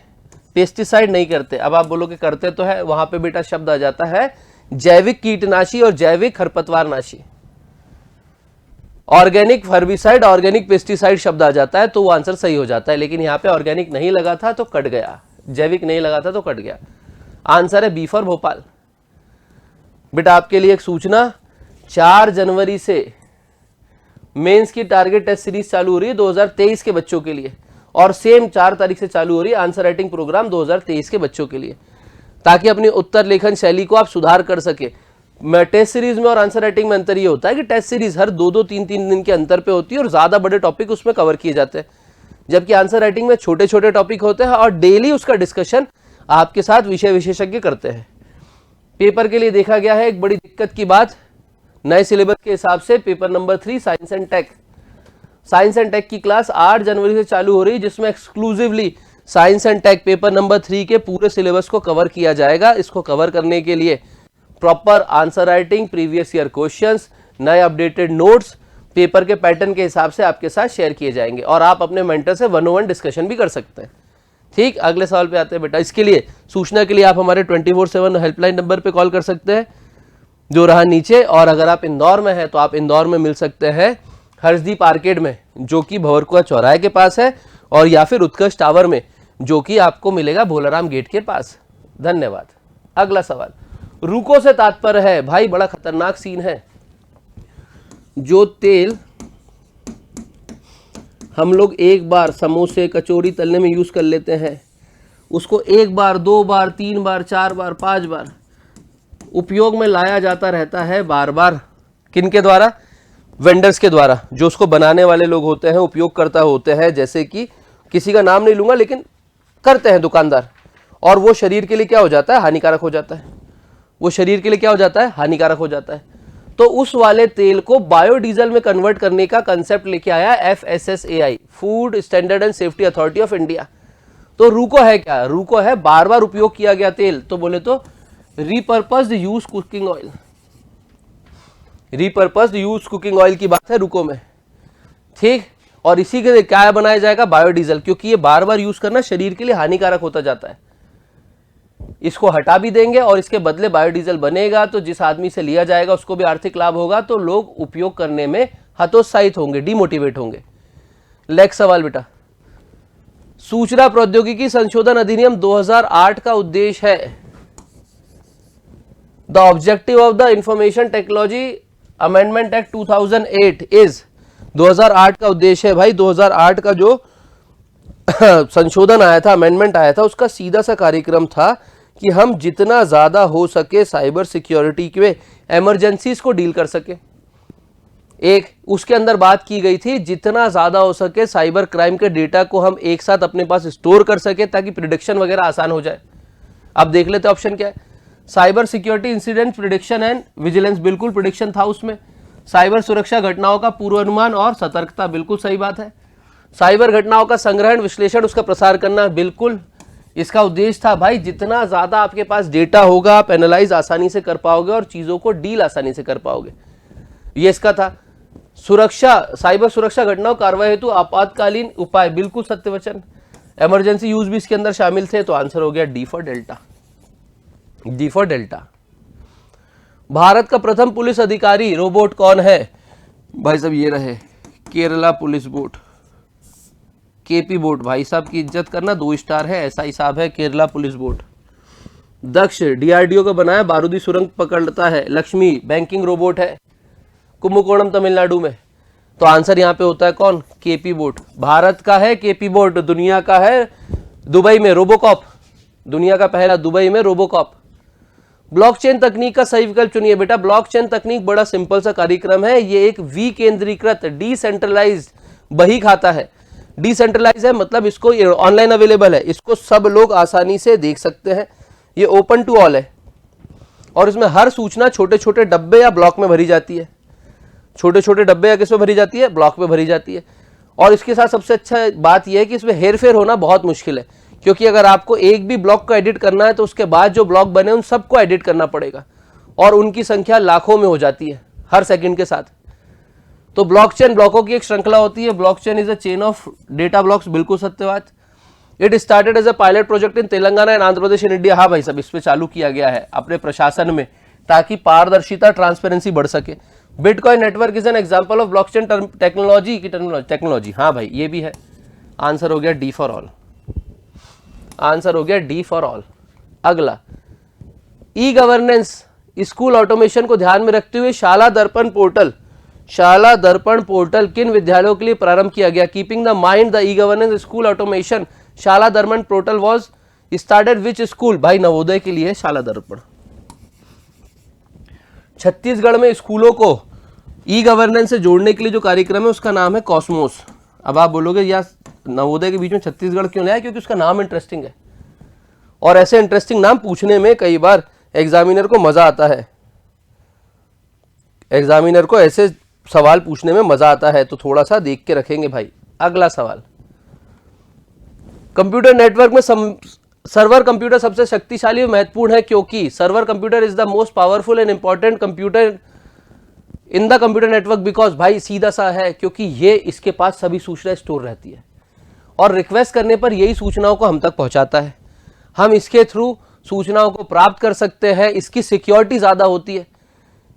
पेस्टिसाइड नहीं करते। अब आप बोलोगे करते तो है, वहां पे बेटा शब्द आ जाता है जैविक कीटनाशी और जैविक खरपतवारनाशी। ऑर्गेनिक हर्बिसाइड, ऑर्गेनिक पेस्टिसाइड शब्द आ जाता है तो वो आंसर सही हो जाता है, लेकिन यहाँ पे ऑर्गेनिक नहीं लगा था तो कट गया, जैविक नहीं लगा था तो कट गया। आंसर है बी फॉर भोपाल। बेटा आपके लिए एक सूचना, 4 जनवरी से मेंस की टारगेट टेस्ट सीरीज चालू हो रही है 2023 के बच्चों के लिए, और सेम 4 तारीख से चालू हो रही है आंसर राइटिंग प्रोग्राम 2023 के बच्चों के लिए, ताकि अपनी उत्तर लेखन शैली को आप सुधार कर सके। टेस्ट सीरीज में और आंसर राइटिंग में अंतर ये होता है कि टेस्ट सीरीज हर 2-2, 3-3 दिन के अंतर पे होती है और ज्यादा बड़े टॉपिक उसमें कवर किए जाते हैं, जबकि आंसर राइटिंग में छोटे छोटे टॉपिक होते हैं और डेली उसका डिस्कशन आपके साथ विषय विशेषज्ञ करते हैं। पेपर के लिए देखा गया है एक बड़ी दिक्कत की बात, नए सिलेबस के हिसाब से paper number 3 science and tech, science and tech की क्लास 8 जनवरी से चालू हो रही है, जिसमें exclusively science and tech paper number 3 के पूरे सिलेबस को कवर किया जाएगा। इसको कवर करने के लिए proper answer writing, previous year questions, नए अपडेटेड नोट्स पेपर के पैटर्न के हिसाब से आपके साथ शेयर किए जाएंगे और आप अपने मेंटर से 1-on-1 डिस्कशन भी कर सकते हैं। ठीक, अगले सवाल पे आते हैं बेटा। इसके लिए सूचना के लिए आप हमारे 24/7 हेल्पलाइन नंबर पे कॉल कर सकते हैं जो रहा नीचे, और अगर आप इंदौर में हैं तो आप इंदौर में मिल सकते हैं हर्षदीप आर्केड में, जो कि भंवरकुआ चौराहे के पास है, और या फिर उत्कर्ष टावर में, जो कि आपको मिलेगा भोलाराम गेट के पास। धन्यवाद। अगला सवाल, रुको से तात्पर्य है, भाई बड़ा खतरनाक सीन है। जो तेल हम लोग एक बार समोसे कचौड़ी तलने में यूज कर लेते हैं, उसको 1 बार 2 बार 3 बार 4 बार 5 बार उपयोग में लाया जाता रहता है बार बार। किनके द्वारा? वेंडर्स के द्वारा, जो उसको बनाने वाले लोग होते हैं, उपयोगकर्ता होते हैं, जैसे कि किसी का नाम नहीं लूंगा लेकिन करते हैं दुकानदार, और वो शरीर के लिए क्या हो जाता है? हानिकारक हो जाता है। वो शरीर के लिए क्या हो जाता है? हानिकारक हो जाता है। तो उस वाले तेल को बायोडीजल में कन्वर्ट करने का कंसेप्ट लेके आया FSSAI, food standard and safety authority of India. तो रूको है क्या? रूको है बार बार उपयोग किया गया तेल, तो बोले तो repurposed use cooking oil. Repurposed use cooking oil की बात है रूको में। ठीक, और इसी के लिए क्या बनाया जाएगा? बायोडीजल, क्योंकि ये बार बार यूज करना शरीर के लिए हानिकारक होता जाता है। इसको हटा भी देंगे और इसके बदले बायोडीजल बनेगा, तो जिस आदमी से लिया जाएगा उसको भी आर्थिक लाभ होगा, तो लोग उपयोग करने में हतोत्साहित होंगे, डिमोटिवेट होंगे। नेक्स्ट सवाल बेटा, सूचना प्रौद्योगिकी संशोधन अधिनियम 2008 का उद्देश्य है, the objective of the information technology amendment act 2008 is, 2008 का उद्देश्य है भाई, 2008 का जो संशोधन आया था, अमेंडमेंट आया था, उसका सीधा सा कार्यक्रम था कि हम जितना ज्यादा हो सके साइबर सिक्योरिटी के इमरजेंसीज को डील कर सके। एक उसके अंदर बात की गई थी जितना ज्यादा हो सके साइबर क्राइम के डेटा को हम एक साथ अपने पास स्टोर कर सके, ताकि प्रिडिक्शन वगैरह आसान हो जाए। अब देख लेते ऑप्शन क्या है। Cyber security incident prediction and vigilance, बिल्कुल प्रिडिक्शन था उसमें। साइबर सुरक्षा घटनाओं का पूर्वानुमान और सतर्कता, बिल्कुल सही बात है। साइबर घटनाओं का संग्रहण, विश्लेषण, उसका प्रसार करना, बिल्कुल इसका उद्देश्य था भाई जितना ज्यादा आपके पास डेटा होगा आप एनालाइज आसानी से कर पाओगे और चीजों को डील आसानी से कर पाओगे, ये इसका था। सुरक्षा, साइबर सुरक्षा घटनाओं कार्रवाई हेतु आपातकालीन उपाय, बिल्कुल सत्य वचन। इमरजेंसी यूज भी इसके अंदर शामिल थे, तो आंसर हो गया D for delta. D for delta. Bharat का प्रथम पुलिस अधिकारी रोबोट कौन है? भाई साहब ये रहे, Kerala police board, KP board. भाई साहब की इज्जत करना, 2 स्टार है, ऐसा हिसाब है केरला पुलिस बोर्ड। दक्ष DRDO का बनाया, बारूदी सुरंग पकड़ता है। लक्ष्मी बैंकिंग रोबोट है, कुंभकोणम तमिलनाडु में। तो आंसर यहाँ पे होता है कौन? KP board. भारत का है केपी बोर्ड, दुनिया का है दुबई में रोबोकॉप। दुनिया का पहला दुबई में रोबोकॉप। ब्लॉकचेन तकनीक का सही विकल्प चुनिए बेटा। ब्लॉकचेन तकनीक बड़ा सिंपल सा कार्यक्रम है, ये एक विकेंद्रीकृत डिसेंट्रलाइज्ड बही खाता है। डिसेंट्रलाइज है मतलब इसको ऑनलाइन अवेलेबल है, इसको सब लोग आसानी से देख सकते हैं, ये ओपन टू ऑल है और इसमें हर सूचना छोटे छोटे डब्बे या ब्लॉक में भरी जाती है। छोटे छोटे डब्बे या किसमें भरी जाती है? ब्लॉक में भरी जाती है। और इसके साथ सबसे अच्छा बात यह है कि इसमें हेरफेर होना बहुत मुश्किल है, क्योंकि अगर आपको एक भी ब्लॉक को एडिट करना है तो उसके बाद जो ब्लॉक बने उन सबको एडिट करना पड़ेगा और उनकी संख्या लाखों में हो जाती है हर सेकंड के साथ। तो ब्लॉकचेन ब्लॉकों की एक श्रृंखला होती है। Blockchain is a chain of data blocks, बिल्कुल सत्य बात। It started as a pilot project in Telangana and Andhra Pradesh in India. हाँ भाई सब इस पे चालू किया गया है अपने प्रशासन में, ताकि पारदर्शिता ट्रांसपेरेंसी बढ़ सके। Bitcoin network is an example of blockchain technology की टेक्नोलॉजी। हाँ भाई ये भी है। आंसर हो गया डी फॉर ऑल। आंसर हो गया डी फॉर ऑल। अगला, ई गवर्नेंस स्कूल ऑटोमेशन को ध्यान में रखते हुए शाला दर्पण पोर्टल किन विद्यालयों के लिए प्रारंभ किया गया? Keeping the mind the e governance school automation शाला दर्पण portal was started which school? भाई नवोदय के लिए शाला दर्पण। छत्तीसगढ़ में स्कूलों को ई गवर्नेंस से जोड़ने के लिए जो कार्यक्रम है उसका नाम है कॉस्मोस। अब आप बोलोगे यार नवोदय के बीच में छत्तीसगढ़ क्यों लाया? क्योंकि उसका नाम इंटरेस्टिंग है और ऐसे इंटरेस्टिंग नाम पूछने में कई बार एग्जामिनर को मजा आता है। एग्जामिनर को ऐसे सवाल पूछने में मजा आता है, तो थोड़ा सा देख के रखेंगे भाई। अगला सवाल, कंप्यूटर नेटवर्क में सर्वर कंप्यूटर सबसे शक्तिशाली और महत्वपूर्ण है क्योंकि server computer is the most powerful and important computer in the computer network because, भाई सीधा सा है क्योंकि ये इसके पास सभी सूचनाएं स्टोर रहती है और रिक्वेस्ट करने पर यही सूचनाओं को हम तक पहुंचाता है। हम इसके थ्रू सूचनाओं को प्राप्त कर सकते हैं, इसकी सिक्योरिटी ज्यादा होती है,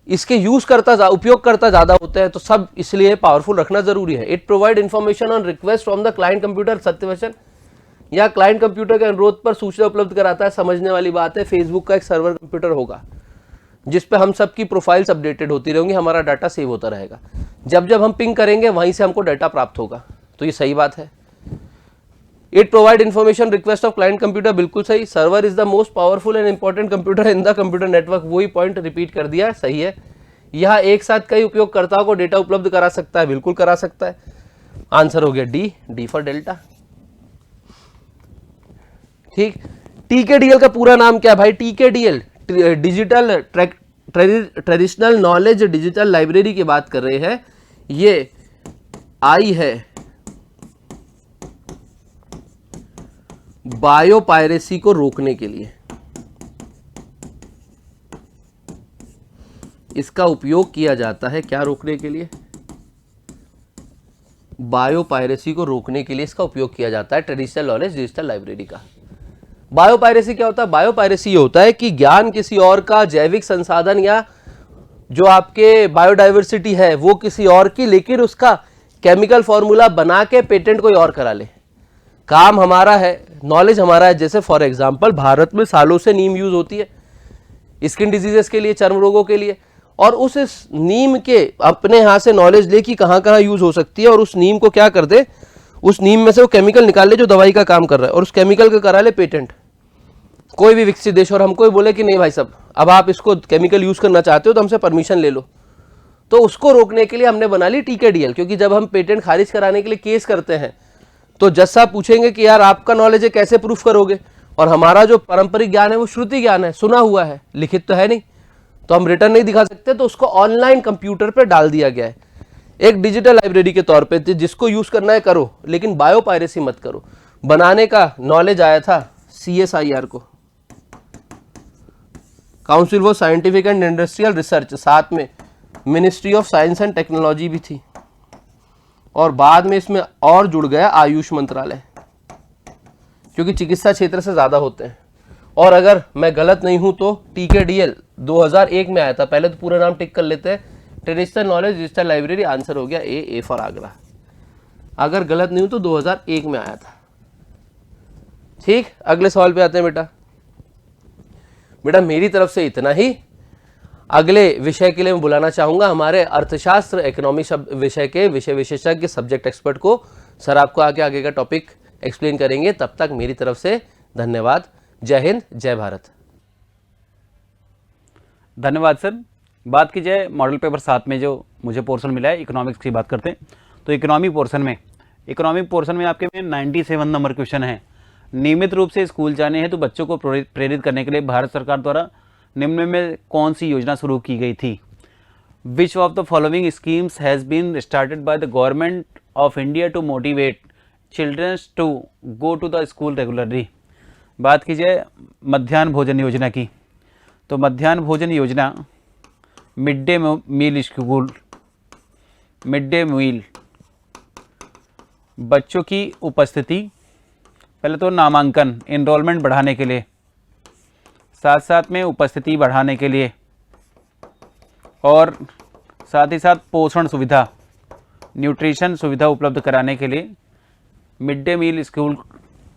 इसके उपयोगकर्ता ज्यादा होते हैं, तो सब इसलिए पावरफुल रखना जरूरी है। It provide information on request from the client computer, सत्यवचन, या क्लाइंट कंप्यूटर के अनुरोध पर सूचना उपलब्ध कराता है। समझने वाली बात है, फेसबुक का एक सर्वर कंप्यूटर होगा जिस पे हम सबकी प्रोफाइल्स अपडेटेड होती रहेंगी, हमारा डाटा सेव होता रहेगा। जब जब हम पिंग करेंगे वहीं से हमको डाटा प्राप्त होगा, तो ये सही बात है। It provide information request of client computer, बिल्कुल सही। Server is the most powerful and important computer in the computer network, वही पॉइंट रिपीट कर दिया, सही है। यह एक साथ कई उपयोगकर्ताओं को डेटा उपलब्ध करा सकता है, बिल्कुल करा सकता है। आंसर हो गया डी फॉर डेल्टा। ठीक, टीकेडीएल का पूरा नाम क्या है भाई? TKDL digital traditional knowledge digital library की बात कर रहे हैं। ये आई है बायोपायरेसी को रोकने के लिए, इसका उपयोग किया जाता है। क्या रोकने के लिए? बायोपायरेसी को रोकने के लिए इसका उपयोग किया जाता है, ट्रेडिशनल नॉलेज डिजिटल लाइब्रेरी का। बायोपायरेसी क्या होता है? बायोपायरेसी ये होता है कि ज्ञान किसी और का, जैविक संसाधन या जो आपके बायोडाइवर्सिटी है वो किसी और की, लेकिन उसका केमिकल फॉर्मूला बना के पेटेंट कोई और करा ले। काम हमारा है, नॉलेज हमारा है। जैसे फॉर एग्जांपल भारत में सालों से नीम यूज होती है स्किन डिजीजेस के लिए, चर्म रोगों के लिए, और उस नीम के अपने हाथ से नॉलेज ले कि कहाँ कहाँ यूज हो सकती है और उस नीम को क्या कर दे, उस नीम में से वो केमिकल निकाल ले जो दवाई का काम कर रहा है और उस केमिकल का करा ले पेटेंट कोई भी विकसित देश, और हमको बोले कि नहीं भाई साहब अब आप इसको केमिकल यूज करना चाहते हो तो हमसे परमिशन ले लो। तो उसको रोकने के लिए हमने बना ली टीकेडीएल, क्योंकि जब हम पेटेंट खारिज कराने के लिए केस करते हैं तो जज साहब पूछेंगे कि यार आपका नॉलेज है कैसे प्रूफ करोगे, और हमारा जो पारंपरिक ज्ञान है वो श्रुति ज्ञान है, सुना हुआ है, लिखित तो है नहीं, तो हम रिटर्न नहीं दिखा सकते। तो उसको ऑनलाइन कंप्यूटर पर डाल दिया गया है एक डिजिटल लाइब्रेरी के तौर पे, जिसको यूज करना है करो, लेकिन बायोपायरेसी मत करो। बनाने का नॉलेज आया था CSIR को, council for scientific and industrial research, साथ में ministry of science and technology भी थी, और बाद में इसमें और जुड़ गया आयुष मंत्रालय, क्योंकि चिकित्सा क्षेत्र से ज्यादा होते हैं। और अगर मैं गलत नहीं हूं तो टीकेडीएल 2001 में आया था। पहले तो पूरा नाम टिक कर लेते हैं, traditional knowledge digital library. Answer हो गया ए फॉर आगरा। अगर गलत नहीं हूं तो 2001 में आया था। ठीक, अगले सवाल पे आते हैं बेटा मेरी तरफ से इतना ही। अगले विषय के लिए मैं बुलाना चाहूंगा हमारे अर्थशास्त्र इकोनॉमी विषय के विषय विशेषज्ञ सब्जेक्ट एक्सपर्ट को। सर आपको आगे का टॉपिक एक्सप्लेन करेंगे। तब तक मेरी तरफ से धन्यवाद, जय हिंद, जय भारत। धन्यवाद सर। बात की जाए मॉडल पेपर 7 में जो मुझे पोर्शन मिला है, इकोनॉमिक्स की बात करते हैं। तो इकोनॉमिक पोर्शन में आपके में 97 नंबर क्वेश्चन है। नियमित रूप से स्कूल जाने हैं तो बच्चों को प्रेरित करने के लिए भारत सरकार द्वारा निम्न में कौन सी योजना शुरू की गई थी? Which of the following schemes has been started by the government of India to motivate childrens to go to the school regularly? बात की जाए मध्याह्न भोजन योजना की, तो मध्याह्न भोजन योजना mid day meal school, mid day meal बच्चों की उपस्थिति, पहले तो नामांकन एनरोलमेंट बढ़ाने के लिए, साथ साथ में उपस्थिति बढ़ाने के लिए, और साथ ही साथ पोषण सुविधा, न्यूट्रिशन सुविधा उपलब्ध कराने के लिए mid day meal school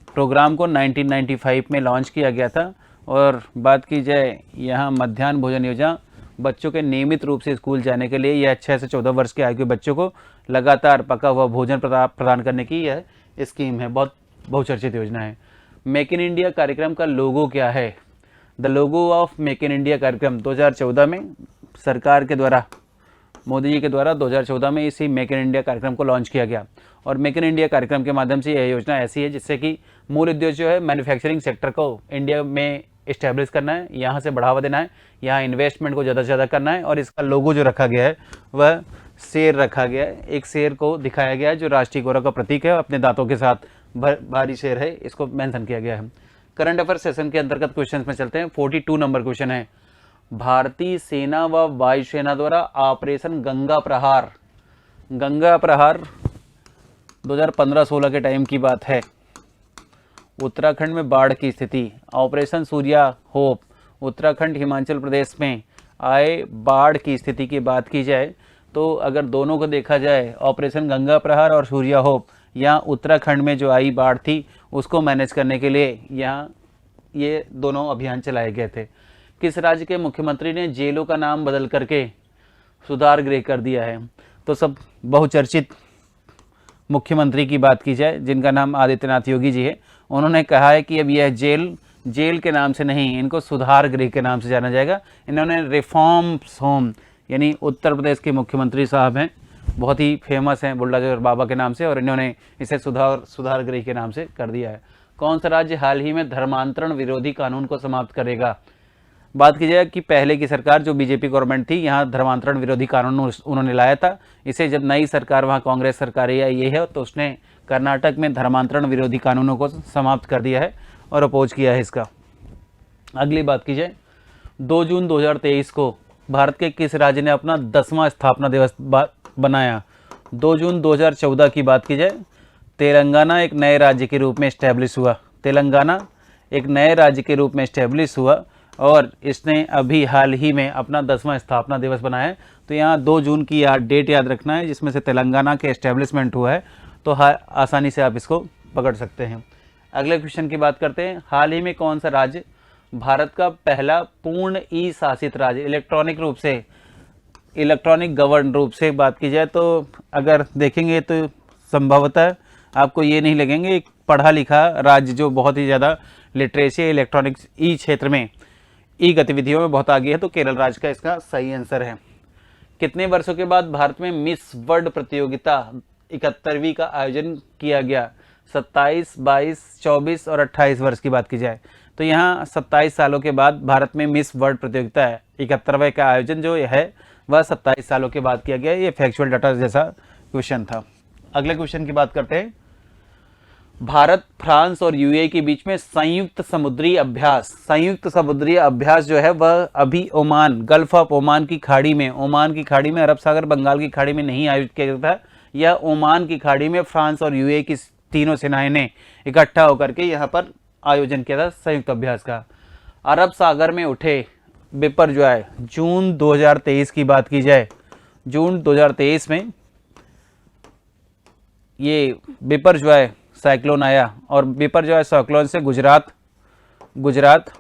program को 1995 में लॉन्च किया गया था। और बात की जाए यहाँ मध्याह्न भोजन योजना बच्चों के नियमित रूप से स्कूल जाने के लिए, यह 6 से 14 वर्ष के आयु के बच्चों को लगातार पका हुआ भोजन प्रदान करने की यह स्कीम है, बहुत बहुचर्चित योजना है। मेक इन इंडिया कार्यक्रम का लोगो क्या है? The logo of make in India कार्यक्रम 2014 में सरकार के द्वारा, मोदी जी के द्वारा 2014 में इसी मेक इन इंडिया कार्यक्रम को लॉन्च किया गया। और मेक इन इंडिया कार्यक्रम के माध्यम से यह योजना ऐसी है जिससे कि मूल उद्देश्य जो है मैन्युफैक्चरिंग सेक्टर को इंडिया में इस्टेब्लिश करना है, यहाँ से बढ़ावा देना है, यहाँ इन्वेस्टमेंट को ज़्यादा से ज़्यादा करना है। और इसका लोगो जो रखा गया है वह शेर रखा गया है, एक शेर को दिखाया गया है जो राष्ट्रीय गौरव का प्रतीक है, अपने दांतों के साथ भारी शेर है, इसको मेंशन किया गया है। करंट अफेयर सेशन के अंतर्गत क्वेश्चंस में चलते हैं। 42 नंबर क्वेश्चन है, भारतीय सेना व वायुसेना द्वारा ऑपरेशन गंगा प्रहार 2015-16 के टाइम की बात है। उत्तराखंड में बाढ़ की स्थिति, ऑपरेशन सूर्या होप, उत्तराखंड हिमाचल प्रदेश में आए बाढ़ की स्थिति की बात की जाए तो अगर दोनों को देखा जाए, ऑपरेशन गंगा प्रहार और सूर्या होप, यहाँ उत्तराखंड में जो आई बाढ़ थी उसको मैनेज करने के लिए यहाँ ये दोनों अभियान चलाए गए थे। किस राज्य के मुख्यमंत्री ने जेलों का नाम बदल करके सुधार गृह कर दिया है? तो सब बहुचर्चित मुख्यमंत्री की बात की जाए जिनका नाम आदित्यनाथ योगी जी है, उन्होंने कहा है कि अब यह जेल के नाम से नहीं, इनको सुधार गृह के नाम से जाना जाएगा। इन्होंने रिफॉर्म्स होम, यानी उत्तर प्रदेश के मुख्यमंत्री साहब हैं, बहुत ही फेमस हैं बुल्लादेव बाबा के नाम से, और इन्होंने इसे सुधार गृह के नाम से कर दिया है। कौन सा राज्य हाल ही में धर्मांतरण विरोधी कानून को समाप्त करेगा? बात की जाए कि पहले की सरकार जो बीजेपी गवर्नमेंट थी, यहाँ धर्मांतरण विरोधी कानून उन्होंने लाया था। इसे जब नई सरकार वहाँ कांग्रेस सरकार आई है तो उसने कर्नाटक में धर्मांतरण विरोधी कानूनों को समाप्त कर दिया है और अपोज किया है इसका। अगली बात की जाए, 2 जून 2023 को भारत के किस राज्य ने अपना 10वां स्थापना दिवस बनाया? 2 जून 2014 की बात की जाए, तेलंगाना एक नए राज्य के रूप में इस्टेब्लिश हुआ। तेलंगाना एक नए राज्य के रूप में इस्टेब्लिश हुआ और इसने अभी हाल ही में अपना 10वां स्थापना दिवस बनाया है। तो यहाँ 2 जून की डेट याद रखना है जिसमें से तेलंगाना के एस्टेब्लिशमेंट हुआ है, तो आसानी से आप इसको पकड़ सकते हैं। अगले क्वेश्चन की बात करते हैं। हाल ही में कौन सा राज्य भारत का पहला पूर्ण ई शासित राज्य, इलेक्ट्रॉनिक गवर्न रूप से बात की जाए तो अगर देखेंगे तो संभवतः आपको ये नहीं लगेंगे, एक पढ़ा लिखा राज्य जो बहुत ही ज़्यादा लिटरेसी इलेक्ट्रॉनिक्स ई क्षेत्र में ई गतिविधियों में बहुत आगे है, तो केरल राज्य का इसका सही आंसर है। कितने वर्षों के बाद भारत में मिस वर्ल्ड प्रतियोगिता 71वीं का आयोजन किया गया? 27, 22, 24 और 28 वर्ष की बात की जाए तो यहाँ 27 सालों के बाद भारत में मिस वर्ल्ड प्रतियोगिता है। 71वें का आयोजन जो है वह 27 सालों के बाद किया गया। ये फैक्चुअल डाटा जैसा क्वेश्चन था। अगले क्वेश्चन की बात करते हैं। भारत, फ्रांस और यूएई के बीच में संयुक्त समुद्री अभ्यास जो है वह अभी ओमान, गल्फ ऑफ ओमान की खाड़ी में, अरब सागर, बंगाल की खाड़ी में नहीं आयोजित किया गया था। यह ओमान की खाड़ी में फ्रांस और यूएई की तीनों सेनाएं ने इकट्ठा होकर के यहाँ पर आयोजन किया था संयुक्त अभ्यास का। अरब सागर में उठे बिपरजॉय, जून 2023 की बात की जाए, जून 2023 में ये बिपरजॉय साइक्लोन आया और बिपरजॉय साइक्लोन से गुजरात,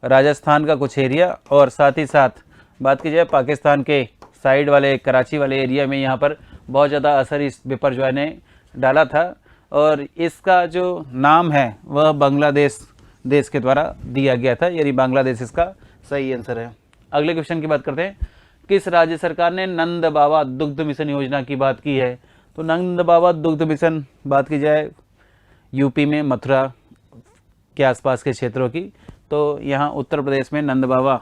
राजस्थान का कुछ एरिया और साथ ही साथ बात की जाए पाकिस्तान के साइड वाले कराची वाले एरिया में यहाँ पर बहुत ज़्यादा असर इस बिपरजॉय ने डाला था और इसका जो नाम है वह बांग्लादेश देश के द्वारा दिया गया था, यानी बांग्लादेश इसका सही आंसर है। अगले क्वेश्चन की बात करते हैं। किस राज्य सरकार ने नंद बाबा दुग्ध मिशन योजना की बात की है? तो नंद बाबा दुग्ध मिशन बात की जाए यूपी में मथुरा के आसपास के क्षेत्रों की, तो यहाँ उत्तर प्रदेश में नंद बाबा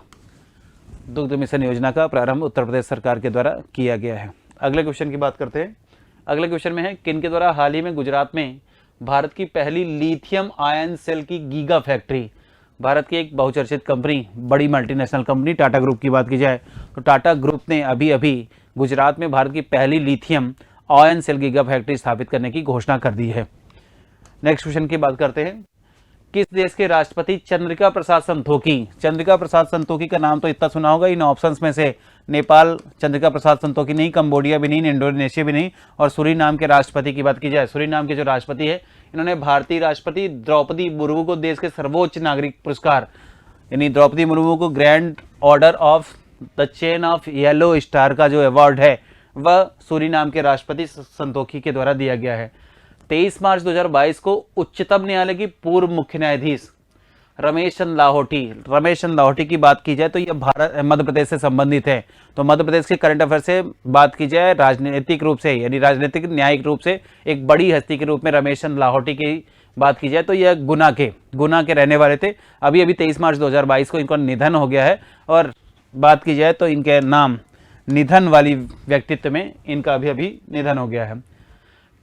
दुग्ध मिशन योजना का प्रारंभ उत्तर प्रदेश सरकार के द्वारा किया गया है। अगले क्वेश्चन की बात करते हैं। अगले क्वेश्चन में है, किन के द्वारा हाल ही में गुजरात में भारत की पहली लिथियम आयन सेल की गीगा फैक्ट्री, भारत की एक बहुचर्चित कंपनी, बड़ी मल्टीनेशनल कंपनी टाटा ग्रुप की बात की जाए तो टाटा ग्रुप ने अभी अभी गुजरात में भारत की पहली lithium ion cell giga factory स्थापित करने की घोषणा कर दी है। नेक्स्ट क्वेश्चन की बात करते हैं। किस देश के राष्ट्रपति चंद्रिका प्रसाद संतोखी, चंद्रिका प्रसाद संतोखी का नाम तो इतना सुना होगा इन ऑप्शंस में से, नेपाल चंद्रिका प्रसाद संतोखी नहीं, कंबोडिया भी नहीं, इंडोनेशिया भी नहीं, और सूरीनाम के राष्ट्रपति की बात की जाए, सूरीनाम के जो राष्ट्रपति है इन्होंने भारतीय राष्ट्रपति द्रौपदी मुर्मू को देश के सर्वोच्च नागरिक पुरस्कार यानी द्रौपदी मुर्मू को grand order of the chain of yellow star का जो अवार्ड है वह सूरीनाम के राष्ट्रपति संतोखी के द्वारा दिया गया है। 23 मार्च 2022 को उच्चतम न्यायालय की पूर्व मुख्य न्यायाधीश रमेश चंद्र लाहौटी की बात की जाए तो यह मध्य प्रदेश से संबंधित है। तो मध्य प्रदेश के करंट अफेयर से बात की जाए राजनीतिक रूप से यानी राजनीतिक न्यायिक रूप से एक बड़ी हस्ती के रूप में रमेश चंद्र लाहौटी की बात की जाए तो यह गुना के रहने वाले थे। अभी 23 मार्च 2022 को इनका निधन हो गया है, और बात की जाए तो इनके नाम निधन वाली व्यक्तित्व में इनका अभी निधन हो गया है।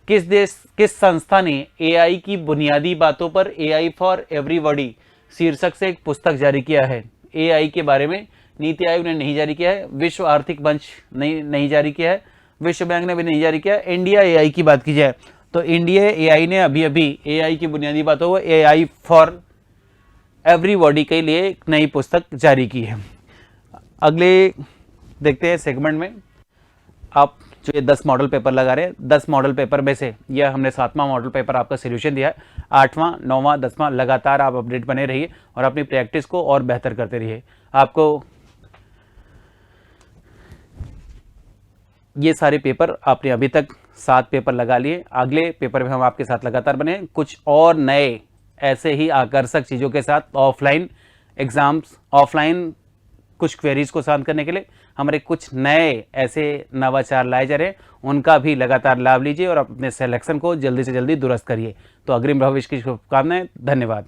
किस संस्था ने AI की बुनियादी बातों पर AI फॉर एवरीबॉडी शीर्षक से एक पुस्तक जारी किया है? AI के बारे में नीति आयोग ने नहीं जारी किया है, विश्व आर्थिक मंच नहीं जारी किया है, विश्व बैंक ने भी नहीं जारी किया। इंडिया AI की बात की जाए तो इंडिया AI ने अभी AI की बुनियादी बातों को AI फॉर एवरीबॉडी के लिए एक नई पुस्तक जारी की है। अगले देखते हैं सेगमेंट में, आप जो ये 10 मॉडल पेपर लगा रहे हैं, 10 मॉडल पेपर में से यह हमने 7वां मॉडल पेपर आपका सोल्यूशन दिया है। 8वां 9वां 10वां लगातार आप अपडेट बने रहिए और अपनी प्रैक्टिस को और बेहतर करते रहिए। आपको ये सारे पेपर आपने अभी तक 7 पेपर लगा लिए, अगले पेपर में हम आपके साथ लगातार बने कुछ और नए ऐसे ही आकर्षक चीज़ों के साथ ऑफलाइन एग्जाम्स, ऑफलाइन कुछ क्वेरीज को शांत करने के लिए हमारे कुछ नए ऐसे नवाचार लाए जा रहे हैं, उनका भी लगातार लाभ लीजिए और अपने सिलेक्शन को जल्दी से जल्दी दुरुस्त करिए। तो अग्रिम भविष्य की शुभकामनाएं। धन्यवाद।